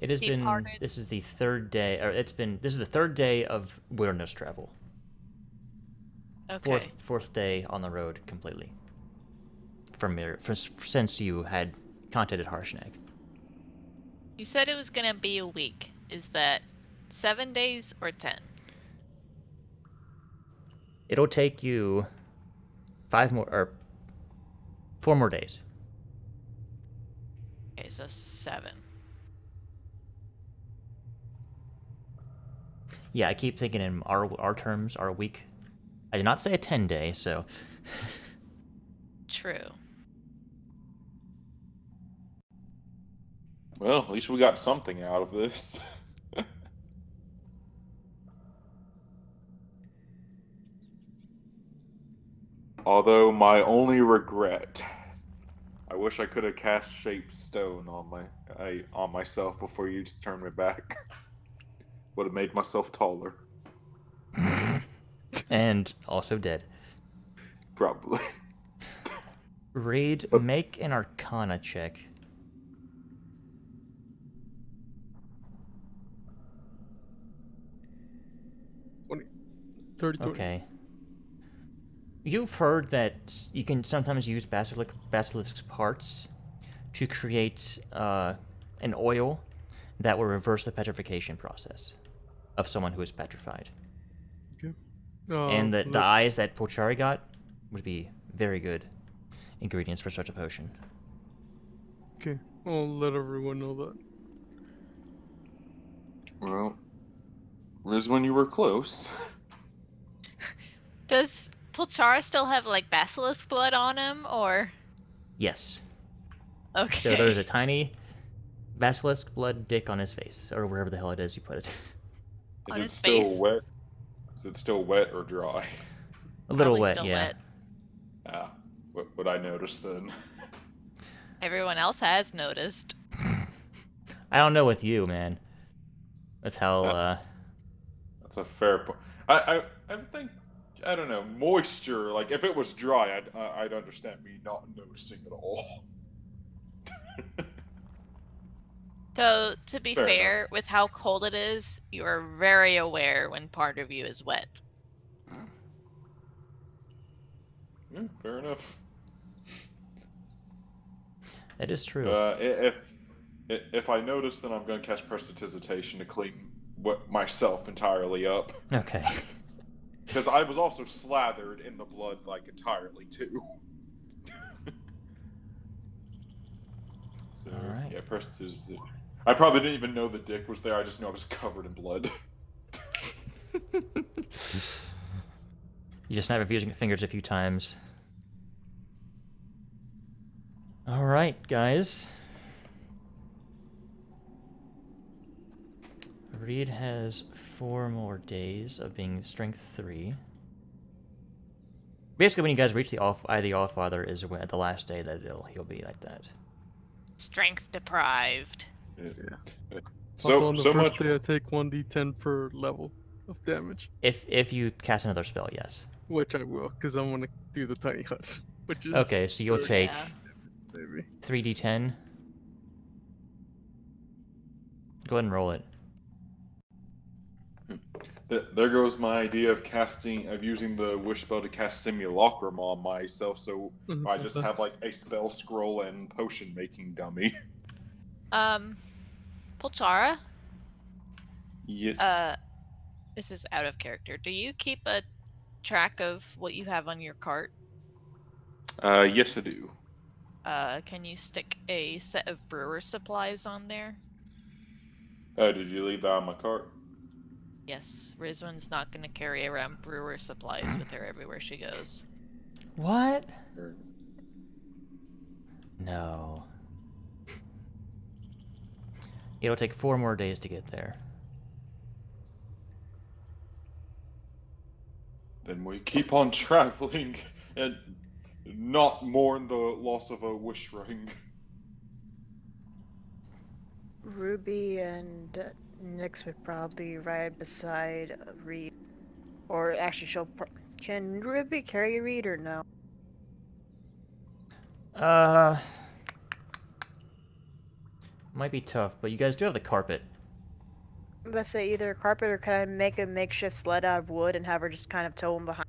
It has been. departed? This is the third day, or it's been. This is the third day of wilderness travel. Okay. Fourth day on the road completely. Since you had contacted Harshnag. You said it was gonna be a week. Is that 7 days or 10? It'll take you 4 more days. Okay, so 7. Yeah, I keep thinking in our terms, our week. I did not say a 10-day, so. True. Well, at least we got something out of this. Although my only regret, I wish I could have cast Shape Stone on myself before you just turned me back. Would have made myself taller. And also dead. Probably. Raid, make an Arcana check. 30, 20. Okay. You've heard that you can sometimes use basilisk parts to create an oil that will reverse the petrification process of someone who is petrified. Okay. And the eyes that Pochari got would be very good ingredients for such a potion. Okay, I'll let everyone know that. Well, Rizwan, you were close. Does Pulchara still have like basilisk blood on him, or? Yes. Okay. So there's a tiny basilisk blood dick on his face, or wherever the hell it is you put it. Is On it his still face? wet? Is it still wet or dry? A little Probably wet, still yeah. wet. Ah, what would I notice then? Everyone else has noticed. I don't know with you, man. That's how. That's a fair point. I think, I don't know, moisture. Like if it was dry, I'd understand me not noticing at all. So, to be Fair fair, enough. with how cold it is, you are very aware when part of you is wet. Yeah, fair enough. That is true. If I notice, then I'm going to cast Prestidigitation to clean myself entirely up. Okay. Because I was also slathered in the blood like entirely too. So Alright. yeah, Prestidigitation. I probably didn't even know the dick was there. I just know I was covered in blood. You just snap your fingers a few times. Alright, guys. Reed has 4 more days of being Strength 3. Basically, when you guys reach the Allfather is when, the last day that he'll be like that. Strength deprived. Yeah. Also, on the so first much. day, I take 1d10 per level of damage, If you cast another spell, yes. which I will, because I'm gonna do the tiny hut, which is Okay, so you'll 30, take Yeah. maybe. 3d10. Go ahead and roll it. There goes my idea of using the wish spell to cast simulacrum on myself, so I just have like a spell scroll and potion making dummy. Pulchara? Yes. This is out of character. Do you keep a track of what you have on your cart? Yes, I do. Can you stick a set of brewer supplies on there? Did you leave that on my cart? Yes, Rizwan's not gonna carry around brewer supplies with her everywhere she goes. What? No. It'll take 4 more days to get there. Then we keep on traveling and not mourn the loss of a wish ring. Ruby and Nyx would probably ride beside Reed. Or actually, can Ruby carry Reed or no? Might be tough, but you guys do have the carpet. Let's say either a carpet or can I make a makeshift sled out of wood and have her just kind of tow him behind?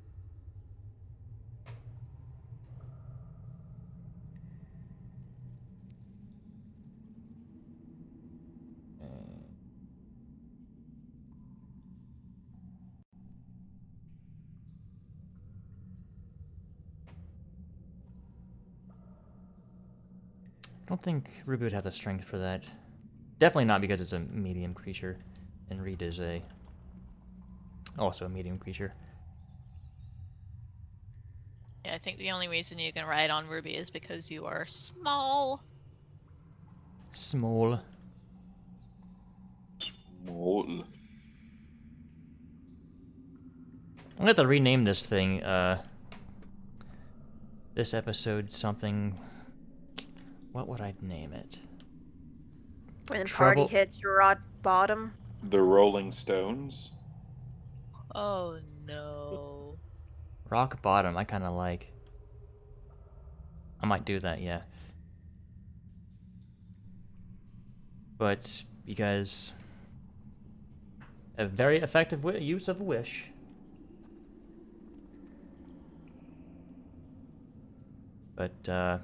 I don't think Ruby would have the strength for that. Definitely not because it's a medium creature, and Reed is also a medium creature. Yeah, I think the only reason you can ride on Ruby is because you are small. Small. Small. I'm gonna have to rename this thing, this episode something... What would I name it? When the party Trouble... hits rock bottom. The Rolling Stones. Oh no. Rock Bottom, I kinda like. I might do that, yeah. But, you guys... A very effective use of Wish. But,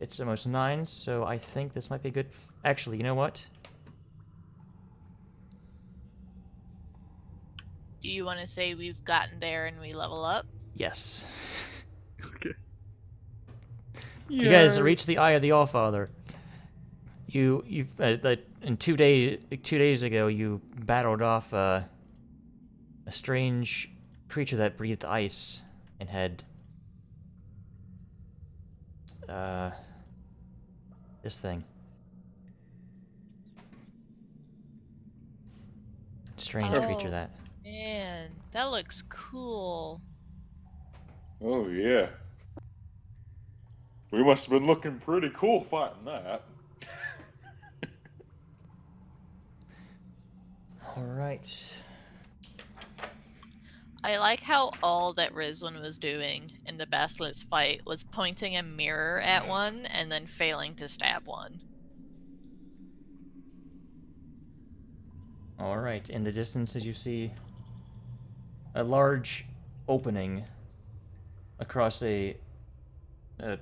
it's almost 9, so I think this might be good. Actually, you know what? Do you want to say we've gotten there and we level up? Yes. Okay. You guys Yeah. reach the Eye of the Allfather. In 2 days ago, you battled off a strange creature that breathed ice and had this thing. Strange creature Oh, that. man, that looks cool. Oh yeah. We must have been looking pretty cool fighting that. All right. I like how all that Rizwan was doing in the Basilisk fight was pointing a mirror at one and then failing to stab one. All right. In the distance, as you see a large opening across like a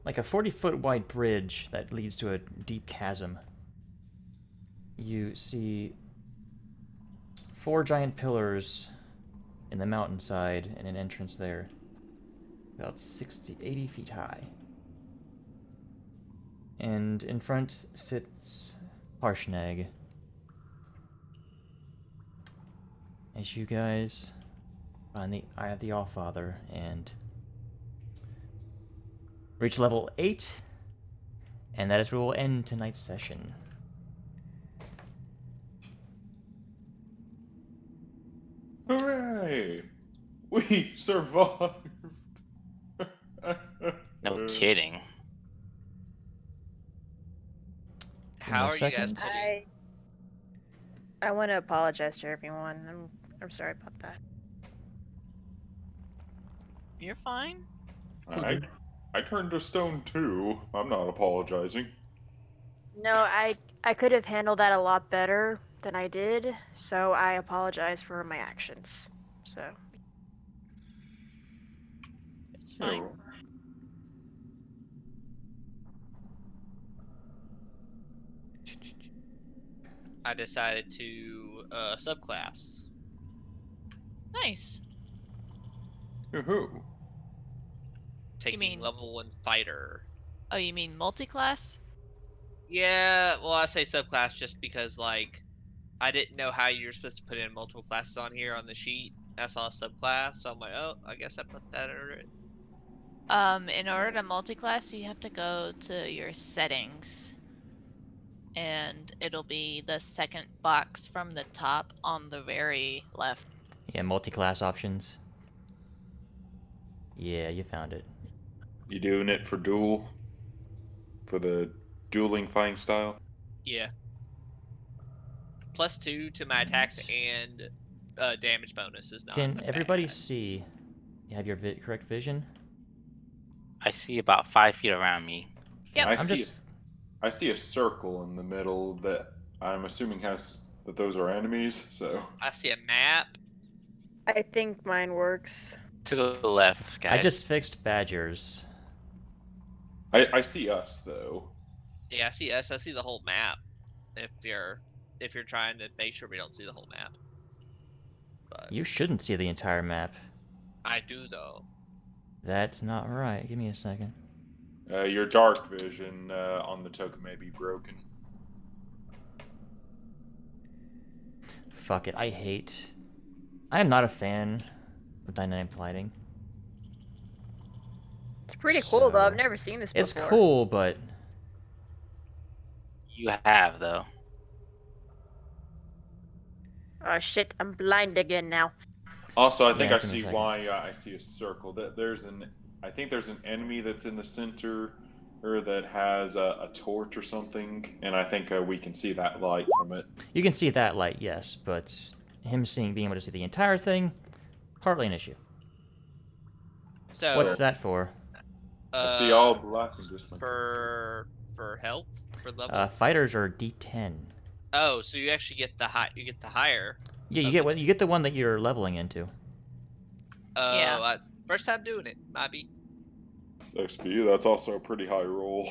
40-foot wide bridge that leads to a deep chasm. You see 4 giant pillars in the mountainside and an entrance there, about 80 feet high. And in front sits Harshnag. As you guys find the Eye of the Allfather and reach level 8, and that is where we'll end tonight's session. Hooray! We survived! No kidding. How are you guys seconds. putting? I want to apologize to everyone. I'm sorry about that. You're fine. I turned to stone too. I'm not apologizing. No, I could have handled that a lot better than I did, so I apologize for my actions. So It's fine. Oh. I decided to subclass. Nice. Yoo-hoo. Taking mean- level 1 fighter. Oh, you mean multi-class? Yeah, well, I say subclass just because, like, I didn't know how you were supposed to put in multiple classes on here on the sheet. I saw subclass, so I'm like, oh, I guess I put that under it. In order to multi-class, you have to go to your settings. And it'll be the second box from the top on the very left. Yeah, multi-class options. Yeah, you found it. You doing it for duel? For the dueling fighting style? Yeah. +2 to my attacks and damage bonus is not. Can everybody bad. see? You have your correct vision? I see about 5 feet around me. Yep. I I'm see just. I see a circle in the middle that I'm assuming that those are enemies. So I see a map. I think mine works. To the left, guys. I just fixed badgers. I see us though. Yeah, I see us. I see the whole map. If you're trying to make sure we don't see the whole map, but You shouldn't see the entire map. I do though. That's not right. Give me a second. Your dark vision on the token may be broken. Fuck it. I am not a fan of dynamic lighting. It's pretty cool though. I've So- never seen this It's before. cool, but You have, though. Oh shit, I'm blind again now. Also, I think Yeah, I give me a see second. why I see a circle. I think there's an enemy that's in the center, or that has a torch or something, and I think we can see that light from it. you can see that light, yes, but being able to see the entire thing, partly an issue. So What's that for? I see all black and just like for health for level. Fighters are D10. Oh, so you actually get the higher. Yeah, you of get the what you get the one that you're leveling into. Oh, Yeah. first time doing it. Might be. XP. That's also a pretty high roll.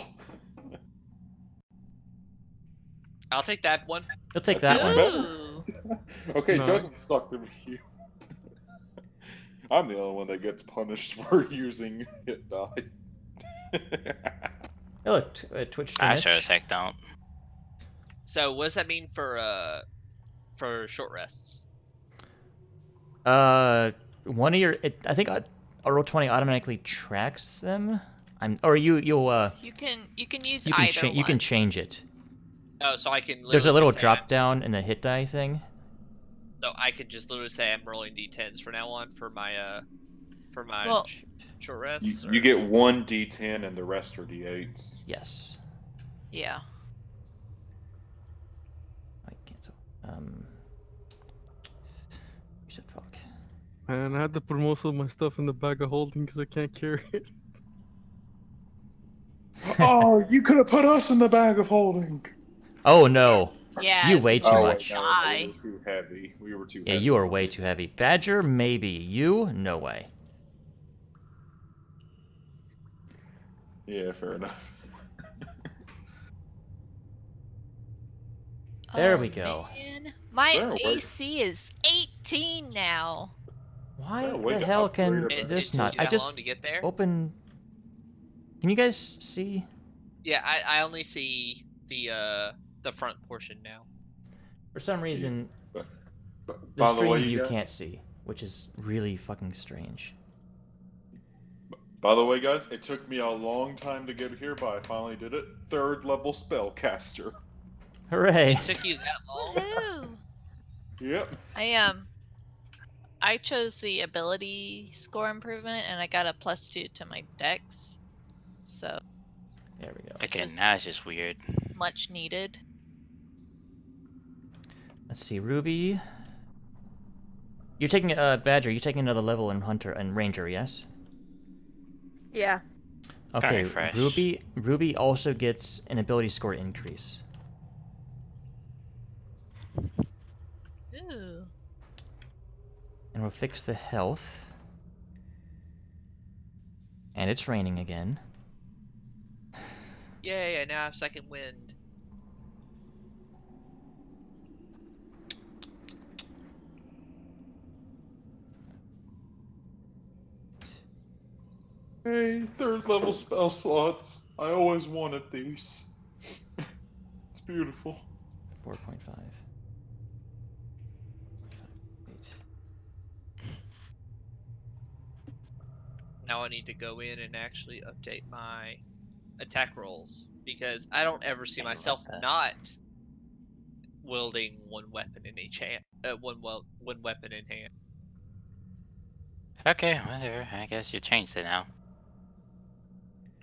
I'll take that one. You'll take That's that even one. better. Ooh. Okay, No. it doesn't suck to be you. I'm the only one that gets punished for using hit die. Oh, look, Twitch to I Mitch. sure as heck don't. So what does that mean for short rests? One of your, I think a roll 20 automatically tracks them. You'll You can use you can either change one. you can change it. Oh, so I can. There's a literally little just say drop down in the hit die thing. So I could just literally say I'm rolling d10s for now on for my Well, short rests. you get one d10 and the rest are d8s. Yes. yeah. I cancel. You said fuck. And I had to put most of my stuff in the bag of holding because I can't carry it. Oh, you could have put us in the bag of holding. Oh no. Yeah. You way too Oh, much. wait, no, we Shy. were too heavy. We were too Yeah, heavy. you are way too heavy. Badger, maybe. You, no way. Yeah, fair enough. There Oh, we go. Man. My There, wait. AC is 18 now. Why Yeah, way the to hell can upgrade It, this it took not? you I that just long to get there. open. Can you guys see? Yeah, I only see the front portion now. For some reason, But, the by the stream way, view guys, can't see, which is really fucking strange. By the way, guys, it took me a long time to get here, but I finally did it. 3rd level spellcaster. Hooray! It took you that long. Woohoo! Yep. I chose the ability score improvement and I got a +2 to my dex. So There we go. Okay, was- now it's just weird. much needed. Let's see, Ruby. You're taking Badger. You're taking another level in Hunter and Ranger, yes? Yeah. Okay. refresh. Ruby also gets an ability score increase. Ooh. And we'll fix the health. And it's raining again. Yay! I now have second wind. Hey, 3rd level spell slots. I always wanted these. It's beautiful. 4.5. 8. Now I need to go in and actually update my attack rolls because I don't ever see Dang, what myself the- not wielding one weapon in each hand. One weapon in hand. Okay, whatever. I guess you changed it now.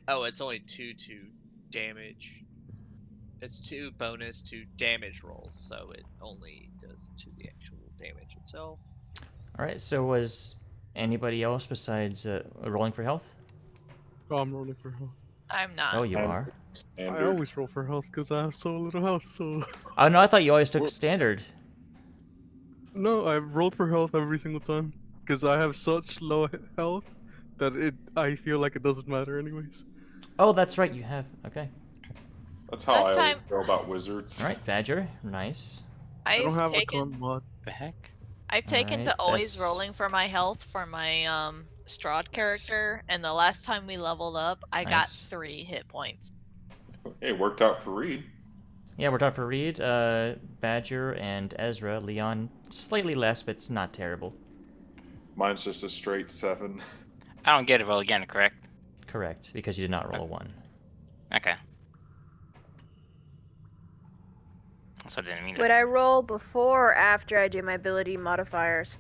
Oh, it's only 2 to damage It's 2 bonus to damage rolls, so it only does to the actual damage itself. All right. So was anybody else besides rolling for health? Oh, I'm rolling for health. I'm not. Oh, you And are. I standard. always roll for health because I have so little health. So Oh no, I thought you always took Well- standard. no, I've rolled for health every single time because I have such low health that I feel like it doesn't matter anyways. Oh, that's right. You have. Okay. That's how Last I always time- feel about wizards. All right, Badger. Nice. I don't I've have a taken con mod. The heck? I've taken Alright, to always that's- rolling for my health for my Strahd character, and the last time we leveled up, I got Nice. 3 hit points. Hey, it worked out for Reed. Yeah, we're done for Reed, Badger, and Ezra. Leon, slightly less, but it's not terrible. Mine's just a straight 7. I don't get to roll again, correct? Correct, because you did not roll a 1. Okay. So I didn't mean Would it. I roll before or after I do my ability modifiers?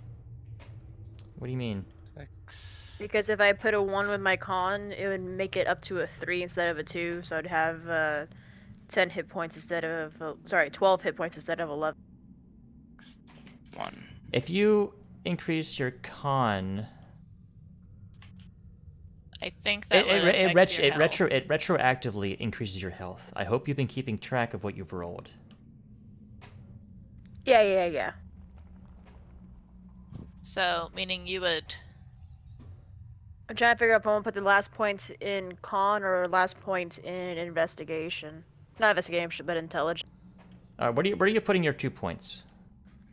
What do you mean? 6. Because if I put a 1 with my con, it would make it up to a 3 instead of a 2, so I'd have 10 hit points instead of 12 hit points instead of 11. 1. If you increase your con, I think that would affect your health. it retroactively increases your health. I hope you've been keeping track of what you've rolled. Yeah. So, meaning you would. I'm trying to figure out if I want to put the last points in con or last points in investigation. Not investigation, but intelligence. Where are you putting your 2 points?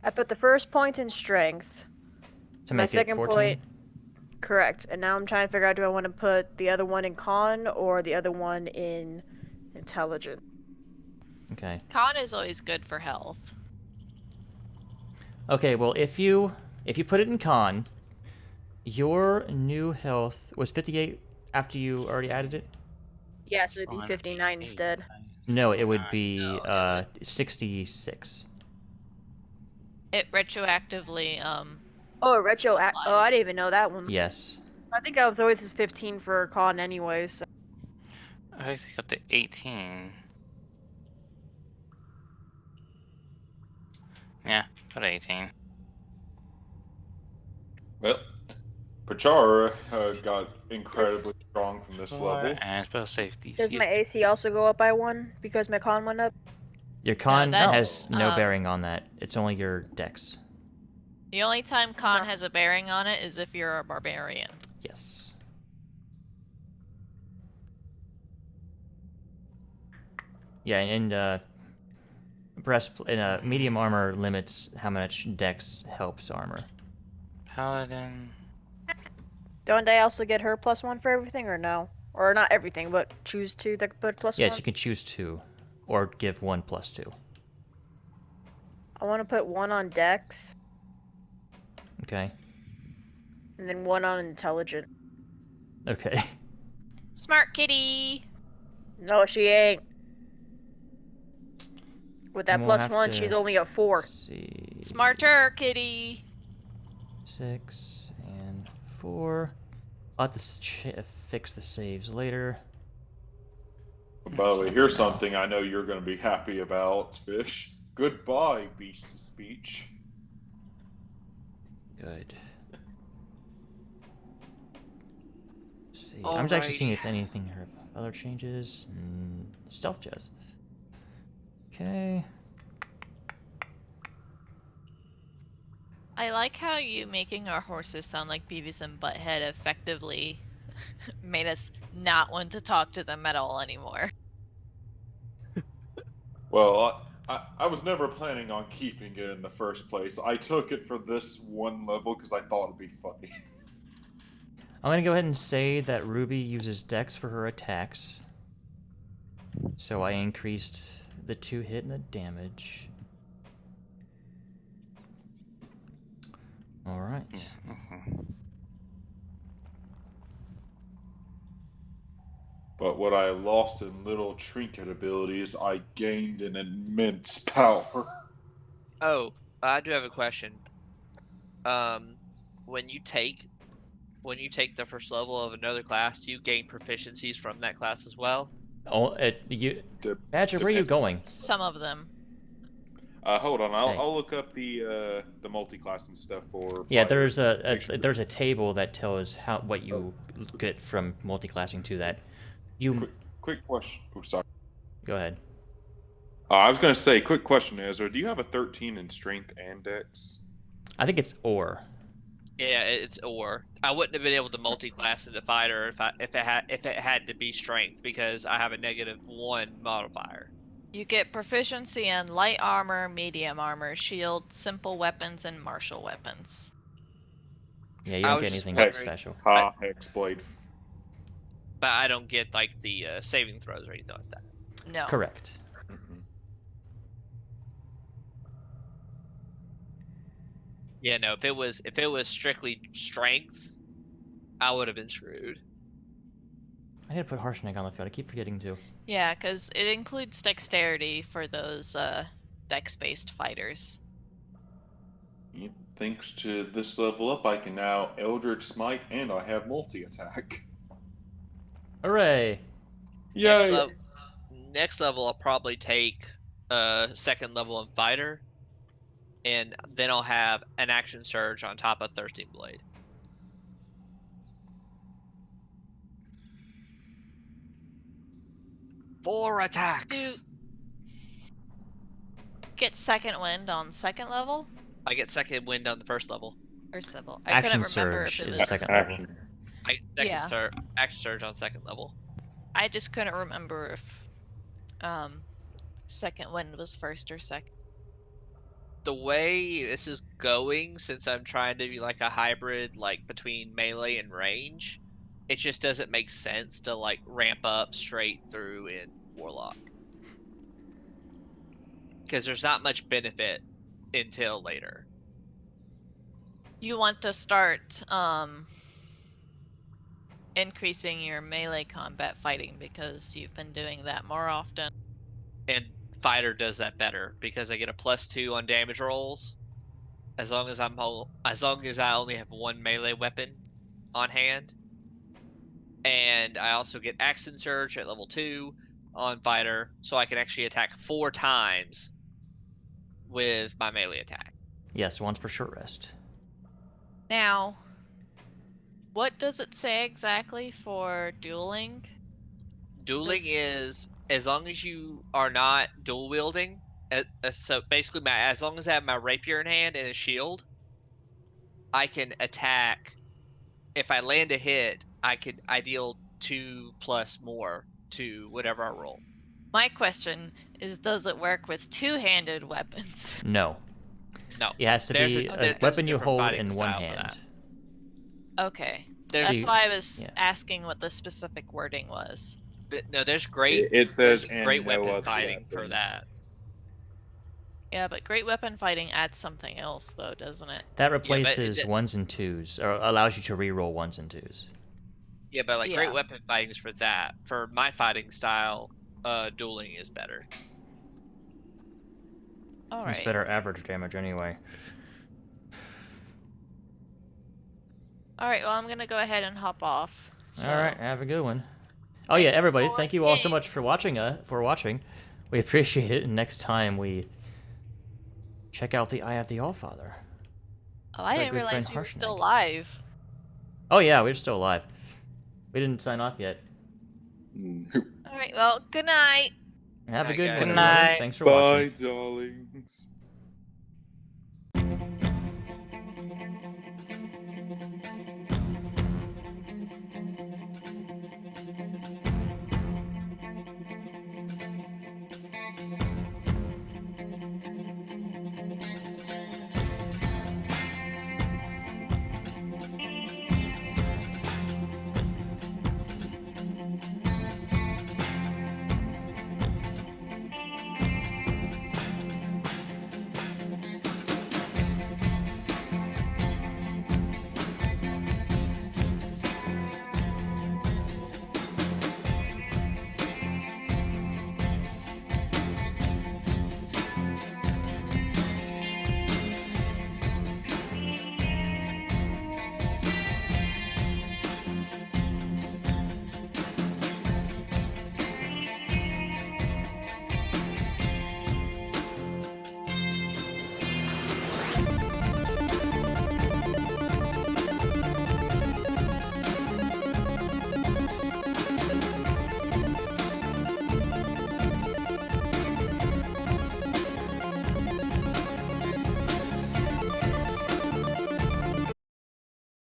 I put the first point in strength. To My make it second 14? point, correct. And now I'm trying to figure out, do I want to put the other one in con or the other one in intelligence? Okay. Con is always good for health. Okay, well, if you put it in con, your new health was 58 after you already added it? Yeah, so it'd be 59 instead. No, it would be 66. It retroactively Oh, I didn't even know that one. Yes. I think I was always at 15 for con anyways. So. I actually got the 18. Yeah, got 18. Well, Pachara got incredibly strong from this 4 level. and spell safety. Does my AC also go up by 1 because my con went up? Your con that's, has no bearing on that. It's only your dex. The only time con Okay. has a bearing on it is if you're a barbarian. Yes. Yeah, and medium armor limits how much dex helps armor. Paladin. Don't I also get her +1 for everything or no? Or not everything, but choose 2 that put +1? Yes, you can choose 2, or give 1 plus 2. I want to put 1 on dex Okay. and then 1 on intelligent. Okay. Smart kitty! No, she ain't. With that And we'll have +1, to she's only a 4. See. Smarter kitty! 6 and 4. I'll have to fix the saves later. By the way, here's something I know you're going to be happy about, Fish. Goodbye, Beast of Speech. Good. Let's see. I'm just actually seeing if anything have other changes. Stealth Jazz. Okay. I like how you making our horses sound like Beavis and Butthead effectively made us not want to talk to them at all anymore. Well, I was never planning on keeping it in the first place. I took it for this one level because I thought it'd be funny. I'm gonna go ahead and say that Ruby uses Dex for her attacks. So I increased the 2 hit and the damage. Alright. But what I lost in little trinket abilities, I gained in immense power. Oh, I do have a question. When you take the first level of another class, do you gain proficiencies from that class as well? Oh, Badger, where are you going? Some of them. Hold on, Stay. I'll look up the multi-class and stuff for. Yeah, fighters. there's Make sure- there's a table that tells what you get from multi-classing to that. Quick question. Oh, sorry. Go ahead. I was gonna say, quick question, Ezra. Do you have a 13 in strength and dex? I think it's or. Yeah, it's or. I wouldn't have been able to multi-class into fighter if it had to be strength because I have a -1 modifier. You get proficiency in light armor, medium armor, shield, simple weapons, and martial weapons. Yeah, you I don't was get just anything wondering- special. Ha, Hexblade. But I don't get like the saving throws or anything like that. No. Correct. Yeah, no. If it was strictly strength, I would have been screwed. I need to put Harshnag on the field. I keep forgetting to. Yeah, because it includes dexterity for those dex-based fighters. Yep, thanks to this level up, I can now Eldritch Smite and I have multi-attack. Hooray! Yay! Next level, I'll probably take second level in fighter, and then I'll have an action surge on top of Thirsting Blade. Four attacks. Get second wind on second level I get second wind on the first level. or civil. I Action couldn't remember surge if it is was. second level. Action. I second Yeah. action surge on second level. I just couldn't remember if second wind was first or second. The way this is going, since I'm trying to be like a hybrid, like between melee and range, it just doesn't make sense to like ramp up straight through in Warlock. Because there's not much benefit until later. You want to start increasing your melee combat fighting because you've been doing that more often. And fighter does that better because I get a +2 on damage rolls as long as I only have one melee weapon on hand. And I also get action surge at level 2 on fighter, so I can actually attack 4 times with my melee attack. Yes, once per short rest. Now, what does it say exactly for dueling? Dueling Does- is as long as you are not dual wielding. So basically, as long as I have my rapier in hand and a shield, I can attack. If I land a hit, I deal 2+ more to whatever I roll. My question is, does it work with two-handed weapons? No. No, It has to there's be a- a there's a weapon you different hold fighting in one style for hand. that. Okay. There's That's See- why I was yeah. asking what the specific wording was. no, there's great. It says there's and great no weapon other fighting for weapon. that. Yeah, but great weapon fighting adds something else, though, doesn't it? That it- replaces ones and twos, or allows you to re-roll ones and twos. Yeah, but like Yeah. great weapon fighting is for that. For my fighting style, dueling is better. All It's right. better average damage anyway. All right. Well, I'm gonna go ahead and hop off. So. All right, have a good one. Oh yeah, Thanks everybody, for thank you all so watching. much for watching. We appreciate it, and next time we check out the Eye of the Allfather. Oh, I Our didn't good friend realize we were still Harshnag. live. Oh yeah, we're still alive. We didn't sign off yet. All right. Well, good night. Have a Night, good guys. one, Good everybody. night. Thanks for Bye, watching. darlings.